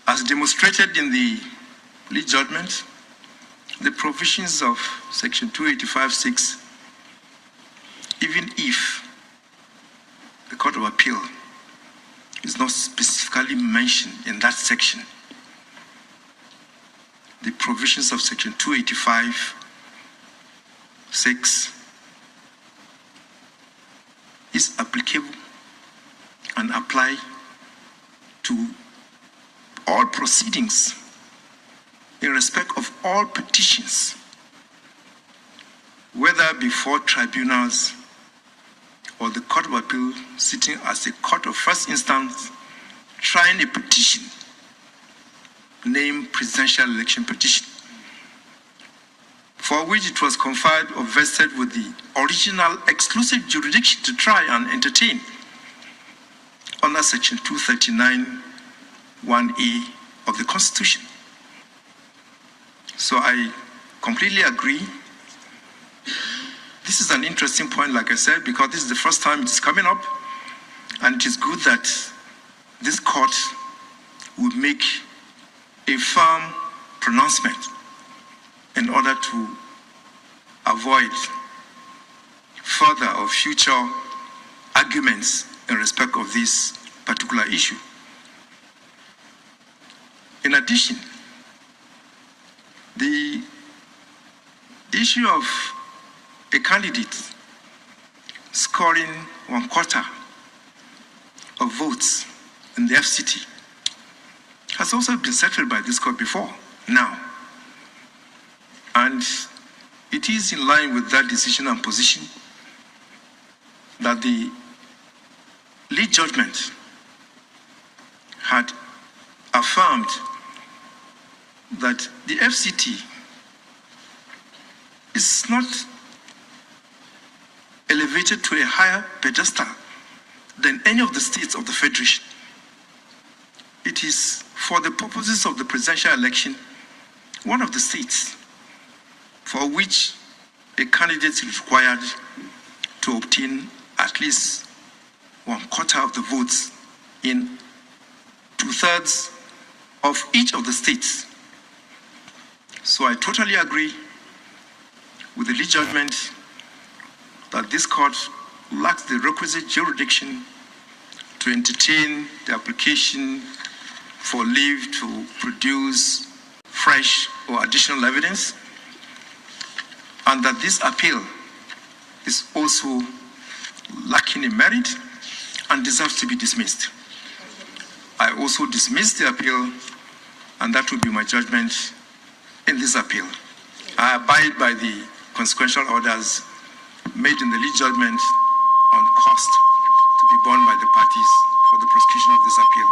As demonstrated in the lead judgment, the provisions of Section 285(6), even if the Court of Appeal is not specifically mentioned in that section, the provisions of Section 285(6) is applicable and apply to all proceedings in respect of all petitions, whether before tribunals or the Court of Appeal sitting as a court of first instance trying a petition named Presidential Election Petition, for which it was conferred or vested with the original exclusive jurisdiction to try and entertain under Section 239(1)(a) of the Constitution. So I completely agree. This is an interesting point, like I said, because this is the first time it's coming up, and it is good that this court will make a firm pronouncement in order to avoid further or future arguments in respect of this particular issue. In addition, the issue of a candidate scoring 1/4 of votes in the FCT has also been settled by this court before now. And it is in line with that decision and position that the lead judgment had affirmed that the FCT is not elevated to a higher pedestal than any of the states of the Federation. It is, for the purposes of the presidential election, one of the states for which a candidate is required to obtain at least 1/4 of the votes in 2/3 of each of the states. So I totally agree with the lead judgment that this court lacks the requisite jurisdiction to entertain the application for leave to produce fresh or additional evidence, and that this appeal is also lacking in merit and deserves to be dismissed. I also dismiss the appeal, and that will be my judgment in this appeal. I abide by the consequential orders made in the lead judgment on cost to be borne by the parties for the prosecution of this appeal.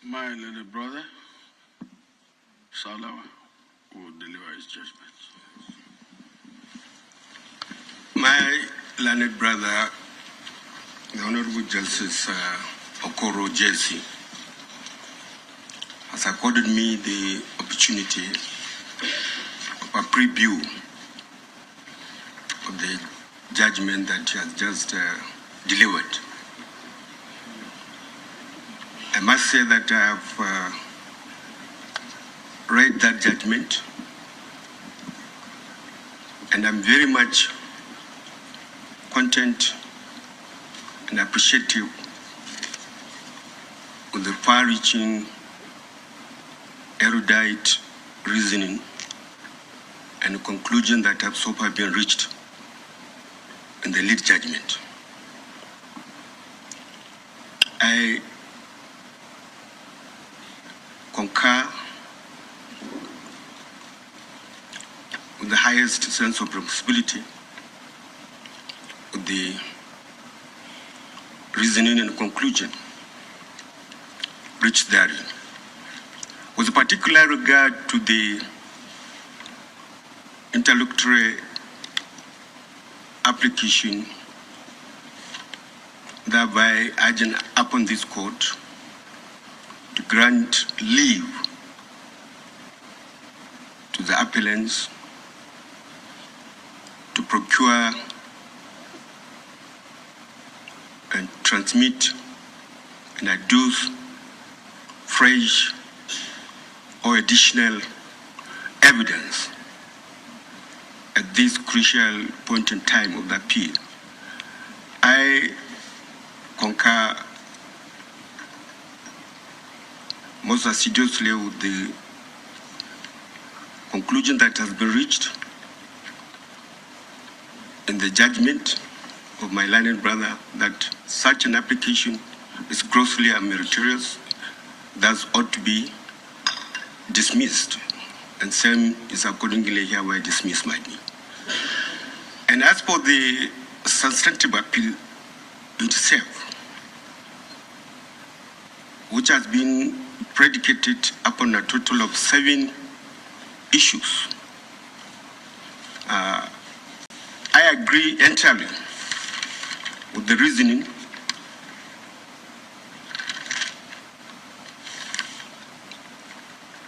My little brother, Salawa, will deliver his judgment. My learned brother, the Honorable Justice Okoro JC, has accorded me the opportunity of a preview of the judgment that he has just delivered. I must say that I have read that judgment, and I'm very much content and appreciative of the far-reaching, erudite reasoning and conclusion that have so far been reached in the lead judgment. I concur with the highest sense of responsibility with the reasoning and conclusion reached therein. With particular regard to the interlocutory application, thereby urging upon this court to grant leave to the appellants to procure and transmit and adduce fresh or additional evidence at this crucial point in time of the appeal. I concur most assiduously with the conclusion that has been reached in the judgment of my learned brother that such an application is grossly unmeritorious, thus ought to be dismissed, and same is accordingly hereby dismissed by me. And as for the substantive appeal itself, which has been predicated upon a total of 7 issues, I agree entirely with the reasoning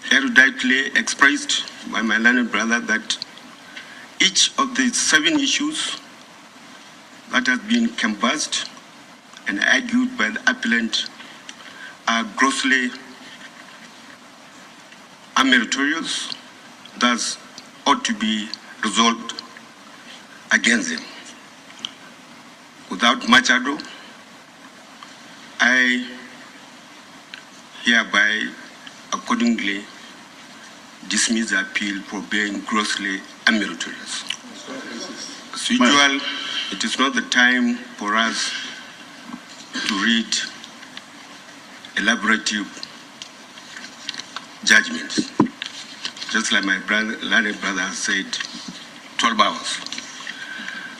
eruditely expressed by my learned brother that each of the 7 issues that have been canvassed and argued by the appellant are grossly unmeritorious, thus ought to be resolved against them. Without much ado, I hereby accordingly dismiss the appeal for being grossly unmeritorious. As usual, it is not the time for us to read elaborative judgments. Just like my learned brother has said, 12 hours.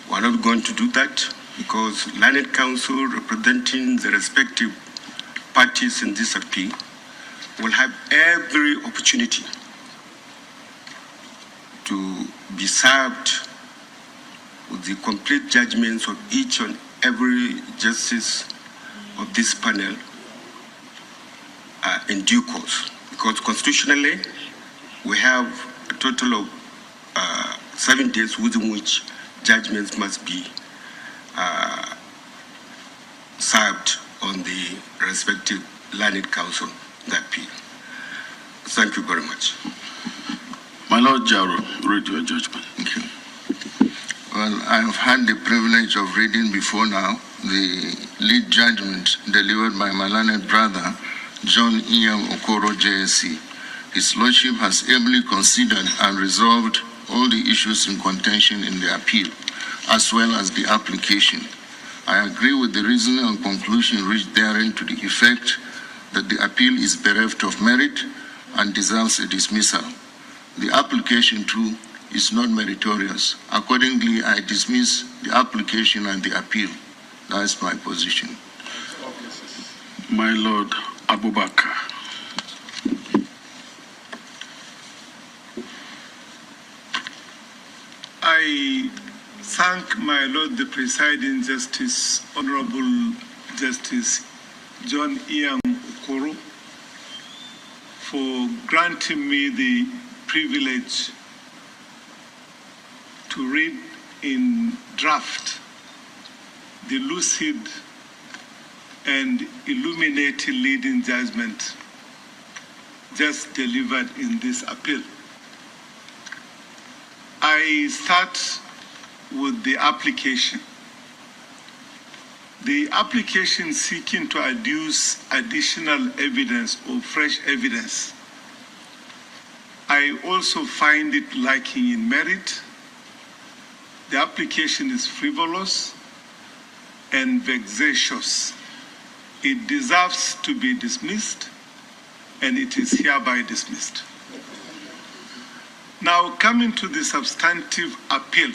We're not going to do that because learned counsel representing the respective parties in this appeal will have every opportunity to be served with the complete judgments of each and every justice of this panel in due course. Because constitutionally, we have a total of 7 days within which judgments must be served on the respective learned counsel that appeal. Thank you very much. My Lord Jaro, read your judgment. Thank you. Well, I have had the privilege of reading before now the lead judgment delivered by my learned brother, John Iam Okoro JSC. His Lordship has ably considered and resolved all the issues in contention in the appeal, as well as the application. I agree with the reasoning and conclusion reached therein to the effect that the appeal is bereft of merit and deserves a dismissal. The application too is not meritorious. Accordingly, I dismiss the application and the appeal. That's my position. My Lord Abubakar. I thank my Lord the Presiding Justice, Honorable Justice John Ian Okoro, for granting me the privilege to read in draft the lucid and illuminating leading judgment just delivered in this appeal. I start with the application. The application seeking to adduce additional evidence or fresh evidence, I also find it lacking in merit. The application is frivolous and vexatious. It deserves to be dismissed, and it is hereby dismissed. Now, coming to the substantive appeal,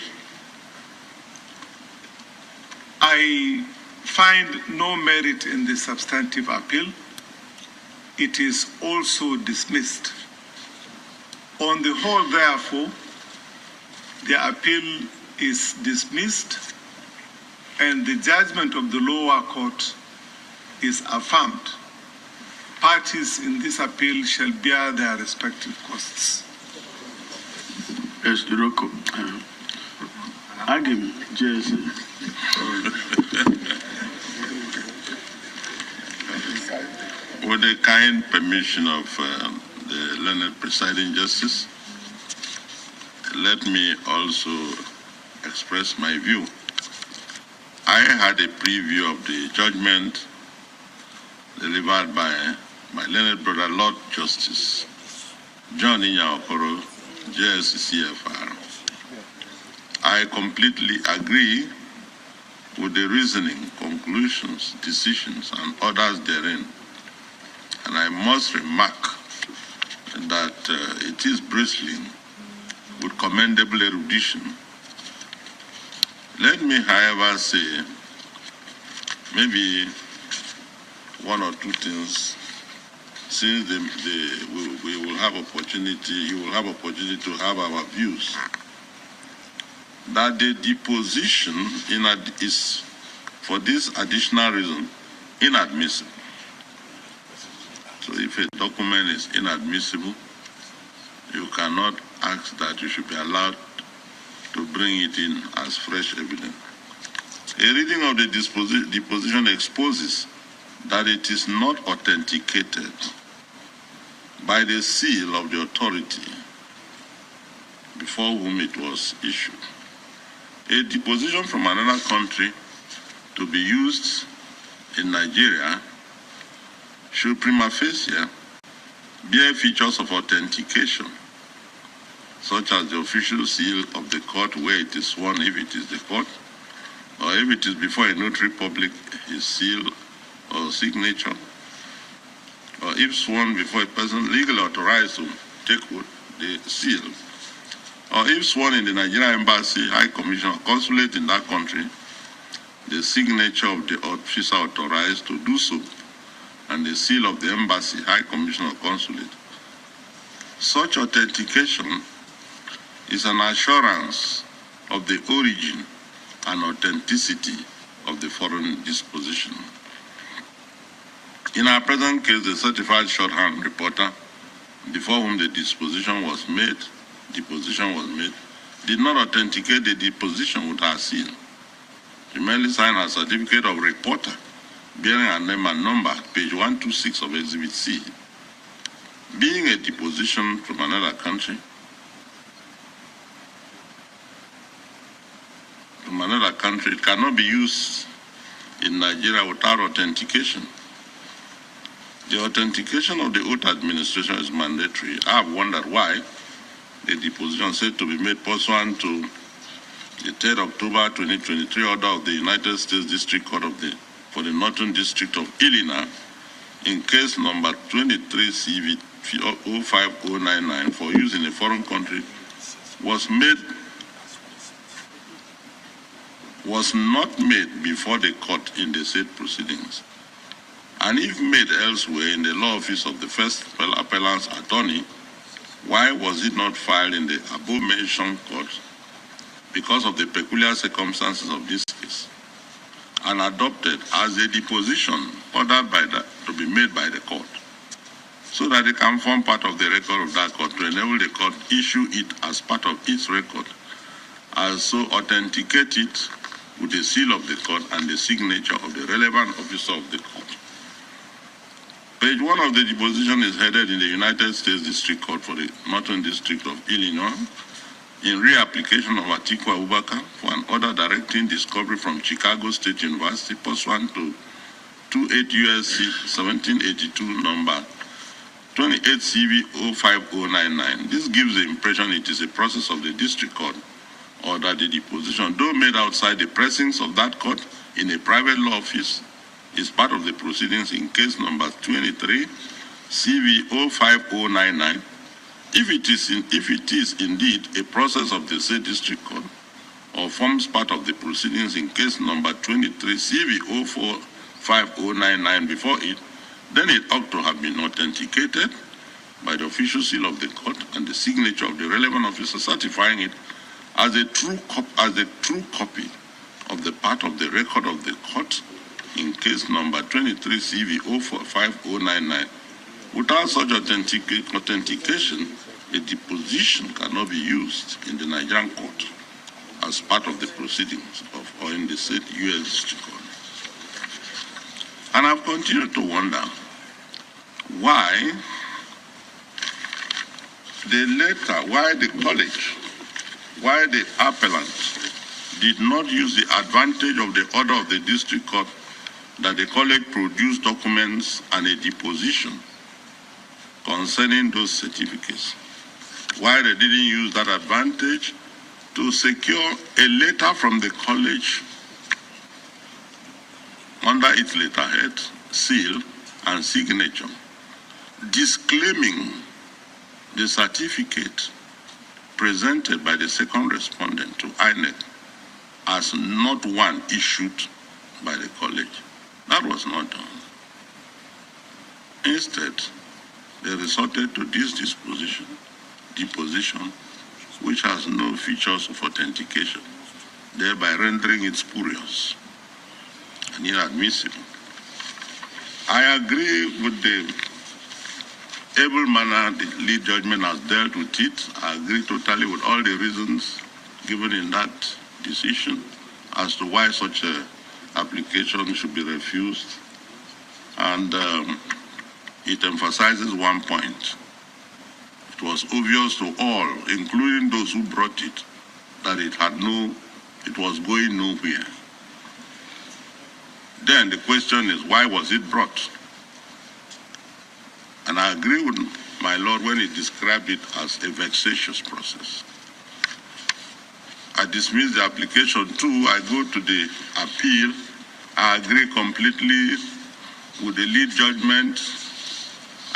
I find no merit in the substantive appeal. It is also dismissed. On the whole, therefore, the appeal is dismissed and the judgment of the lower court is affirmed. Parties in this appeal shall bear their respective costs. Yes, Iroko. Agim, JSA. With the kind permission of the learned presiding justice, let me also express my view. I had a preview of the judgment delivered by my learned brother, Lord Justice John Okoro, JSCFR. I completely agree with the reasoning, conclusions, decisions, and others therein. And I must remark that it is bristling with commendable erudition. Let me, however, say maybe one or two things, since we will have opportunity, you will have opportunity to have our views. That the deposition is, for this additional reason, inadmissible. So if a document is inadmissible, you cannot ask that you should be allowed to bring it in as fresh evidence. A reading of the deposition exposes that it is not authenticated by the seal of the authority before whom it was issued. A deposition from another country to be used in Nigeria should prima facie bear features of authentication, such as the official seal of the court where it is sworn, if it is the court, or if it is before a notary public, his seal or signature, or if sworn before a person legally authorized to take the seal, or if sworn in the Nigerian Embassy, High Commission, or Consulate in that country, the signature of the officer authorized to do so, and the seal of the Embassy, High Commission, or Consulate. Such authentication is an assurance of the origin and authenticity of the foreign disposition. In our present case, the certified shorthand reporter, before whom the deposition was made, did not authenticate the deposition with her seal. She merely signed her certificate of reporter, bearing her name and number, page 126 of Exhibit C. Being a deposition from another country, it cannot be used in Nigeria without authentication. The authentication of the oath administration is mandatory. I have wondered why the deposition said to be made pursuant to the 3rd October 2023 order of the United States District Court for the Northern District of Illinois in case number 23 CV 05099 for use in a foreign country was not made before the court in the said proceedings, and if made elsewhere in the law office of the first appellant's attorney, why was it not filed in the above-mentioned court because of the peculiar circumstances of this case, and adopted as a deposition ordered to be made by the court, so that it can form part of the record of that court to enable the court issue it as part of its record, as so authenticate it with the seal of the court and the signature of the relevant officer of the court. Page 1 of the deposition is headed in the United States District Court for the Northern District of Illinois in reapplication of Atiku Abubakar for an order directing discovery from Chicago State University pursuant to 28 U.S.C. 1782 number 28 CV 05099. This gives the impression it is a process of the district court, or that the deposition, though made outside the precincts of that court in a private law office, is part of the proceedings in case number 23 CV 05099. If it is indeed a process of the said district court, or forms part of the proceedings in case number 23 CV 05099 before it, then it ought to have been authenticated by the official seal of the court and the signature of the relevant officer certifying it as a true copy of the part of the record of the court in case number 23 CV 05099. Without such authentication, a deposition cannot be used in the Nigerian court as part of the proceedings or in the said U.S. District Court. And I've continued to wonder why the college, why the appellant did not use the advantage of the order of the district court that the college produced documents and a deposition concerning those certificates. Why they didn't use that advantage to secure a letter from the college under its letterhead, seal, and signature, disclaiming the certificate presented by the second respondent to INEC as not one issued by the college. That was not done. Instead, they resorted to this deposition, which has no features of authentication, thereby rendering it spurious and inadmissible. I agree with the able manner the lead judgment has dealt with it. I agree totally with all the reasons given in that decision as to why such an application should be refused. And it emphasizes one point. It was obvious to all, including those who brought it, that it was going nowhere. Then the question is, why was it brought? And I agree with my Lord when he described it as a vexatious process. I dismiss the application too. I go to the appeal. I agree completely with the lead judgment.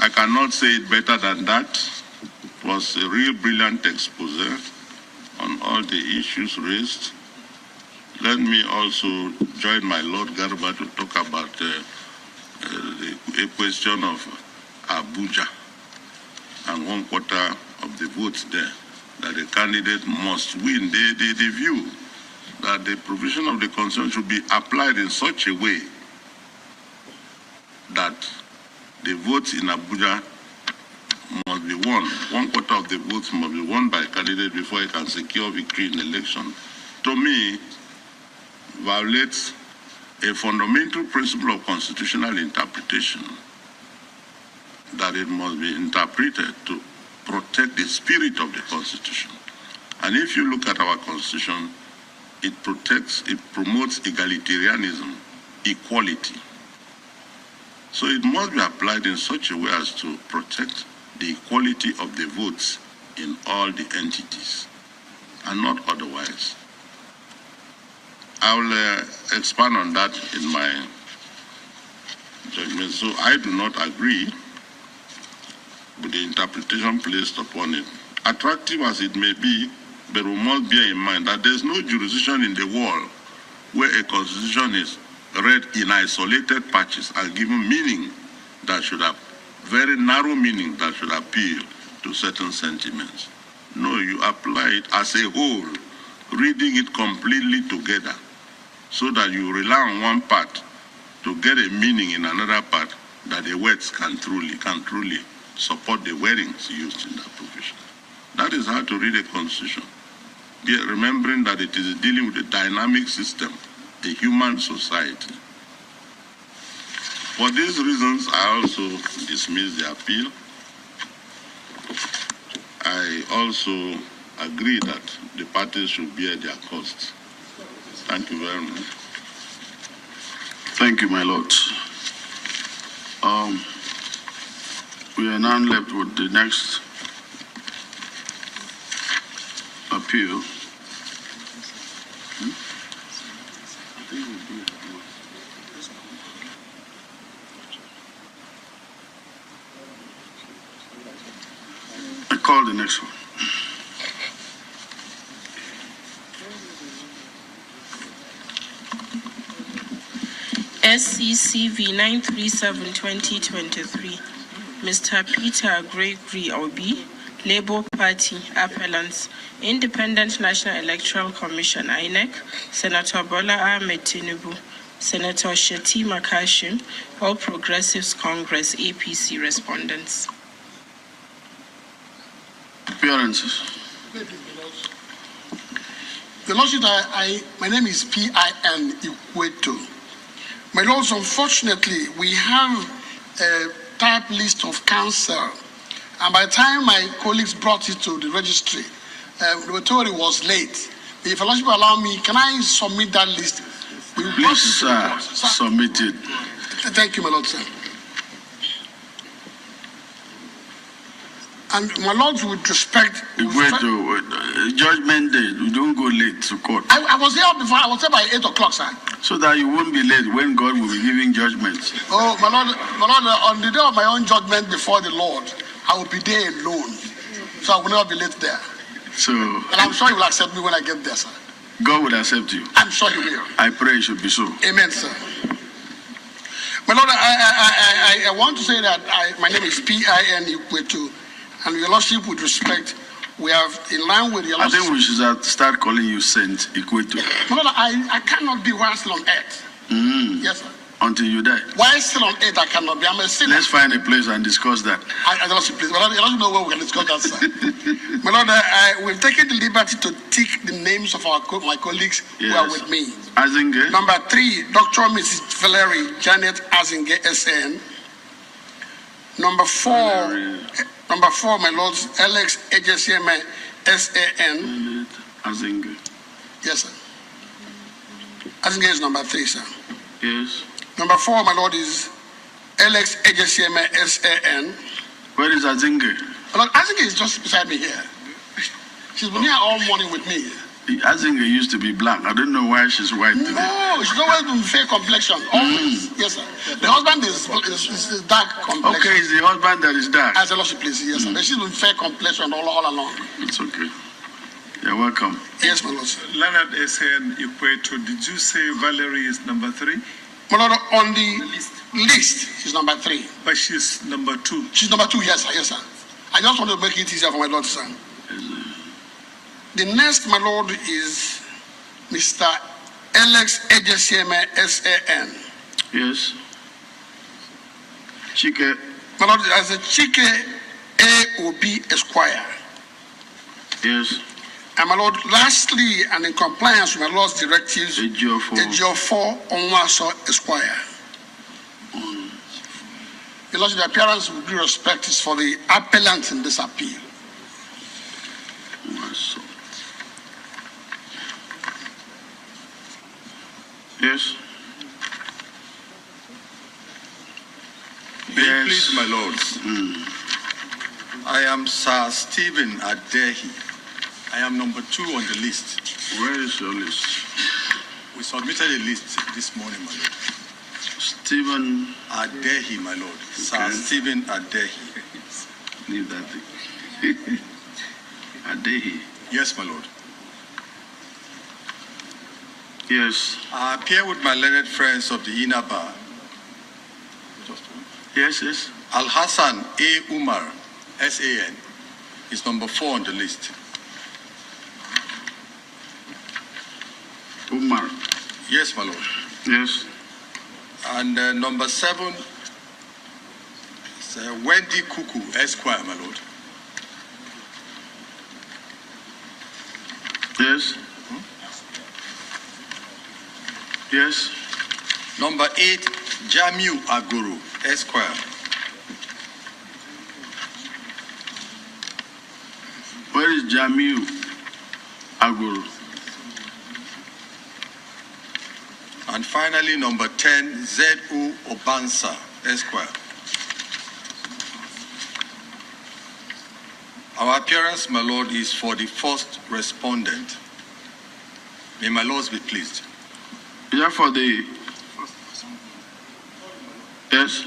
I cannot say it better than that. It was a real brilliant expose on all the issues raised. Let me also join my Lord Garba to talk about a question of Abuja and 1/4 of the votes there, that the candidate must win. They view that the provision of the Constitution should be applied in such a way that the votes in Abuja must be won. 1/4 of the votes must be won by a candidate before he can secure victory in election. To me, violates a fundamental principle of constitutional interpretation, that it must be interpreted to protect the spirit of the Constitution. And if you look at our Constitution, it promotes egalitarianism, equality. So it must be applied in such a way as to protect the equality of the votes in all the entities, and not otherwise. I will expand on that in my judgment. So I do not agree with the interpretation placed upon it. Attractive as it may be, But we must bear in mind that there's no jurisdiction in the world where a constitution is read in isolated patches and given meaning that should have very narrow meaning that should appeal to certain sentiments. No, you apply it as a whole, reading it completely together, so that you rely on one part to get a meaning in another part that the words can truly support the wordings used in that provision. That is how to read a constitution. Yet remembering that it is dealing with a dynamic system, a human society. For these reasons, I also dismiss the appeal. I also agree that the parties should bear their costs. Thank you very much. Thank you, my lord. We are now left with the next appeal. I call the next one. SCCV 937-2023, Mr. Peter Gregory Obi, Labour Party Appellants, Independent National Electoral Commission INEC, Senator Bola Ahmed Tinubu, Senator Shetima Kashim, All Progressives Congress APC respondents. Appearances. The Lordship, my name is P.I.N. Ikweto. My Lords, unfortunately, we have a type list of counsel, and by the time my colleagues brought it to the registry, they were told it was late. If the Lordship will allow me, can I submit that list? Please, sir, submit it. Thank you, my Lord, sir. And my Lords, with respect... Judgment day, you don't go late to court. I was here before, I was here by 8 o'clock, sir. So that you won't be late when God will be giving judgment. Oh, my Lord, on the day of my own judgment before the Lord, I will be there alone. So I will never be late there. So... And I'm sure you will accept me when I get there, sir. God will accept you. I'm sure he will. I pray it should be so. Amen, sir. My Lord, I want to say that my name is P.I.N. Ikweto, and your Lordship, with respect, we have, in line with your Lordship... I think we should start calling you Saint Ikweto. My Lord, I cannot be while still on earth. Yes, sir. Until you die. While still on earth, I cannot be. I'm a sinner. Let's find a place and discuss that. I don't please. My Lord, I don't know where we can discuss that, sir. My Lord, we've taken the liberty to tick the names of my colleagues who are with me. Azinge. Number 3, Dr. Mrs. Valerie Janet Azinge, SN. Number 4, my Lord, Alex Ejesieme, SAN. Azinge. Yes, sir. Azinge is number 3, sir. Yes. Number 4, my Lord, is Alex Ejesieme, SAN. Where is Azinge? My Lord, Azinge is just beside me here. She's been here all morning with me. Azinge used to be black. I don't know why she's white today. No, she's always been fair complexion. Always. Yes, sir. The husband is dark complexion. Okay, it's the husband that is dark. As a Lordship, please. Yes, sir. She's been fair complexion all along. It's okay. You're welcome. Yes, my Lord. Leonard S.N. Ikweto, did you say Valerie is number 3? My Lord, on the list, she's number 3. But she's number 2. She's number 2, yes, sir. Yes, sir. I just want to make it easier for my Lord, sir. The next, my Lord, is Mr. Alex Ejesieme, SAN. Yes. Chike. My Lord, as a Chike AOB Esquire. Yes. And my Lord, lastly, and in compliance with my Lord's directives, Ejiofor Onwaso Esquire. The Lord's appearance with due respect is for the appellant in this appeal. Yes. Yes. Please, my lords. I am Sir Stephen Adehi. I am number 2 on the list. Where is your list? We submitted a list this morning, my lord. Stephen Adehi, my lord. Okay. Sir Stephen Adehi. Leave that thing. Adehi. Yes, my lord. Yes. I appear with my learned friends of the inner bar. Yes, yes. Al Hassan A. Umar, SAN, is number 4 on the list. Umar. Yes, my lord. Yes. And number 7 is Wendy Kuku, Esquire, my lord. Yes. Yes. Number 8, Jamiu Aguru, Esquire. Where is Jamiu Aguru? And finally, number 10, Z.U. Obansa, Esquire. Our appearance, my lord, is for the first respondent. May my lords be pleased. Is that for the... Yes.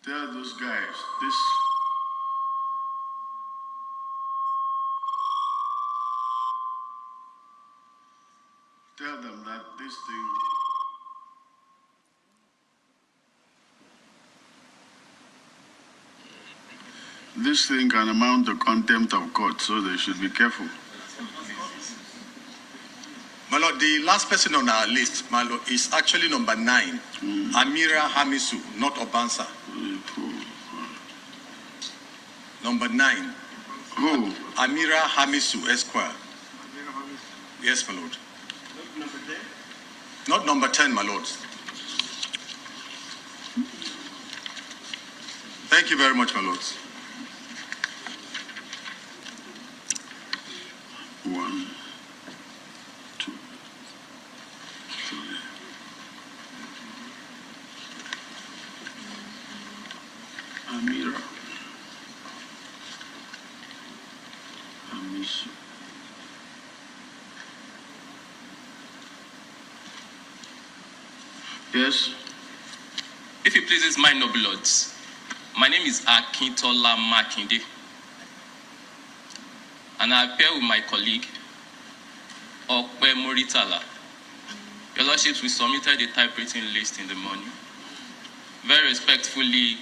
Tell those guys, tell them that this thing can amount to contempt of court, so they should be careful. My lord, the last person on our list, my lord, is actually number 9, Amira Hamisu, not Obansa. Number 9. Who? Amira Hamisu, Esquire. Yes, my lord. Number 10? Not number 10, my lord. Thank you very much, my lords. 1, 2, 3. Amira. Hamisu. Yes. If it pleases my noble lords, my name is Akintola Makinde, and I appear with my colleague, Okpe Moritala. Your lordships, we submitted a typewritten list in the morning. Very respectfully,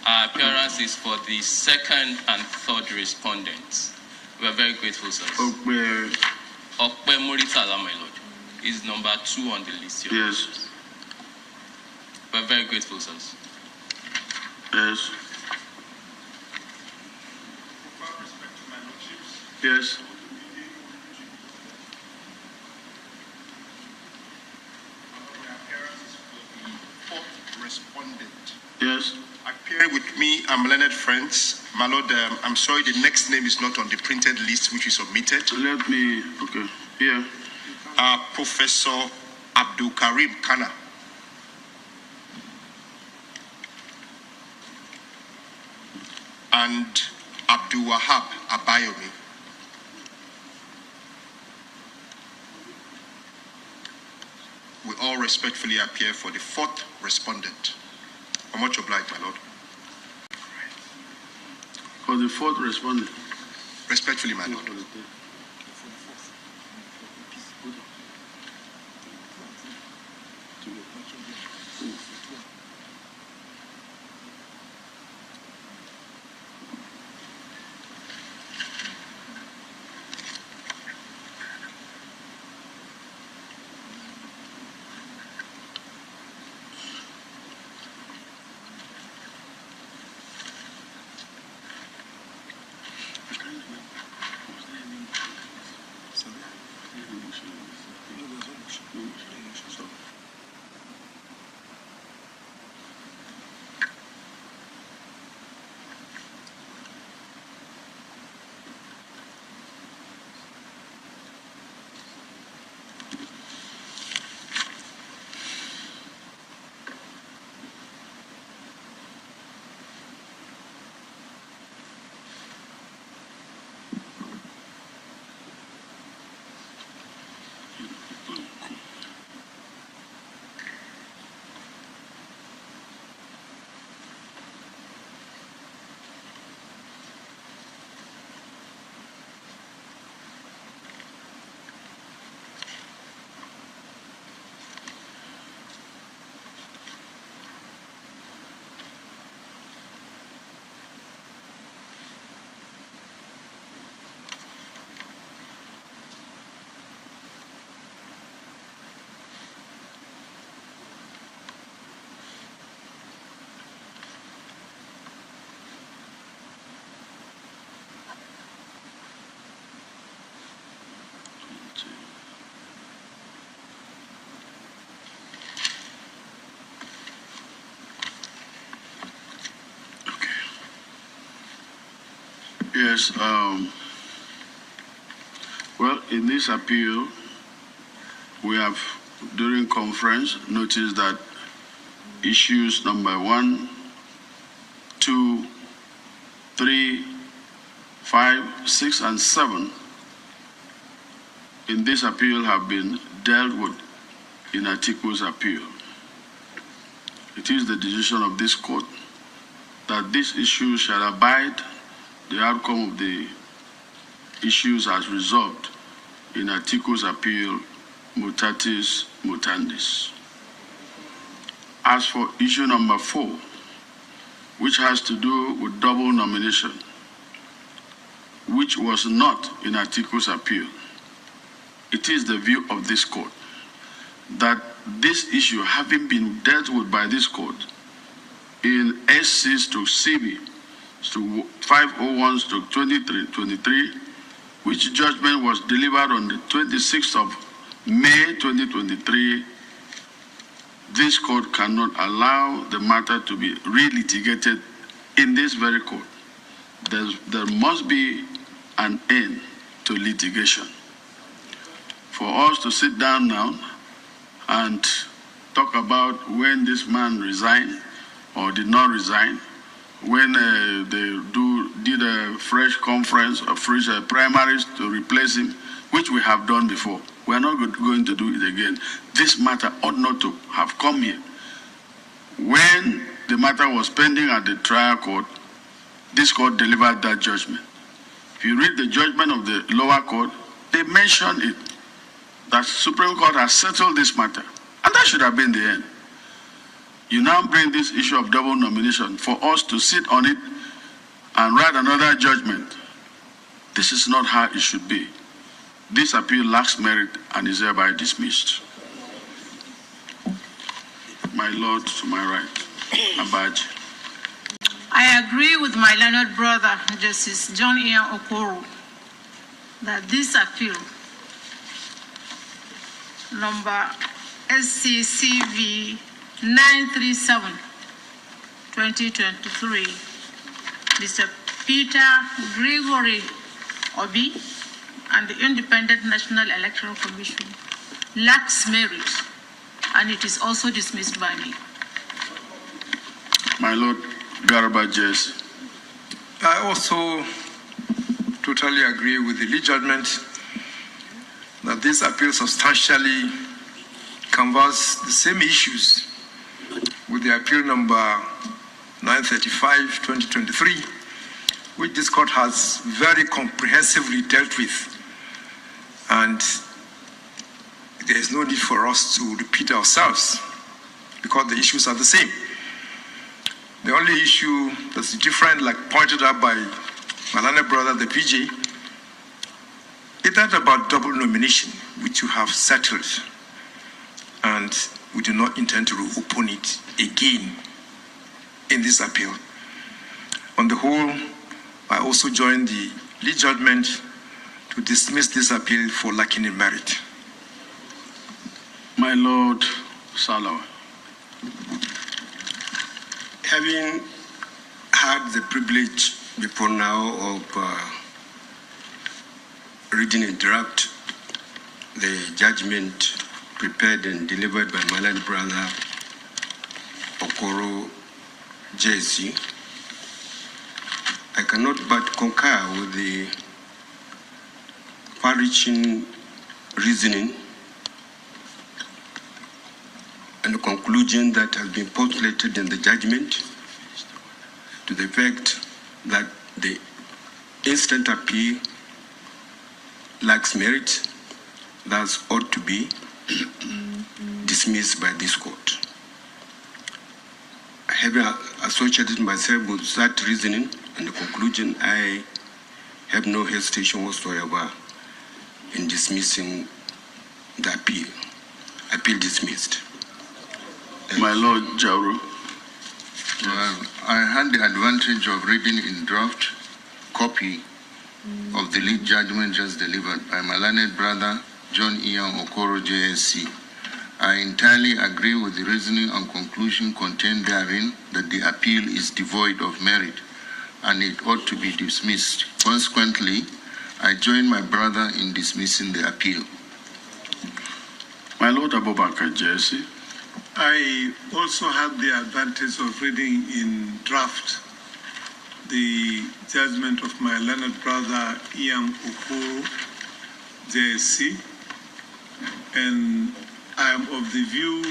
our appearance is for the 2nd and 3rd respondents. We are very grateful, sir. Okpe Moritala, my lord, is number 2 on the list here. Yes. We are very grateful, sir. Yes. Yes. Respondent. Yes. Appear with me, I'm learned friends. My lord, I'm sorry, the next name is not on the printed list which we submitted. Let me, okay, here. Professor Abdul Karim Kana. And Abdul Wahab Abayomi. We all respectfully appear for the 4th respondent. I'm much obliged, my lord. For the 4th respondent. Respectfully, my lord. Yes. Well, in this appeal, we have, during conference, noticed that issues number 1, 2, 3, 5, 6, and 7 in this appeal have been dealt with in Atiku's appeal. It is the decision of this court that this issue shall abide the outcome of the issues as resolved in Atiku's appeal, mutatis mutandis. As for issue number 4, which has to do with double nomination, which was not in Atiku's appeal, it is the view of this court that this issue, having been dealt with by this court in SC/CB 501/23, which judgment was delivered on the 26th of May 2023, this court cannot allow the matter to be relitigated in this very court. There must be an end to litigation. For us to sit down now and talk about when this man resigned or did not resign, when they did a fresh conference or fresh primaries to replace him, which we have done before. We are not going to do it again. This matter ought not to have come here. When the matter was pending at the trial court, this court delivered that judgment. If you read the judgment of the lower court, they mentioned it, that Supreme Court has settled this matter. And that should have been the end. You now bring this issue of double nomination for us to sit on it and write another judgment. This is not how it should be. This appeal lacks merit and is hereby dismissed. My Lord, to my right, Abaji. I agree with my learned brother, Justice John Ian Okoro, that this appeal, number SCCV 937/2023, Mr. Peter Gregory Obi and the Independent National Electoral Commission lacks merit, and it is also dismissed by me. My Lord, Garba Jesse. I also totally agree with the lead judgment that this appeal substantially canvass the same issues with the appeal number 935/2023, which this court has very comprehensively dealt with. And there is no need for us to repeat ourselves because the issues are the same. The only issue that's different, like pointed out by my learned brother, the PJ, is that about double nomination, which you have settled. And we do not intend to reopen it again in this appeal. On the whole, I also join the lead judgment to dismiss this appeal for lacking in merit. My Lord, Salawa. Having had the privilege before now of reading a draft, the judgment prepared and delivered by my learned brother Okoro JC, I cannot but concur with the far-reaching reasoning and the conclusion that has been postulated in the judgment to the effect that the instant appeal lacks merit, thus ought to be dismissed by this court. Having associated myself with that reasoning and the conclusion, I have no hesitation whatsoever in dismissing the appeal. Appeal dismissed. My Lord Jauru. Well, I had the advantage of reading in draft copy of the lead judgment just delivered by my learned brother John Ian Okoro JSC. I entirely agree with the reasoning and conclusion contained therein that the appeal is devoid of merit and it ought to be dismissed. Consequently, I join my brother in dismissing the appeal. My Lord Abubakar Jesse. I also had the advantage of reading in draft the judgment of my learned brother Ian Okoro, JSC, and I am of the view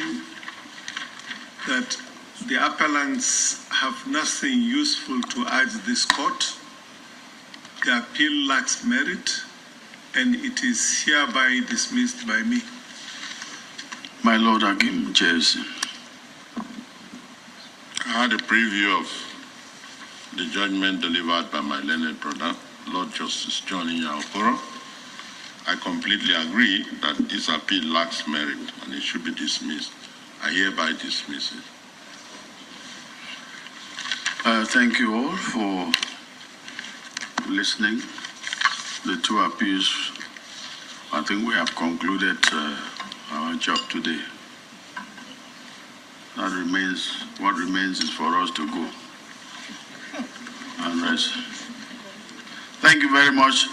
that the appellants have nothing useful to urge this court. The appeal lacks merit, and it is hereby dismissed by me. My Lord Hakim Jesse. I had a preview of the judgment delivered by my learned brother, Lord Justice John Okoro. I completely agree that this appeal lacks merit and it should be dismissed. I hereby dismiss it. Thank you all for listening. The two appeals, I think we have concluded our job today. What remains is for us to go and rest. Thank you very much.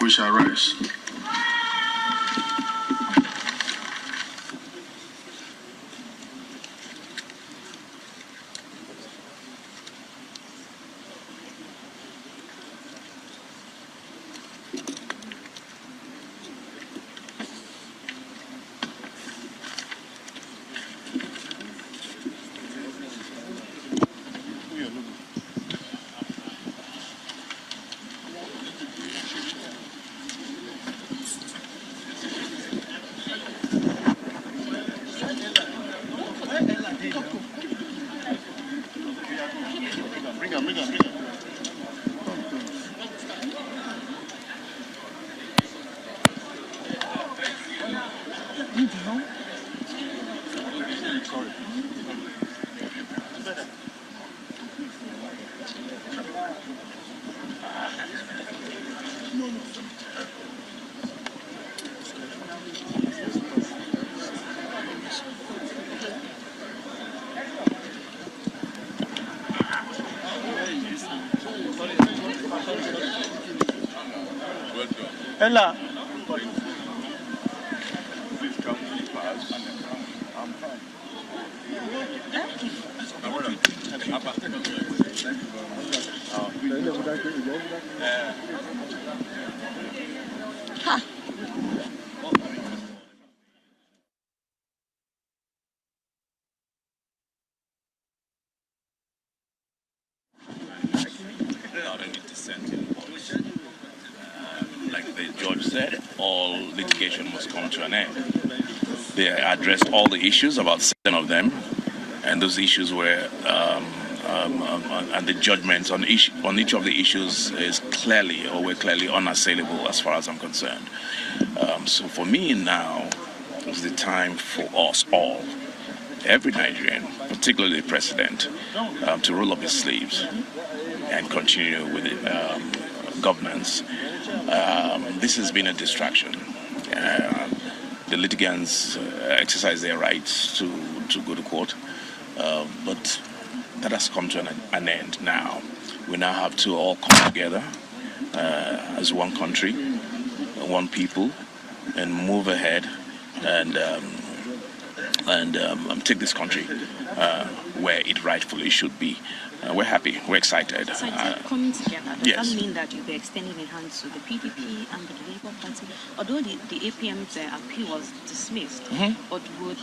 We shall rise. Ella. Please come pass. I'm fine. Not any dissenting voice. Like the judge said, all litigation must come to an end. They addressed all the issues, about 7 of them, and those issues were, and the judgments on each of the issues were clearly unassailable as far as I'm concerned. So for me now is the time for us all, every Nigerian, particularly the president, to roll up his sleeves and continue with governance. This has been a distraction. The litigants exercise their rights to go to court, but that has come to an end now. We now have to all come together as one country, one people, and move ahead and take this country where it rightfully should be. We're happy. We're excited. So coming together, does yes. that mean that you'll be extending a hand to the PDP and the Labour Party? Although the APM's appeal was dismissed, but would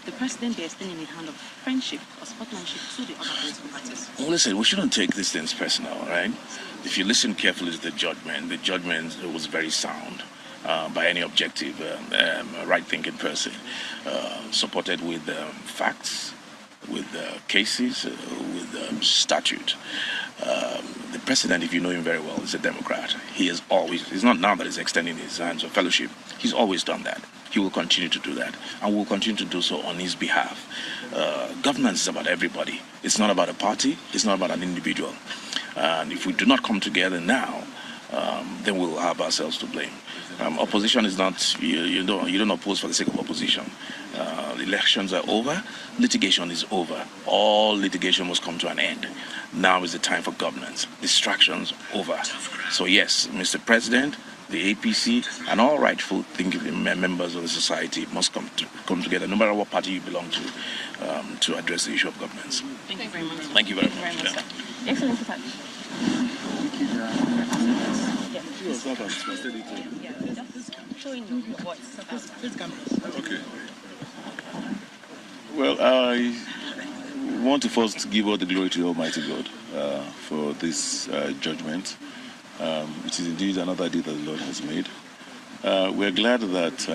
the president be extending a hand of friendship or sportsmanship to the other political parties? Well, listen, we shouldn't take these things personal, right? If you listen carefully to the judgment was very sound by any objective, right-thinking person, supported with facts, with cases, with statute. The president, if you know him very well, is a Democrat. He's not now that he's extending his hands of fellowship. He's always done that. He will continue to do that, and will continue to do so on his behalf. Governance is about everybody. It's not about a party. It's not about an individual. And if we do not come together now, then we'll have ourselves to blame. Opposition is not, you don't oppose for the sake of opposition. Elections are over. Litigation is over. All litigation must come to an end. Now is the time for governance. Distractions over. So yes, Mr. President, the APC, and all rightful thinking members of the society must come together, no matter what party you belong to address the issue of governance. Thank you very much. Thank you very much. Sir. Excellent. Okay. Well, I want to first give all the glory to Almighty God for this judgment. It is indeed another day that the Lord has made. We're glad that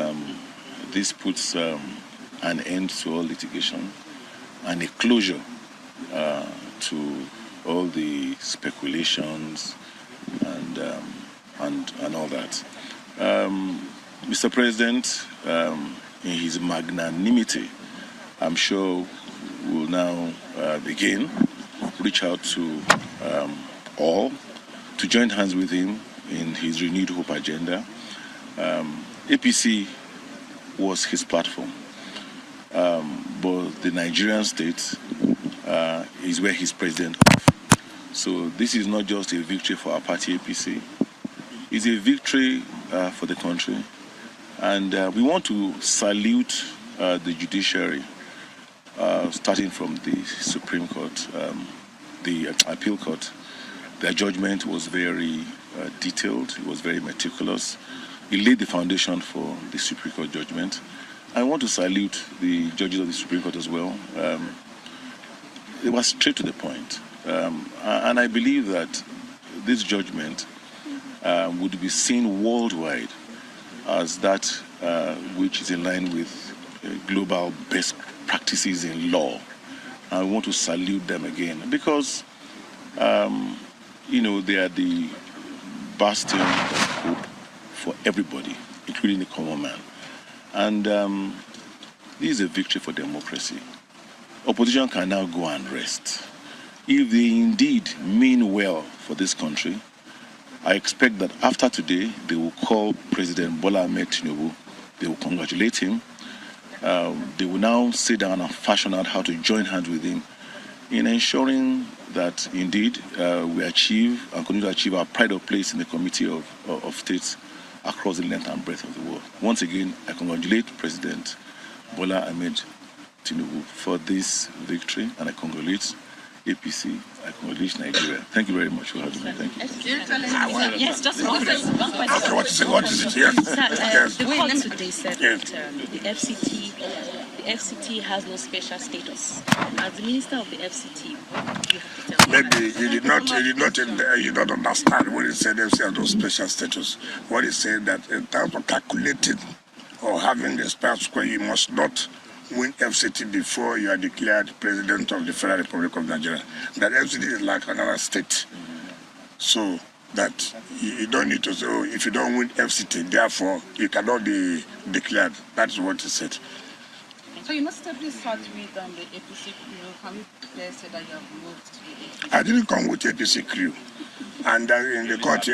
this puts an end to all litigation and a closure to all the speculations and all that. Mr. President, in his magnanimity, I'm sure will now begin, reach out to all to join hands with him in his renewed hope agenda. APC was his platform, but the Nigerian state is where he's president of. So this is not just a victory for our party APC, it's a victory for the country. And we want to salute the judiciary, starting from the Supreme Court, the Appeal Court. Their judgment was very detailed, it was very meticulous. It laid the foundation for the Supreme Court judgment. I want to salute the judges of the Supreme Court as well. It was straight to the point. And I believe that this judgment would be seen worldwide as that which is in line with global best practices in law. I want to salute them again because, they are the bastion of hope for everybody, including the common man. And this is a victory for democracy. Opposition can now go and rest. If they indeed mean well for this country, I expect that after today, they will call President Bola Ahmed Tinubu, they will congratulate him, they will now sit down and fashion out how to join hands with him in ensuring that indeed we achieve and continue to achieve our pride of place in the Committee of States across the length and breadth of the world. Once again, I congratulate President Bola Ahmed Tinubu for this victory, and I congratulate APC, I congratulate Nigeria. Thank you very much for having me. Thank you. Yes, just one question. Okay, what is it? Yes. Yes. The court today said that the FCT has no special status. As the minister of the FCT, you have to tell me. Maybe you don't understand what he said. FCT has no special status. What he said that in terms of calculating or having the status quo, you must not win FCT before you are declared president of the Federal Republic of Nigeria. That FCT is like another state. So that you don't need to say, oh, if you don't win FCT, therefore you cannot be declared. That's what he said. So you must start with the APC crew. Can you say that you have moved to the APC? I didn't come with APC crew. And in the court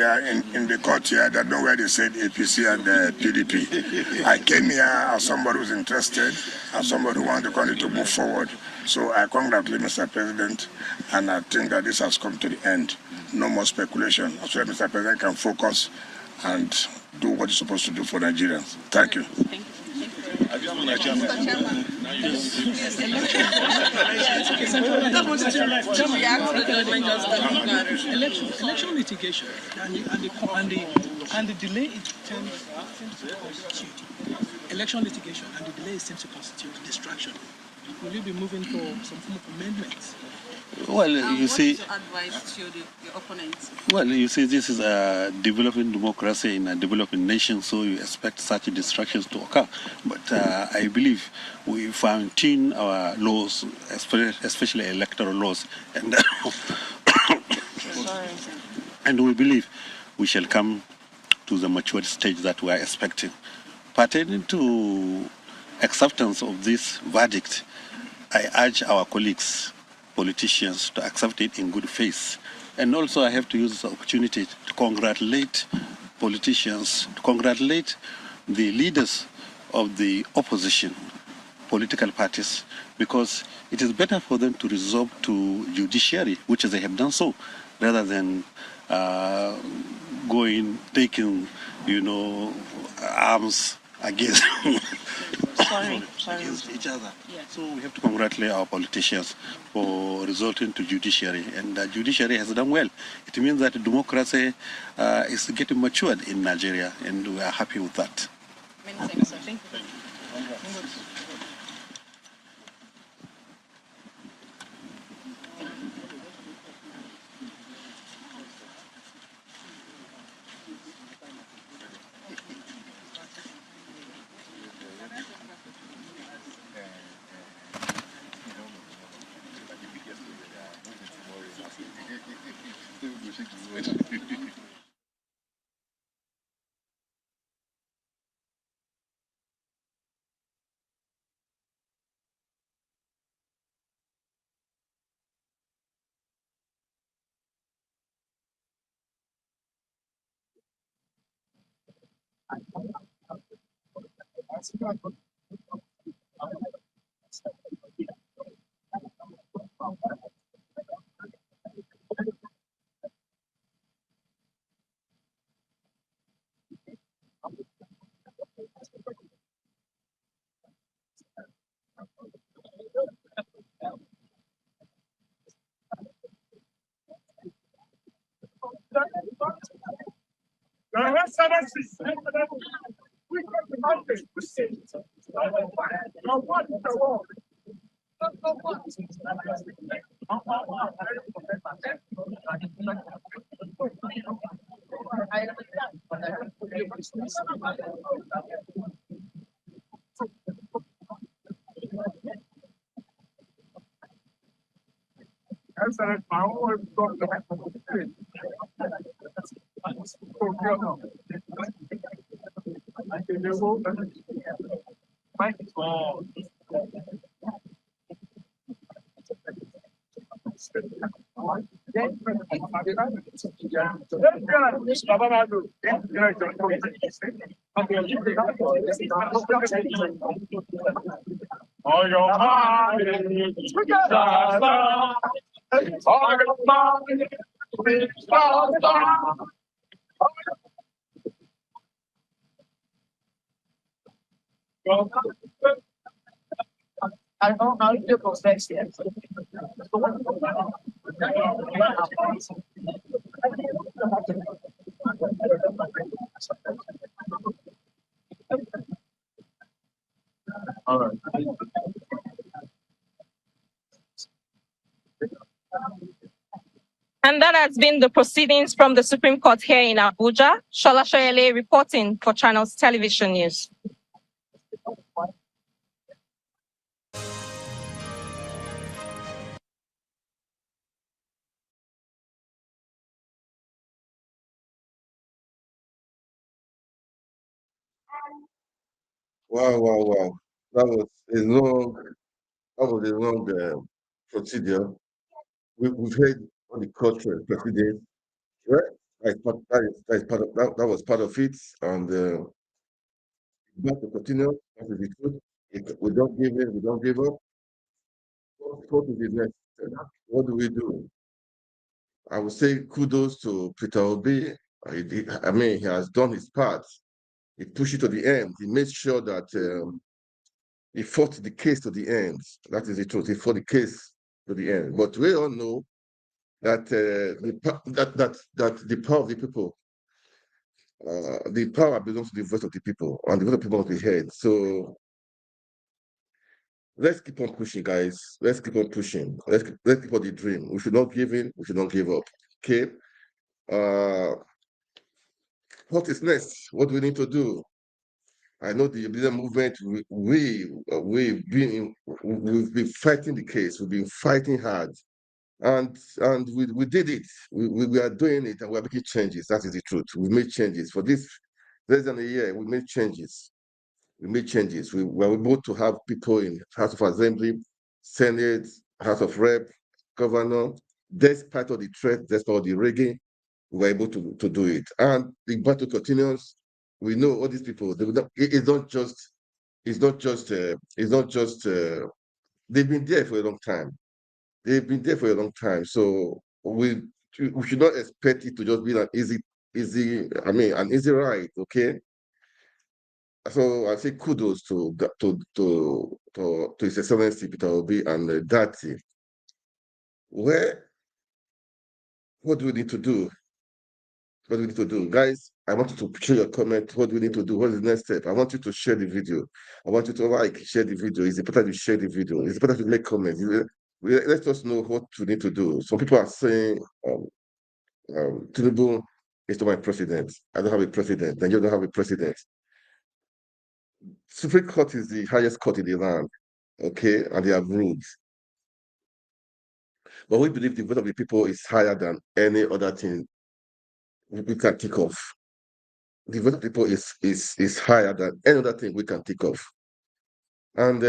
here, I don't know where they said APC and PDP. I came here as somebody who's interested, as somebody who wanted the country to move forward. So I congratulate Mr. President, and I think that this has come to the end. No more speculation. So Mr. President can focus and do what he's supposed to do for Nigerians. Thank you. Thank you. I just want to election litigation and the delay it seems to constitute election litigation and the delay seems to constitute distraction. Will you be moving for some form of amendments? Well, you see, what is your advice to your opponents? well, you see, this is a developing democracy in a developing nation, so you expect such distractions to occur. But I believe we fine-tune our laws, especially electoral laws, and we believe we shall come to the mature stage that we are expecting. Pertaining to acceptance of this verdict, I urge our colleagues, politicians, to accept it in good faith. And also I have to use this opportunity to congratulate politicians, to congratulate the leaders of the opposition political parties, because it is better for them to resort to judiciary, which they have done so, rather than taking, arms against against each other. Yeah. So we have to congratulate our politicians for resulting to judiciary, and the judiciary has done well. It means that democracy is getting matured in Nigeria, and we are happy with that. Many thanks, sir. Thank you. And that has been the proceedings from the Supreme Court here in Abuja. Shola Shoyele reporting for Channels Television News. Wow, wow, wow. That was a long procedure. We've heard all the cultural proceedings, right? That was part of it. And we have to continue. That is the truth. We don't give in, we don't give up. What is the next step? What do we do? I would say kudos to Peter Obi. I mean, he has done his part. He pushed it to the end. He made sure that he fought the case to the end. That is the truth. He fought the case to the end. But we all know that that the power of the people, the power belongs to the voice of the people, and the voice of the people must be heard. So let's keep on pushing, guys. Let's keep on pushing. Let's keep on the dream. We should not give in. We should not give up. Okay. What is next? What do we need to do? I know the Obedient movement. We've been fighting the case. We've been fighting hard, and we did it. We are doing it, and we are making changes. That is the truth. We made changes for this less than a year. We made changes. We made changes. We were able to have people in House of Assembly, Senate, House of Rep, Governor. Despite of the threat, despite of the rigging, we were able to do it. And the battle continues. We know all these people. It's not just it's not just they've been there for a long time. They've been there for a long time. So we should not expect it to just be an an easy ride, okay? So I say kudos to His Excellency Peter Obi and Dati. What do we need to do? What do we need to do? Guys, I want you to share your comment. What do we need to do? What is the next step? I want you to share the video. I want you to share the video. It's important to share the video. It's important to make comments. Let us know what we need to do. Some people are saying Tinubu is not my president. I don't have a president. Nigeria don't have a president. Supreme Court is the highest court in the land, okay, and they have rules. But we believe the vote of the people is higher than any other thing we can think of. The vote of the people is higher than any other thing we can think of. And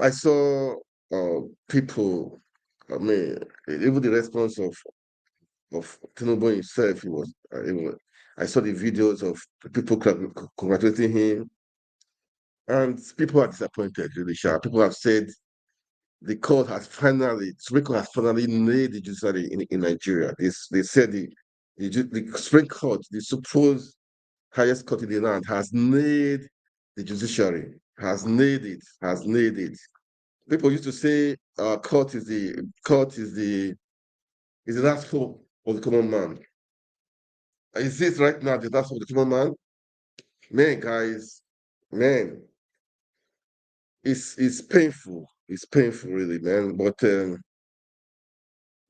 I saw people. I mean, even the response of Tinubu himself. I saw the videos of people congratulating him, and people are disappointed. Really, sure. People have said the Supreme Court has finally nailed the judiciary in Nigeria. They said the Supreme Court, the supposed highest court in the land, has nailed the judiciary, has nailed it. People used to say court is the last hope of the common man. Is this right now the last hope of the common man? Man, guys, man, it's painful. It's painful, really, man. But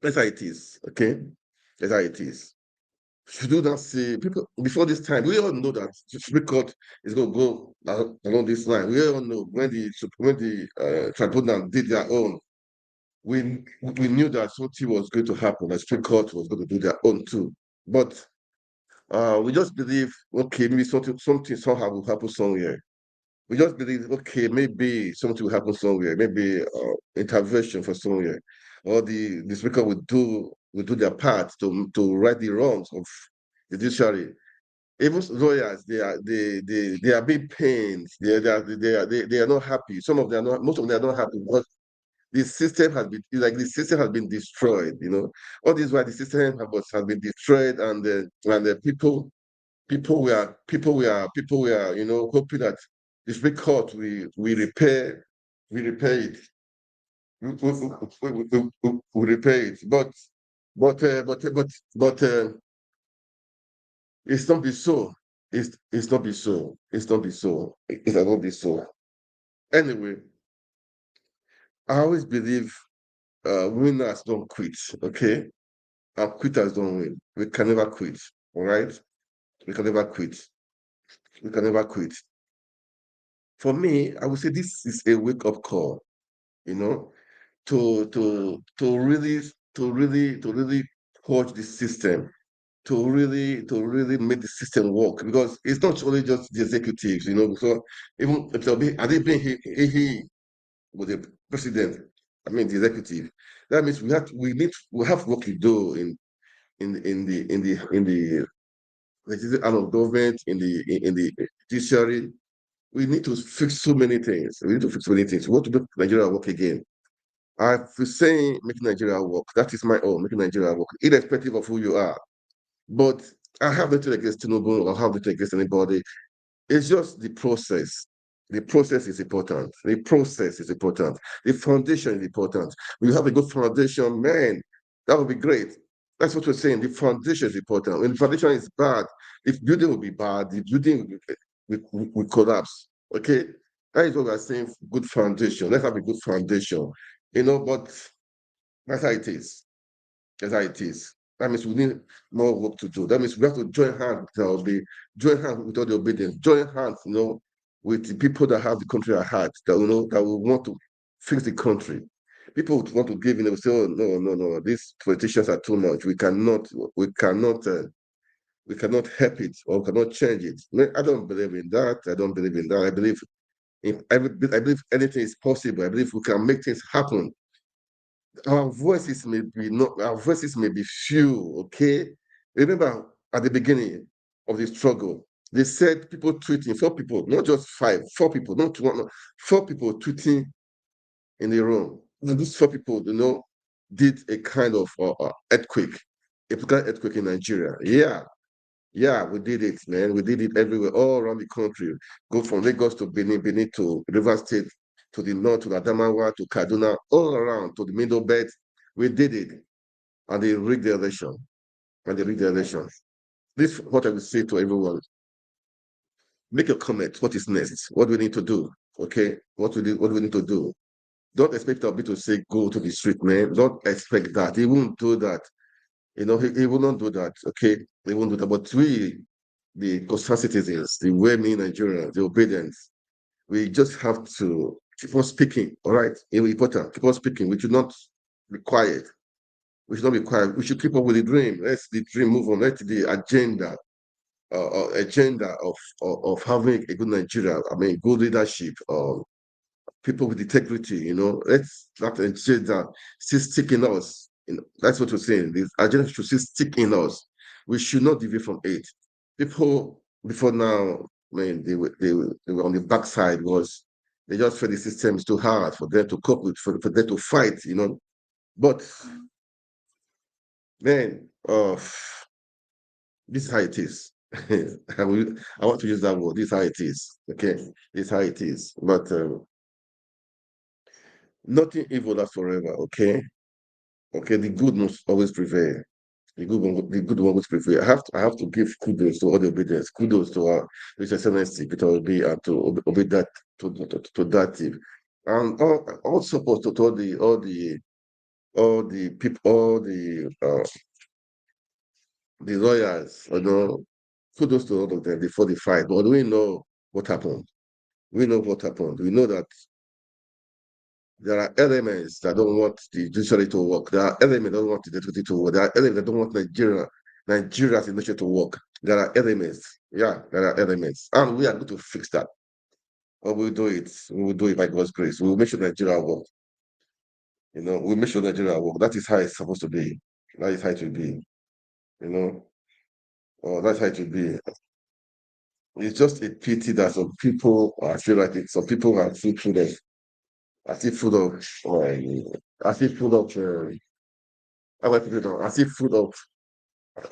that's how it is, okay? That's how it is. Should do not see people before this time. We all know that the Supreme Court is going to go along this line. We all know when the tribunal did their own. We knew that something was going to happen. The Supreme Court was going to do their own too. But we just believe, okay, maybe something somehow will happen somewhere. We just believe, okay, maybe something will happen somewhere, maybe intervention for somewhere, or the speaker will do their part to right the wrongs of the judiciary. Even lawyers, they are being pained. They are not happy. Some of them are not. Most of them are not happy because the system has been destroyed. You know, all this why the system has been destroyed, and the people were hoping that this big court we repair it. We repair it, but it's not be so. It's not be so. It's not be so. It cannot be so. Anyway, I always believe winners don't quit. Okay, and quitters don't win. We can never quit. All right, we can never quit. We can never quit. For me, I would say this is a wake-up call, you know, to really purge the system, to really make the system work, because it's not only just the executives, so even if had it been he was the president, I mean the executive, that means we have work to do in the legislative arm of government, in the judiciary. We need to fix so many things. We need to fix so many things. We want to make Nigeria work again. I've been saying making Nigeria work. That is my own, making Nigeria work, irrespective of who you are. But I have nothing against Tinubu or have nothing against anybody. It's just the process. The process is important. The process is important. The foundation is important. When you have a good foundation, man, that would be great. That's what we're saying. The foundation is important. When the foundation is bad, the building will be bad. The building will collapse. Okay? That is what we're saying. Good foundation. Let's have a good foundation. But that's how it is. That's how it is. That means we need more work to do. That means we have to join hands join hands with all the obedience, join hands, with the people that have the country at heart, that will want to fix the country. People would want to give in, they will say, oh, no, these politicians are too much. We cannot help it or cannot change it. I don't believe in that. I believe anything is possible. I believe we can make things happen. Our voices may be few, okay? Remember at the beginning of the struggle, They said people tweeting, 4 people, not just 5, 4 people, not one, no, 4 people tweeting in the room. And these 4 people, did a kind of earthquake, a earthquake in Nigeria. Yeah, we did it, man. We did it everywhere, all around the country. Go from Lagos to Benin, Benin to River State, to the north, to Adamawa, to Kaduna, all around, to the middle belt. We did it. And they rigged the election. This is what I will say to everyone. Make a comment. What is next? What do we need to do? Okay? What do we need to do? Don't expect Obi to say, go to the street, man. Don't expect that. He won't do that. He will not do that. Okay? He won't do that. But we, the concerned citizens, the well-meaning Nigerians, the obedience, we just have to keep on speaking. All right? It's important. Keep on speaking. We should not be quiet. We should not be quiet. We should keep up with the dream. Let's the dream move on. Let the agenda of having a good Nigeria. I mean, good leadership, people with integrity. Let's not agenda still stick in us. That's what we're saying. This agenda should still stick in us. We should not deviate from it. People before now, I mean, they were on the backside. Was they just felt the system is too hard for them to cope with, for them to fight. But man, this is how it is. I want to use that word. This is how it is. Okay, this is how it is. But nothing evil lasts forever. Okay, the good must always prevail. The good one must prevail. I have to give kudos to all the obedience. Kudos to our His Excellency Peter Obi and to obey that to that team, and all support to all the people, all the lawyers. Kudos to all of them before the fight. But we know what happened. We know what happened. We know that there are elements that don't want the judiciary to work. There are elements that don't want the executive to work. There are elements that don't want Nigeria as a nation to work. There are elements. Yeah, there are elements. And we are going to fix that. Or we'll do it. We will do it by God's grace. We will make sure Nigeria work. We'll make sure Nigeria work. That is how it's supposed to be. That is how it will be. That's how it will be. It's just a pity that some people, I feel like some people are still full of, I feel full of, how I put it on, I feel full of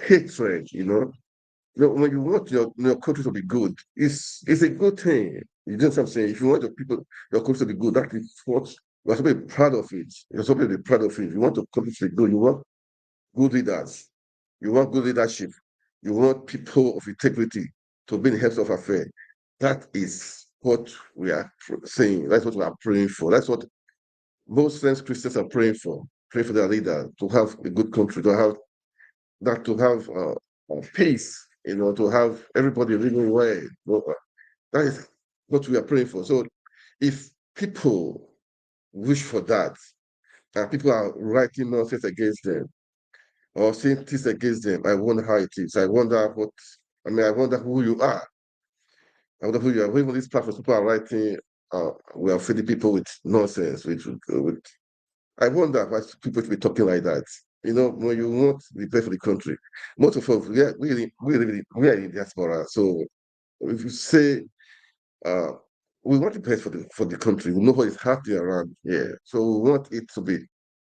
hatred. When you want your country to be good, it's a good thing. You know what I'm saying? If you want your country to be good, that is what you're supposed to be proud of it. You're supposed to be proud of it. You want your country to be good. You want good leaders. You want good leadership. You want people of integrity to be in the heads of affairs. That is what we are saying. That's what we are praying for. That's what Muslims, Christians are praying for. Pray for their leader to have a good country, to have peace, to have everybody living well. That is what we are praying for. So if people wish for that, and people are writing nonsense against them or saying things against them, I wonder how it is. I wonder who you are. I wonder who you are. Even these platforms, people are writing, we are feeding people with nonsense, with I wonder why people should be talking like that. When you want the best for the country, most of us we are in diaspora. So if you say we want the best for the country, we know what is happening around here. So we want it to be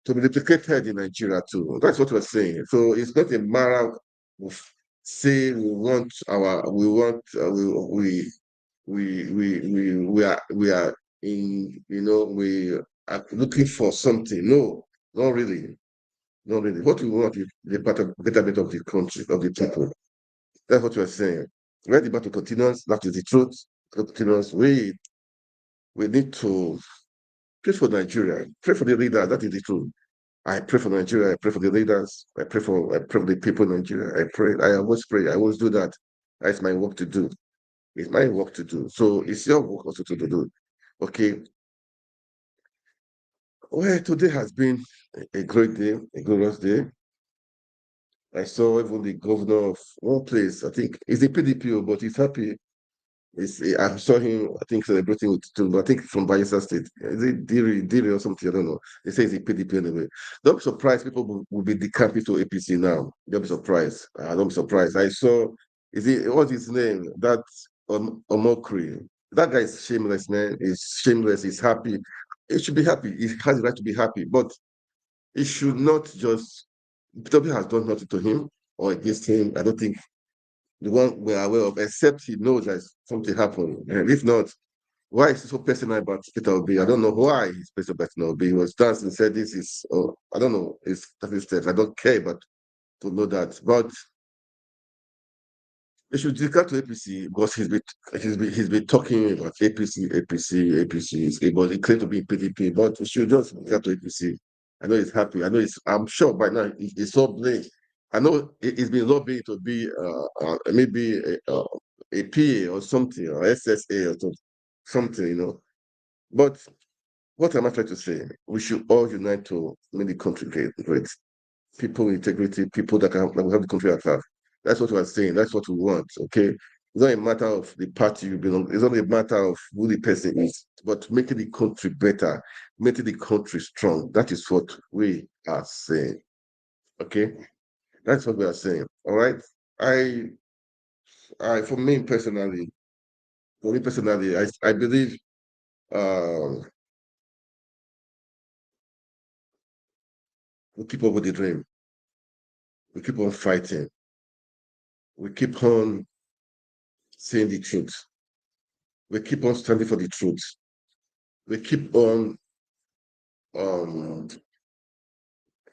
replicated in Nigeria too. That's what we're saying. So it's not a matter of say we are in we are looking for something. No, not really. Not really. What we want is the betterment of the country, of the people. That's what we're saying. Where the battle continues, that is the truth. Continues. We need to pray for Nigeria, pray for the leaders, that is the truth. I pray for Nigeria, I pray for the leaders, I pray for the people in Nigeria. I always pray, I always do that. That's my work to do. It's my work to do. So it's your work also to do. Okay. Well, today has been a great day, a glorious day. I saw even the governor of one place, I think he's a PDP, but he's happy. I saw him, I think, celebrating with Tinubu. I think from Bayelsa State. Is it Diri or something? I don't know. They say it's a PDP anyway. Don't be surprised people will be decamping to APC now. Don't be surprised. Don't be surprised. I saw Is it what's his name? That Omokri. That guy is shameless, man. He's shameless. He's happy. He should be happy. He has the right to be happy, but he should not just. PW has done nothing to him or against him. I don't think the one we're aware of, except he knows that something happened. And if not, why is he so personal about Peter Obi? I don't know why he's personal about Peter Obi. He was dancing, said this is, I don't know, it's steps. I don't care, but to know that. But they should declare to APC because he's been talking about APC. But he claimed to be in PDP, but we should just declare to APC. I know he's happy. I'm sure by now he's so blamed. I know he's been lobbying to be maybe a PA or something or SSA or something, But what am I trying to say? We should all unite to make the country great. People with integrity, people that will have the country at heart. That's what we are saying. That's what we want. Okay. It's not a matter of the party you belong. It's not a matter of who the person is, but making the country better, making the country strong. That is what we are saying. Okay. That's what we are saying. All right. For me personally, I believe we keep up with the dream. We keep on fighting. We keep on saying the truth. We keep on standing for the truth. We keep on,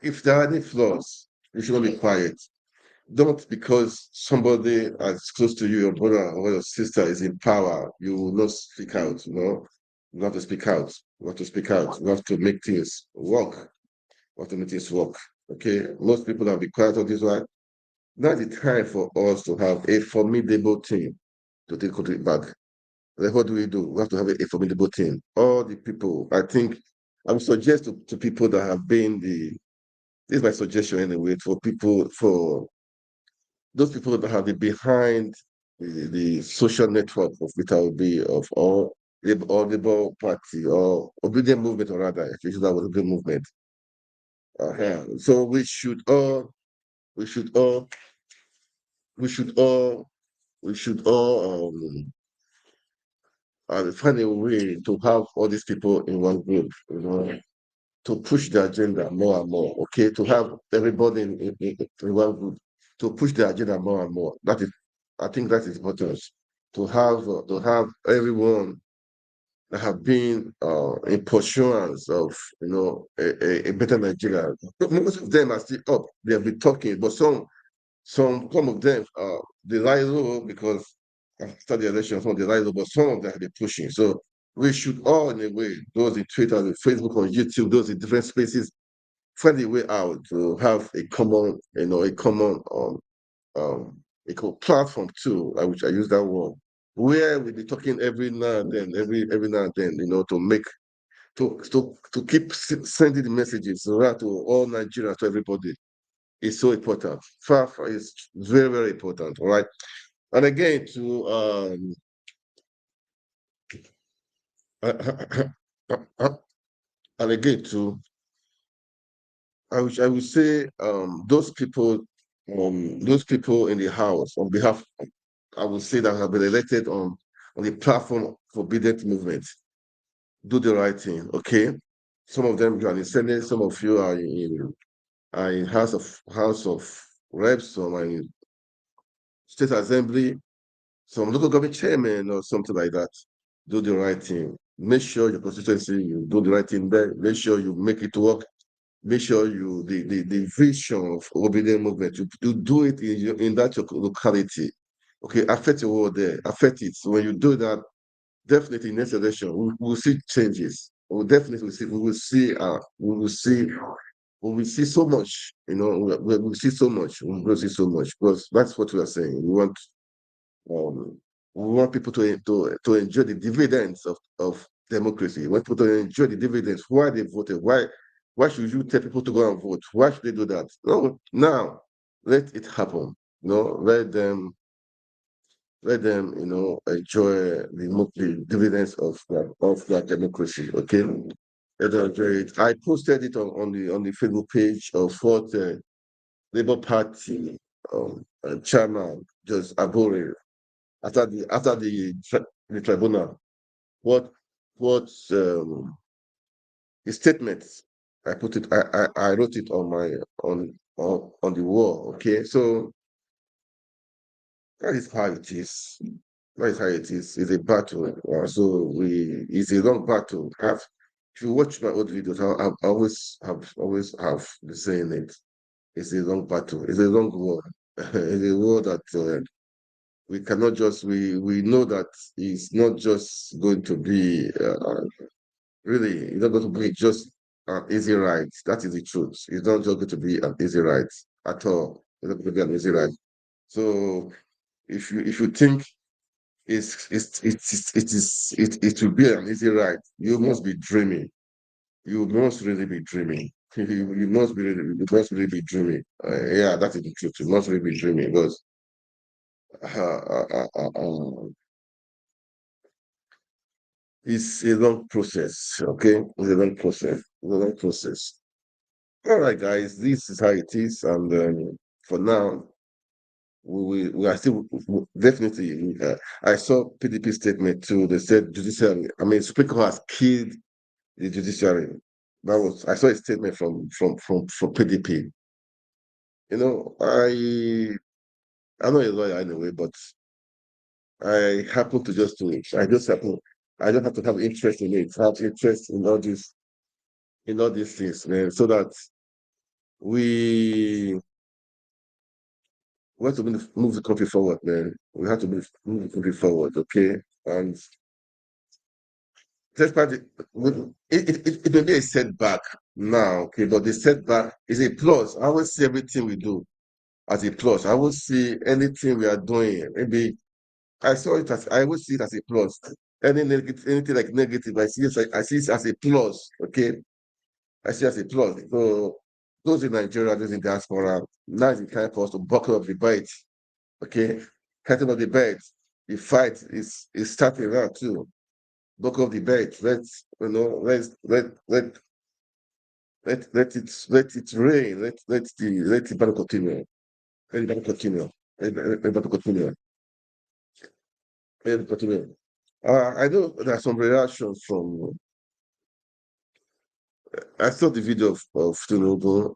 if there are any flaws, you should not be quiet. Don't because somebody as close to you, your brother or your sister is in power, you will not speak out, You have to speak out. You have to speak out. You have to make things work. You have to make things work. Okay? Most people have been quiet on this one. Now the time for us to have a formidable team to take country back. Then what do? We have to have a formidable team. All the people, I think, I would suggest to people that have been this is my suggestion anyway, for those people that have been behind the social network of Vital of all Labour Party or Obedient Movement, or rather, if you use that word, Obedient Movement. So we should all, we should all, we should all find a way to have all these people in one group, to push the agenda more and more, okay? To have everybody in one group, to push the agenda more and more. I think that is important. To have everyone that have been in pursuance of a better Nigeria. Most of them are still up. They have been talking, but some of them they lie low because after the election, some of them lie low, but some of them have been pushing. So we should all, in a way, those in Twitter, on Facebook, on YouTube, those in different spaces, find a way out to have a common, a platform too. Which I use that word, where we'll be talking every now and then, every now and then, to keep sending the messages right to all Nigerians, to everybody. Is so important. Far is very, very important. All right. And again, and again to I would say those people in the house on behalf, I would say, that have been elected on the platform for obedient movement, do the right thing. Okay. Some of them are in Senate, some of you are in House of Reps, some are in State Assembly, some local government chairman or something like that. Do the right thing. Make sure your constituency, you do the right thing there. Make sure you make it work. Make sure the vision of obedient movement, you do it in that your locality. Okay, affect your world there. Affect it. So when you do that, definitely next election, we'll see changes. We'll definitely see. We will see so much. We'll see so much. We'll see so much because that's what we are saying. Um, we want people to enjoy the dividends of democracy. We want people to enjoy the dividends. Why they voted? Why should you tell people to go and vote? Why should they do that? No, now let it happen. Let them enjoy the dividends of that democracy. Okay, let them enjoy it. I posted it on the Facebook page of what Labour Party chairman, Judge Abore, after the tribunal, what his statement, I put it, I wrote it on my on the wall. Okay, so that is how it is. That is how it is. It's a battle. It's a long battle. If you watch my old videos, I always have been saying it. It's a long battle. It's a long war. It's a war that we cannot just. We know that it's not just going to be really. It's not going to be just an easy ride. That is the truth. It's not just going to be an easy ride at all. It's not going to be an easy ride. So if you think it will be an easy ride, you must be dreaming. You must really be dreaming. You must really be dreaming. Yeah, that is the truth. You must really be dreaming because it's a long process. Okay, it's a long process. It's a long process. All right, guys, this is how it is, and for now, we are still definitely. I saw PDP statement too. They said judiciary. I mean, Supreme Court has killed the judiciary. I saw a statement from PDP. You know, I'm not a lawyer anyway, but I happen to I just have to have interest in it, have interest in all these things, man, so that we want to move the country forward, man. We have to move the country forward, okay? And despite it may be a setback now, okay, but the setback is a plus. I always see everything we do as a plus. I always see anything we are doing. Maybe I always see it as a plus. Anything like negative, I see it as a plus. Okay. I see it as a plus. So those in Nigeria, those in diaspora, now is the time for us to buckle up the bite. Okay. Cutting up the bite. The fight is starting now too. Buckle up the bite. Let it rain. Let the battle continue. Let the battle continue. Let the battle continue. Let the continue. I know there are some reactions from. I saw the video of Tinubu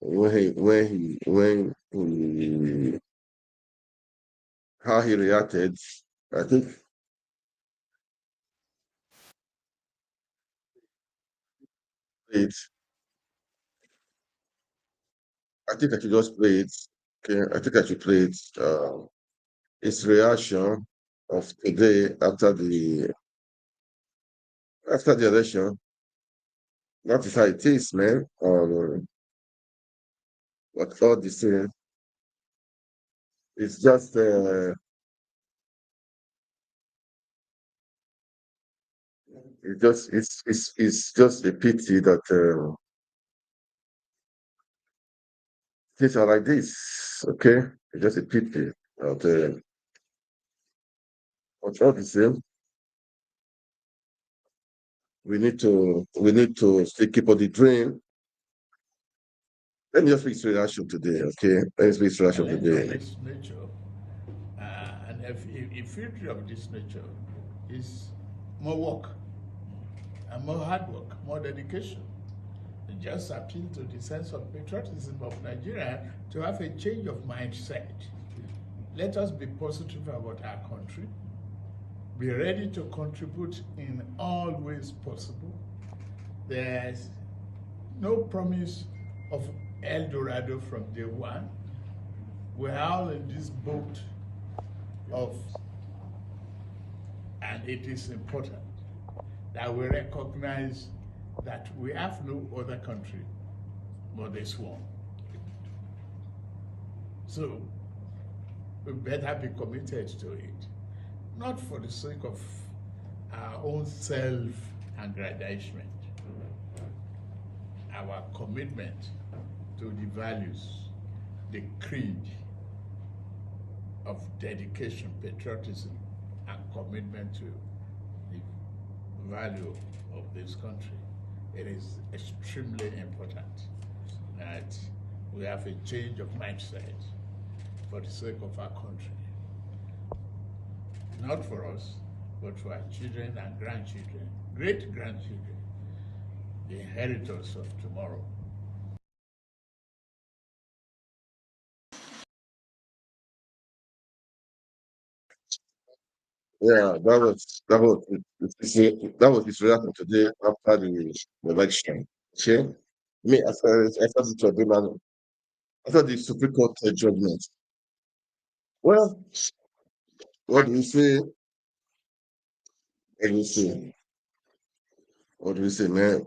when he how he reacted. I think it. I think I should just play it. Okay, I think I should play it. His reaction of today after the election. That is how it is, man. What all the same, it's just it's just a pity that things are like this. Okay, it's just a pity that but all the same, we need to still keep on the dream. Let me just read his reaction today. Okay, let's read his reaction today. This nature, and a future of this nature is more work and more hard work, more dedication. Just appeal to the sense of patriotism of Nigeria to have a change of mindset. Let us be positive about our country, be ready to contribute in all ways possible. There's no promise of El Dorado from day one. We're all in this boat and it is important that we recognize that we have no other country but this one. So we better be committed to it, not for the sake of our own self-aggrandizement, our commitment to the values, the creed of dedication, patriotism, and commitment to the value of this country. It is extremely important that we have a change of mindset for the sake of our country. Not for us, but for our children and grandchildren, great-grandchildren, the inheritors of tomorrow. Yeah, that was his reaction today after the election. Okay, me after the tribunal, after the Supreme Court judgment. Well, what do you say? What do you say? What do you say, man?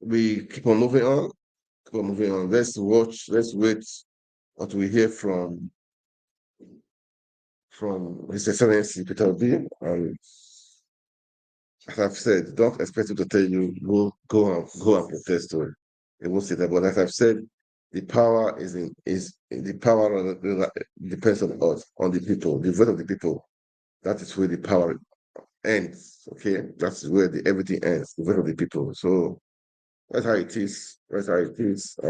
We keep on moving on. Keep on moving on. Let's watch. Let's wait what we hear from His Excellency Peter Obi. And as I've said, don't expect him to tell you go and protest. Or he won't say that. But as I've said, the power is the power depends on us, on the people, the vote of the people. That is where the power ends. Okay, that's where everything ends. The vote of the people. So that's how it is. That's how it is. I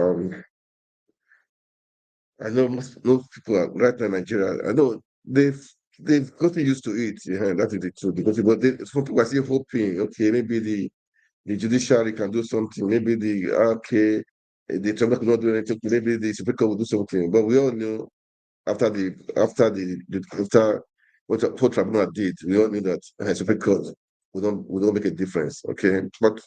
know most people are right now in Nigeria. I know they've gotten used to it. Yeah, that is the truth. Because some people are still hoping, okay, maybe the judiciary can do something. Maybe the tribunal cannot do anything. Maybe the Supreme Court will do something. But we all know after what tribunal did, we all knew that Supreme Court will not make a difference. Okay, but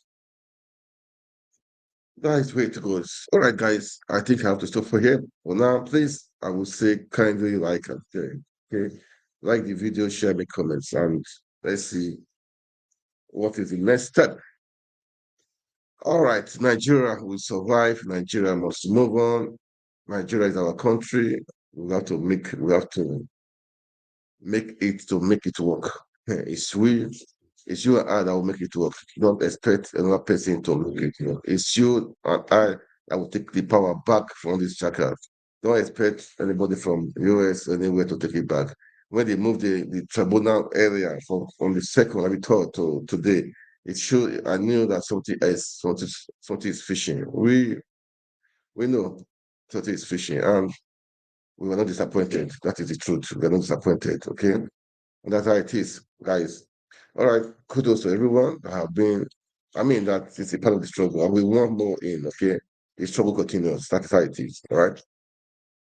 that is where it goes. All right, guys. I think I have to stop for here. For now, please, I will say kindly like and share. Okay, like the video, share, make comments, and let's see what is the next step. All right, Nigeria will survive. Nigeria must move on. Nigeria is our country. We have to make it work. It's you and I that will make it work. Don't expect another person to make it work. It's you and I that will take the power back from these chakras. Don't expect anybody from US or anywhere to take it back. When they moved the tribunal area from the second, I thought to today, I knew that something is fishing. We know something is fishing, and we were not disappointed. That is the truth. We are not disappointed. Okay. And that's how it is, guys. All right. Kudos to everyone that have been. I mean, that is a part of the struggle, and we want more in. Okay. The struggle continues. That is how it is. All right.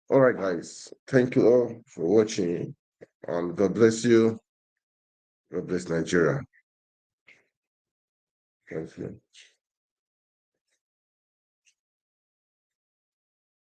All right, guys. Thank you all for watching, and God bless you. God bless Nigeria. Thank you.